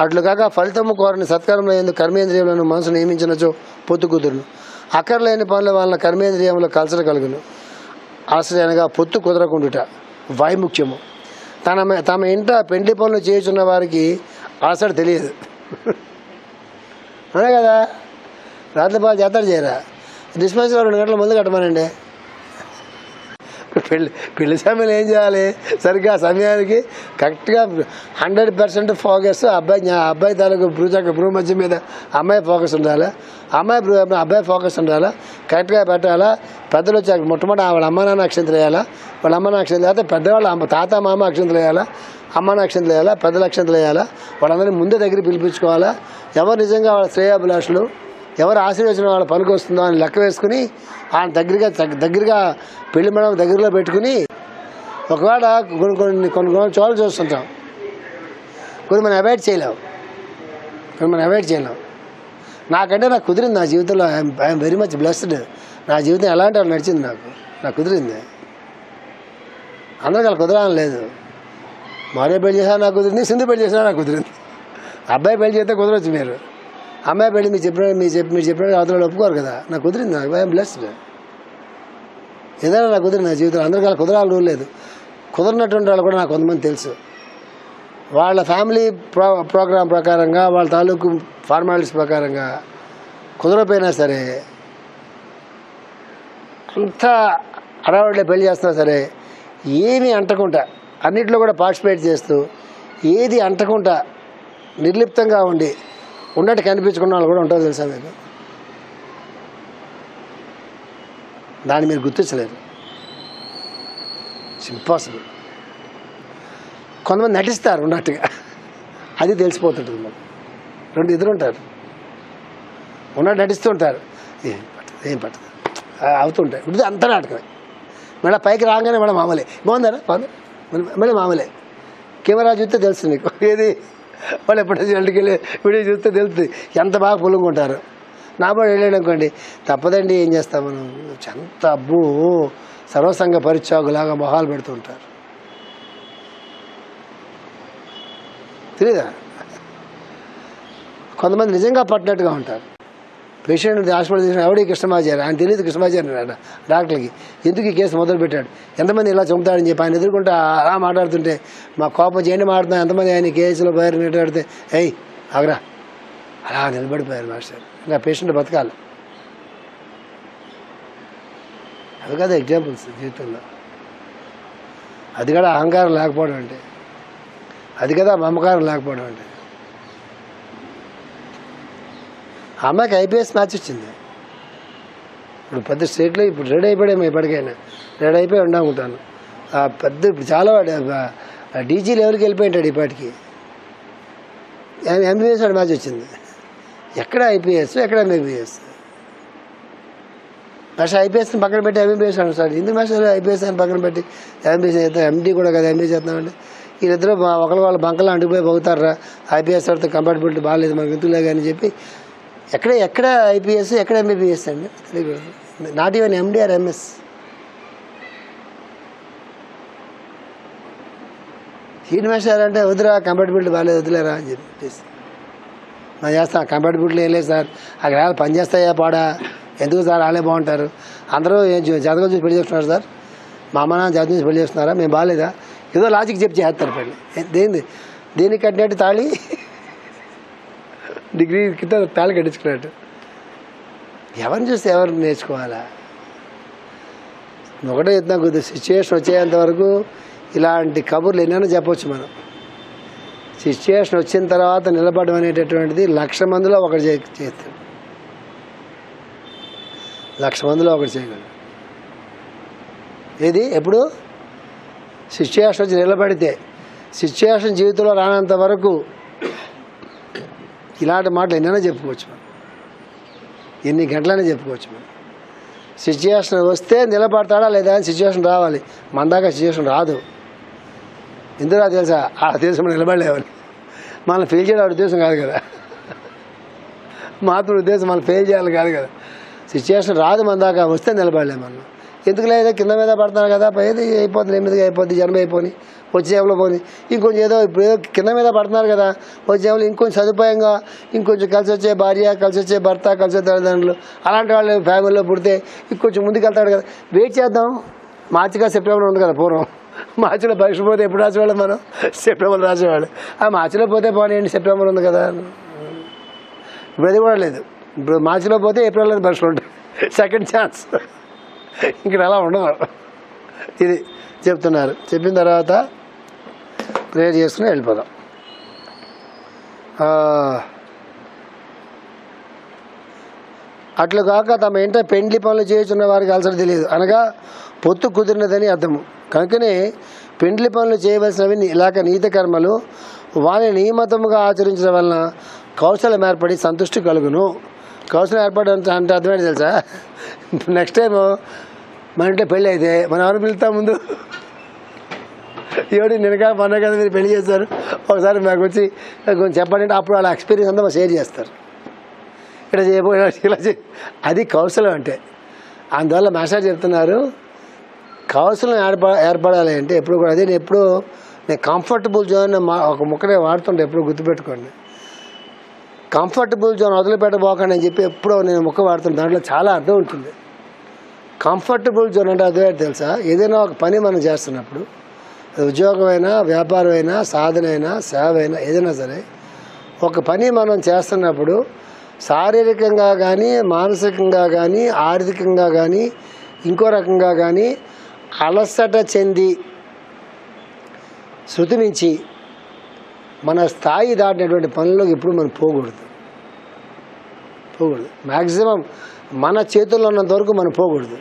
అట్లు కాక ఫలితము కోరని సత్కరంలో ఎందుకు కర్మేంద్రియంలో మనసు నియమించినచో పొత్తు కుదురును. అక్కర్లేని పనుల వలన కర్మేంద్రియంలో కలసట కలుగును. అసలు అనగా పొత్తు కుదరకుండుట వైముఖ్యము. తమ ఇంట పెండ్లి పనులు చేయుచున్న వారికి అసలు తెలియదు. అనే కదా రాత్రి పాలు జాతర చేయరా, డిస్పెన్సరీలో 2 గంటల ముందు కట్టమనండి. పెళ్లి సమయంలో ఏం చేయాలి? సరిగ్గా సమయానికి కరెక్ట్గా 100% ఫోకస్ అబ్బాయి తాలూకు భ్రూ మధ్య మీద అమ్మాయి ఫోకస్ ఉండాలా, అబ్బాయి ఫోకస్ ఉండాలా, కరెక్ట్గా పెట్టాలా. పెద్దలు వచ్చాక మొట్టమొదటి వాళ్ళ అమ్మ నాన్న అక్షంతలు వేయాలా, వాళ్ళ అమ్మ అక్షంతలు వేయాలి, పెద్దవాళ్ళ తాత మామ అక్షంతలు వేయాలా, అమ్మ అక్షంతలు వేయాలా, పెద్దల అక్షంతలు వేయాలా. వాళ్ళందరినీ ముందే దగ్గర పిలిపించుకోవాలా. ఎవరు నిజంగా వాళ్ళ శ్రేయాభిలాషులు, ఎవరు ఆశీర్వచనం వాళ్ళ పనికి వస్తుందో అని లెక్క వేసుకుని ఆయన దగ్గరగా పెళ్లి మండపం దగ్గరలో పెట్టుకుని, ఒకవేళ కొన్ని చోట్ల చూస్తుంటాం, కొన్ని మనం అవాయిడ్ చేయలేం. నాకంటే నాకు కుదిరింది. నా జీవితంలో ఐఎమ్ వెరీ మచ్ బ్లెస్డ్. నా జీవితం ఎలాంటి వాళ్ళు నడిచింది. నాకు కుదిరింది. అందరికీ అలా కుదరాలని లేదు. మారే పెళ్లి చేసినా నాకు కుదిరింది, సింధు పెళ్లి చేసినా నాకు కుదిరింది. అబ్బాయి పెళ్లి చేస్తే కుదరవచ్చు మీరు, అమ్మాయి పెళ్లి మీరు చెప్పిన అవతల ఒప్పుకోరు కదా. నాకు కుదిరింది. నాకు ఐఎమ్ బ్లెస్డ్. ఏదైనా నాకు కుదిరింది. నా జీవితంలో అందరికీ అలా కుదరాలని రూల్ లేదు. కుదరినటువంటి వాళ్ళు కూడా నాకు కొంతమంది తెలుసు. వాళ్ళ ఫ్యామిలీ ప్రోగ్రాం ప్రకారంగా, వాళ్ళ తాలూకు ఫార్మాలిటీస్ ప్రకారంగా కుదరపోయినా సరే, అంతా అడవాడిలో పెళ్లి చేస్తున్నా సరే, ఏమీ అంటకుండా అన్నింటిలో కూడా పార్టిసిపేట్ చేస్తూ, ఏది అంటకుండా నిర్లిప్తంగా ఉండి ఉన్నట్టు కనిపించుకున్న వాళ్ళు కూడా ఉంటారు. తెలుసా మీకు? దాన్ని మీరు గుర్తించలేరు. It's impossible. కొంతమంది నటిస్తారు ఉన్నట్టుగా, అది తెలిసిపోతుంటుంది. మాకు ఇద్దరు ఉంటారు, ఉన్నట్టు నటిస్తూ ఉంటారు. ఏం పట్టదు అవుతుంటాయి. ఇది అంతా నాటకమే. మళ్ళీ పైకి రాగానే మళ్ళీ మామూలే. బాగుందా మళ్ళీ మామూలే. కెమెరా చూస్తే తెలుస్తుంది నీకు ఏది. వాళ్ళు ఎప్పుడైతే ఇంటికి వెళ్ళి వీడియో చూస్తే తెలుస్తుంది ఎంత బాగా పులుగుంటారు. నా కూడా వెళ్ళాడు అనుకోండి, తప్పదండి, ఏం చేస్తాం మనం. ఎంత అబ్బు సర్వసంగ పరిత్యాగులాగా మొహాలు పెడుతుంటారు. తెలీదా? కొంతమంది నిజంగా పట్టినట్టుగా ఉంటారు. పేషెంట్ హాస్పిటల్ చేసిన ఎవడి కృష్ణమాచారి, ఆయన తెలియదు కృష్ణమాచారి డాక్టర్కి ఎందుకు ఈ కేసు మొదలు పెట్టాడు, ఎంతమంది ఇలా చంపుతాడని చెప్పి ఆయన ఎదుర్కొంటే అలా మాట్లాడుతుంటే మా కోపం చేయండి మాట్లాడుతున్నా. ఎంతమంది ఆయన కేసులో బయట మాట్లాడితే ఏయ్ ఆగరా అలా నిలబడిపోయారు మాస్టర్. ఇంకా పేషెంట్ బతకాలి. అది కదా ఎగ్జాంపుల్స్ జీవితంలో. అది కూడా అహంకారం లేకపోవడం అంటే, అది కదా మమకారం లేకపోవడం అంటే. ఆ అమ్మాయికి ఐపీఎస్ మ్యాచ్ వచ్చింది. ఇప్పుడు పెద్ద స్టేట్లో ఇప్పుడు రెడీ అయిపోయాము. ఇప్పటికైనా రెడీ అయిపోయి ఉండాలనుకుంటాను. పెద్ద ఇప్పుడు చాలా డీజీ లెవెల్కి వెళ్ళిపోయింటాడు ఇప్పటికి. ఎంబీబీఎస్ వాడు మ్యాచ్ వచ్చింది. ఎక్కడ ఐపీఎస్, ఎక్కడ ఎంబీబీఎస్. మాస్టర్ ఐపీఎస్ని పక్కన పెట్టి ఎంబీబీఎస్ అంటారు సార్. ఎందుకు మాస్టర్ ఐపీఎస్ అని పక్కన పెట్టి ఎంబీబీఎస్ చేస్తాం, ఎండీ కూడా కదా ఎంబీఎస్ చేస్తామంటే వీళ్ళిద్దరూ ఒకరి వాళ్ళ బంకలు అంటుకుపోయి పోతారా, ఐపీఎస్ వాడితో కంపాటబిలిటీ బాగాలేదు మనకు ఎందుకులే కానీ చెప్పి ఎక్కడ ఐపీఎస్ ఎక్కడ ఎంబీబీఎస్ అండి తెలియకూడదు. Not even MD or MS. Seat master అంటే వద్దురా కంపాటబిలిటీ బాగాలేదు వద్దులేరా అని చెప్పేసి మనం చేస్తాం. కంపాటబిలిటీ ఏం లేదు సార్, అక్కడ పని చేస్తాయా పాడా, ఎందుకు సార్ వాళ్ళే బాగుంటారు, అందరూ జాతకం చూసి పెళ్లి చేస్తున్నారు సార్, మా అమ్మ నాన్న జాతకం చూసి పెళ్లి చేస్తున్నారా, మేము బాగాలేదా, ఏదో లాజిక్ చెప్పి చేస్తారు పెళ్ళి. దేనికి కట్టినట్టు తాళి డిగ్రీ కింద తాళి కట్టించుకున్నట్టు. ఎవరిని చూస్తే ఎవరు నేర్చుకోవాలా? ఒకటే చెప్తాం, కొద్దిగా సిచ్యువేషన్ వచ్చేంత వరకు ఇలాంటి కబుర్లు ఎన్నైనా చెప్పవచ్చు మనం. సిచ్యువేషన్ వచ్చిన తర్వాత నిలబడడం అనేటటువంటిది 1,00,000 మందిలో ఒకటి చేస్తాడు, 1,00,000 మందిలో ఒకటి చేయగలడు. ఏది ఎప్పుడు సిచ్యువేషన్ వచ్చి నిలబడితే, సిచ్యువేషన్ జీవితంలో రానంత వరకు ఇలాంటి మాటలు ఎన్నైనా చెప్పుకోవచ్చు మనం, ఎన్ని గంటలైనా చెప్పుకోవచ్చు మనం. సిచ్యువేషన్ వస్తే నిలబడతాడా లేదా అని సిచ్యువేషన్ రావాలి, మన దాకా సిచ్యువేషన్ రాదు. ఎందుకు రా తెలుసా, ఆ దేశం నిలబడలేవని. మనల్ని ఫెయిల్ చేయడం ఉద్దేశం కాదు కదా, మాత్రం ఉద్దేశం మనం ఫెయిల్ చేయాలి కాదు కదా. సిచ్యువేషన్ రాదు మన దాకా, వస్తే నిలబడలేము మనం. ఎందుకు లేదా కింద మీద పడుతున్నారు కదా, ఏది అయిపోతుంది, ఎనిమిదిగా అయిపోద్ది, జన్మ అయిపోయి వచ్చే జేబులో పోని, ఇంకొంచెం ఏదో ఇప్పుడు ఏదో కింద మీద పడుతున్నారు కదా, వచ్చే జేబులో ఇంకొంచెం సదుపాయంగా ఇంకొంచెం కలిసి వచ్చే భార్య, కలిసి వచ్చే భర్త, కలిసి వచ్చే తల్లిదండ్రులు, అలాంటి వాళ్ళు ఫ్యామిలీలో పుడితే ఇంకొంచెం ముందుకు వెళ్తాడు కదా. వెయిట్ చేద్దాం, మార్చిగా సెప్టెంబర్ ఉంది కదా, పూర్వం మార్చిలో పరీక్ష పోతే ఎప్పుడు రాసేవాళ్ళం మనం, సెప్టెంబర్ రాసేవాళ్ళు. ఆ మార్చిలో పోతే పోనీయండి, సెప్టెంబర్ ఉంది కదా, ఇప్పుడు అది కూడా లేదు. ఇప్పుడు మార్చిలో పోతే ఏప్రిల్లో పరీక్షలు ఉంటాయి, సెకండ్ ఛాన్స్. ఇక్కడ అలా ఉండదు. ఇది చెప్తున్నారు. చెప్పిన తర్వాత ప్రేయర్ చేసుకుని వెళ్ళిపోదాం. అట్లు కాక తమ ఇంట పెండ్లి పనులు చేయుచున్న వారికి అలసట తెలియదు అనగా పొత్తు కుదిరినదని అర్థము. కనుకనే పెండ్లి పనులు చేయవలసినవి ఇలాగ నీతి కర్మలు వారిని నియమితముగా ఆచరించడం వలన కౌశలం ఏర్పడి సంతృష్టి కలుగును. కౌశలం ఏర్పడడం అంటే అర్థమైంది తెలుసా? నెక్స్ట్ టైం మన ఇంట్లో పెళ్ళి అయితే మనం ఎవరు పిలుస్తాం ముందు, ఏడు నినగా మొన్న కదా మీరు పెళ్లి చేస్తారు, ఒకసారి మాకు వచ్చి కొంచెం చెప్పండి అంటే అప్పుడు వాళ్ళ ఎక్స్పీరియన్స్ అంతా షేర్ చేస్తారు. ఇక్కడ చేయబోయే ఇలా అది కౌశలం అంటే. అందువల్ల మాస్టర్ చెప్తున్నారు, కౌశలం ఏర్పడాలి అంటే ఎప్పుడు కూడా అదే. నేను కంఫర్టబుల్ జోన్ ఒక ముక్కనే వాడుతుంటే ఎప్పుడు గుర్తుపెట్టుకోండి. కంఫర్టబుల్ జోన్ వదిలిపెట్టబోకండి అని చెప్పి ఎప్పుడో నేను ముక్క వాడుతున్నాను. దాంట్లో చాలా అర్థం ఉంటుంది. కంఫర్టబుల్ జోన్ అంటే అదే తెలుసా, ఏదైనా ఒక పని మనం చేస్తున్నప్పుడు, ఉద్యోగమైనా, వ్యాపారమైనా, సాధన అయినా, సేవ అయినా, ఏదైనా సరే ఒక పని మనం చేస్తున్నప్పుడు శారీరకంగా కానీ, మానసికంగా కానీ, ఆర్థికంగా కానీ, ఇంకో రకంగా కానీ అలసట చెంది శృతి మించి మన స్థాయి దాటినటువంటి పనుల్లోకి ఎప్పుడు మనం పోకూడదు. మ్యాక్సిమం మన చేతుల్లో ఉన్నంత వరకు మనం పోకూడదు.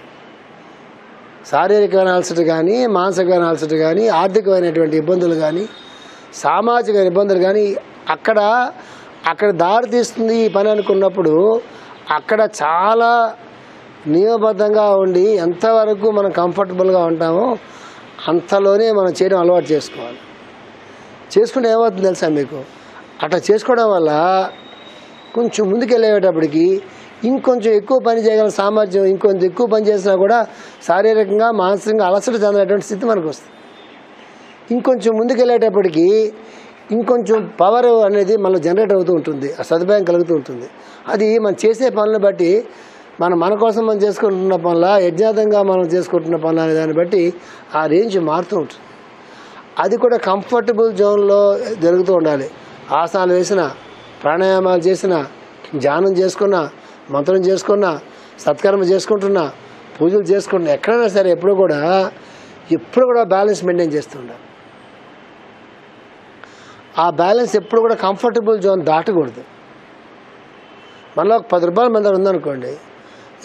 శారీరకమైన అలసట కానీ, మానసికమైన అలసట కానీ, ఆర్థికమైనటువంటి ఇబ్బందులు కానీ, సామాజిక ఇబ్బందులు కానీ అక్కడ దారి తీస్తుంది ఈ పని అనుకున్నప్పుడు అక్కడ చాలా నియమబద్ధంగా ఉండి ఎంతవరకు మనం కంఫర్టబుల్గా ఉంటామో అంతలోనే మనం చేయడం అలవాటు చేసుకోవాలి. చేసుకుంటే ఏమవుతుంది తెలుసా మీకు, అట్లా చేసుకోవడం వల్ల కొంచెం ముందుకు వెళ్ళేటప్పటికి ఇంకొంచెం ఎక్కువ పని చేయగల సామర్థ్యం, ఇంకొంచెం ఎక్కువ పని చేసినా కూడా శారీరకంగా, మానసికంగా అలసట చెందినటువంటి స్థితి మనకు వస్తుంది. ఇంకొంచెం ముందుకు వెళ్ళేటప్పటికి ఇంకొంచెం పవర్ అనేది మనలో జనరేట్ అవుతూ ఉంటుంది, ఆ సదుపాయం కలుగుతూ ఉంటుంది. అది మనం చేసే పనులను బట్టి, మన కోసం మనం చేసుకుంటున్న పనుల, యజ్ఞాతంగా మనం చేసుకుంటున్న పనుల అనే దాన్ని బట్టి ఆ రేంజ్ మారుతూ ఉంటుంది. అది కూడా కంఫర్టబుల్ జోన్లో జరుగుతూ ఉండాలి. ఆసనాలు వేసిన, ప్రాణాయామాలు చేసిన, ధ్యానం చేసుకున్నా, మంత్రం చేసుకున్నా, సత్కర్మ చేసుకుంటున్నా, పూజలు చేసుకుంటున్నా, ఎక్కడైనా సరే ఎప్పుడు కూడా బ్యాలెన్స్ మెయింటైన్ చేస్తూ ఉండాలి. ఆ బ్యాలెన్స్ ఎప్పుడు కూడా కంఫర్టబుల్ జోన్ దాటకూడదు. మనలో ఒక 10 రూపాయల మంది ఉందనుకోండి,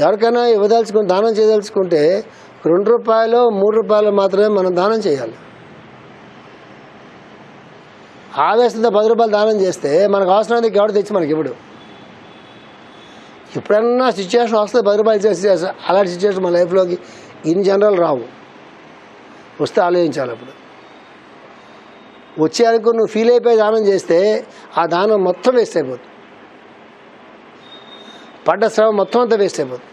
ఎవరికైనా ఇవ్వదలుచుకుని దానం చేయదలుచుకుంటే 2 రూపాయలు 3 రూపాయలు మాత్రమే మనం దానం చేయాలి. ఆవేశంతో 10 రూపాయలు దానం చేస్తే మనకు అవసరానికి ఎవడు తెచ్చి మనకి ఇవ్వడు. ఎప్పుడన్నా సిచ్యువేషన్ వస్తే 10 రూపాయలు ఇచ్చేసి అలాంటి సిచ్యువేషన్ మన లైఫ్లోకి ఇన్ జనరల్ రావు. వస్తే ఆలోచించాలి. అప్పుడు వచ్చేందుకు నువ్వు ఫీల్ అయిపోయి దానం చేస్తే ఆ దానం మొత్తం వేస్ట్ అయిపోతుంది. పడ్డ శ్రమ మొత్తం అంతా వేస్ట్ అయిపోతుంది.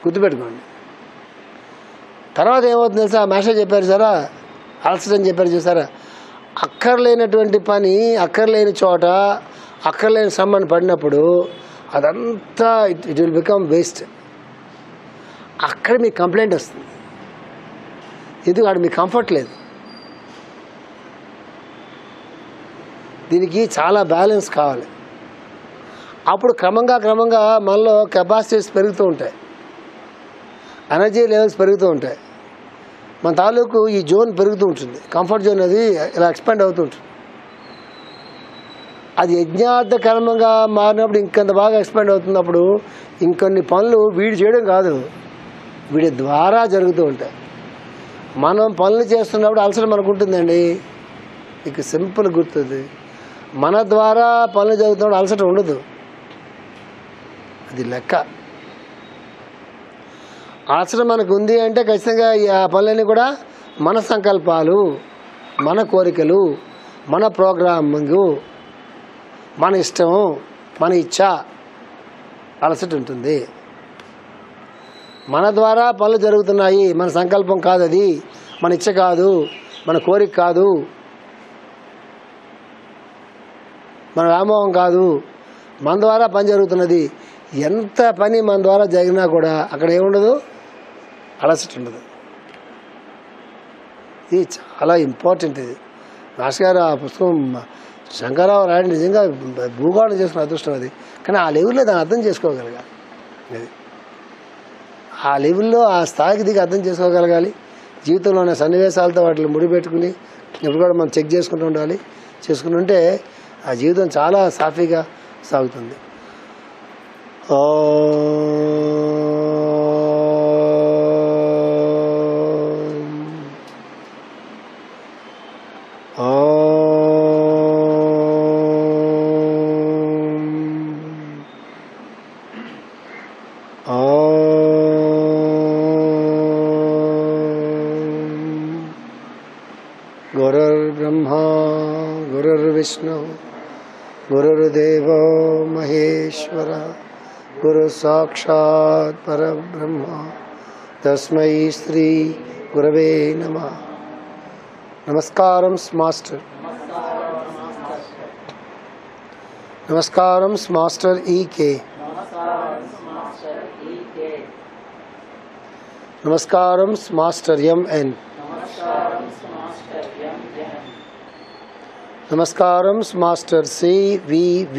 గుర్తుపెట్టుకోండి. తర్వాత ఏమవుతుంది తెలుసా? మెసేజ్ చెప్పారు సారా, అలసట అని చెప్పారు చూసారా, అక్కర్లేనటువంటి పని అక్కర్లేని చోట అక్కర్లేని శ్రమని పడినప్పుడు అదంతా ఇట్ విల్ బికమ్ వేస్ట్. అక్కడ మీకు కంప్లైంట్ వస్తుంది. ఎందుకు? అక్కడ మీకు కంఫర్ట్ లేదు. దీనికి చాలా బ్యాలెన్స్ కావాలి. అప్పుడు క్రమంగా మనలో కెపాసిటీస్ పెరుగుతూ ఉంటాయి, ఎనర్జీ లెవెల్స్ పెరుగుతూ ఉంటాయి, మన తాలూకు ఈ జోన్ పెరుగుతూ ఉంటుంది. కంఫర్ట్ జోన్ అది ఇలా ఎక్స్పాండ్ అవుతూ ఉంటుంది. అది యజ్ఞార్థ కర్మంగా మారినప్పుడు ఇంకంత బాగా ఎక్స్పాండ్ అవుతున్నప్పుడు ఇంకొన్ని పనులు వీడు చేయడం కాదు, వీడి ద్వారా జరుగుతూ ఉంటాయి. మనం పనులు చేస్తున్నప్పుడు అలసట మనకు ఉంటుందండి. మీకు సింపుల్ గుర్తుంది, మన ద్వారా పనులు జరుగుతున్నప్పుడు అలసట ఉండదు. అది లెక్క. అలసట మనకు ఉంది అంటే ఖచ్చితంగా ఆ పనులన్నీ కూడా మన సంకల్పాలు, మన కోరికలు, మన ప్రోగ్రామింగు, మన ఇష్టము, మన ఇచ్చ, అలసట ఉంటుంది. మన ద్వారా పనులు జరుగుతున్నాయి, మన సంకల్పం కాదు, అది మన ఇచ్చ కాదు, మన కోరిక కాదు, మన వ్యామోహం కాదు, మన ద్వారా పని జరుగుతున్నది. ఎంత పని మన ద్వారా జరిగినా కూడా అక్కడ ఏముండదు, అలసట ఉండదు. ఇది చాలా ఇంపార్టెంట్. ఇది మాస్టర్ గారు ఆ పుస్తకం శంకరరావు రాయడం నిజంగా భూగోళం చేసుకున్న అదృష్టం అది. కానీ ఆ లెవెల్లో దాన్ని అర్థం చేసుకోగలగాలి. అది ఆ లెవెల్లో ఆ స్థాయికి దిగి అర్థం చేసుకోగలగాలి. జీవితంలో ఉన్న సన్నివేశాలతో వాటిని ముడిపెట్టుకుని ఎప్పుడు కూడా మనం చెక్ చేసుకుంటూ ఉండాలి. చేసుకుని ఉంటే ఆ జీవితం చాలా సాఫీగా సాగుతుంది. गुरुर्ब्रह्मा गुरुर्विष्णु गुरुर्देवो महेश्वर गुरु साक्षात् परब्रह्म तस्मै श्री गुरवे नमः. नमस्कारं मास्टर. नमस्कारं मास्टर E.K. नमस्कारं मास्टर M.N. नमस्कारं मास्टर C.V.V.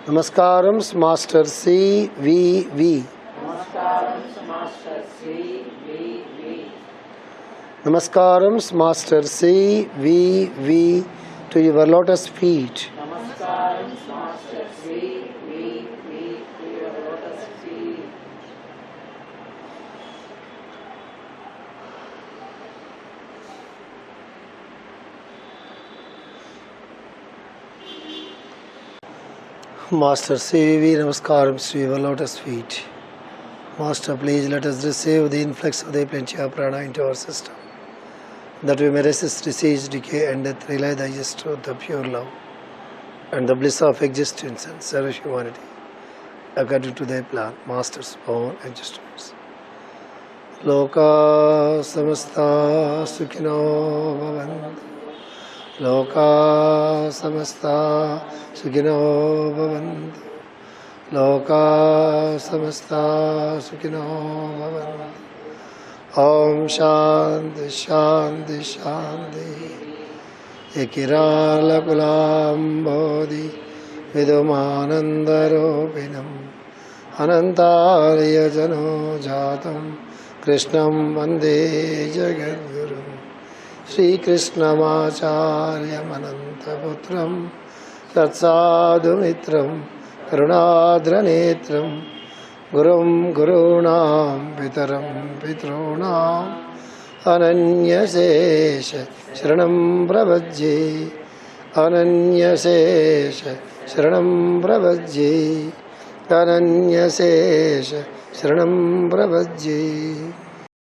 नमस्कारं मास्टर C.V.V. नमस्कारं master C.V.V. to your lotus feet. Master C.V.V. Namaskaram to your lotus feet. Master, please let us receive the influx of the plenty of prana into our system, that we may resist disease, decay and death, realize the highest truth, the pure love and the bliss of existence and serve humanity according to thy plan. Master's own adjustments. Loka samasta sukhino bhavantu. Loka samasta sukhino bhavantu. Loka samasta sukhino bhavantu. Om Shanti Shanti Shanti. Ekirala Kulam Bodhi Vidumanandaropinam Anantarya Jano Jatam Krishnam Vande Jagadgurum Sri Krishnamacharya Manantaputram Tatsadhu Mitram Karunadra Netram Gurum Gurunam Pitaram Pitrunam Ananya Sesha Sharanam Pravajye అనన్యశేష శరణం ప్రపద్యే అనన్యశేష శరణం ప్రపద్యే.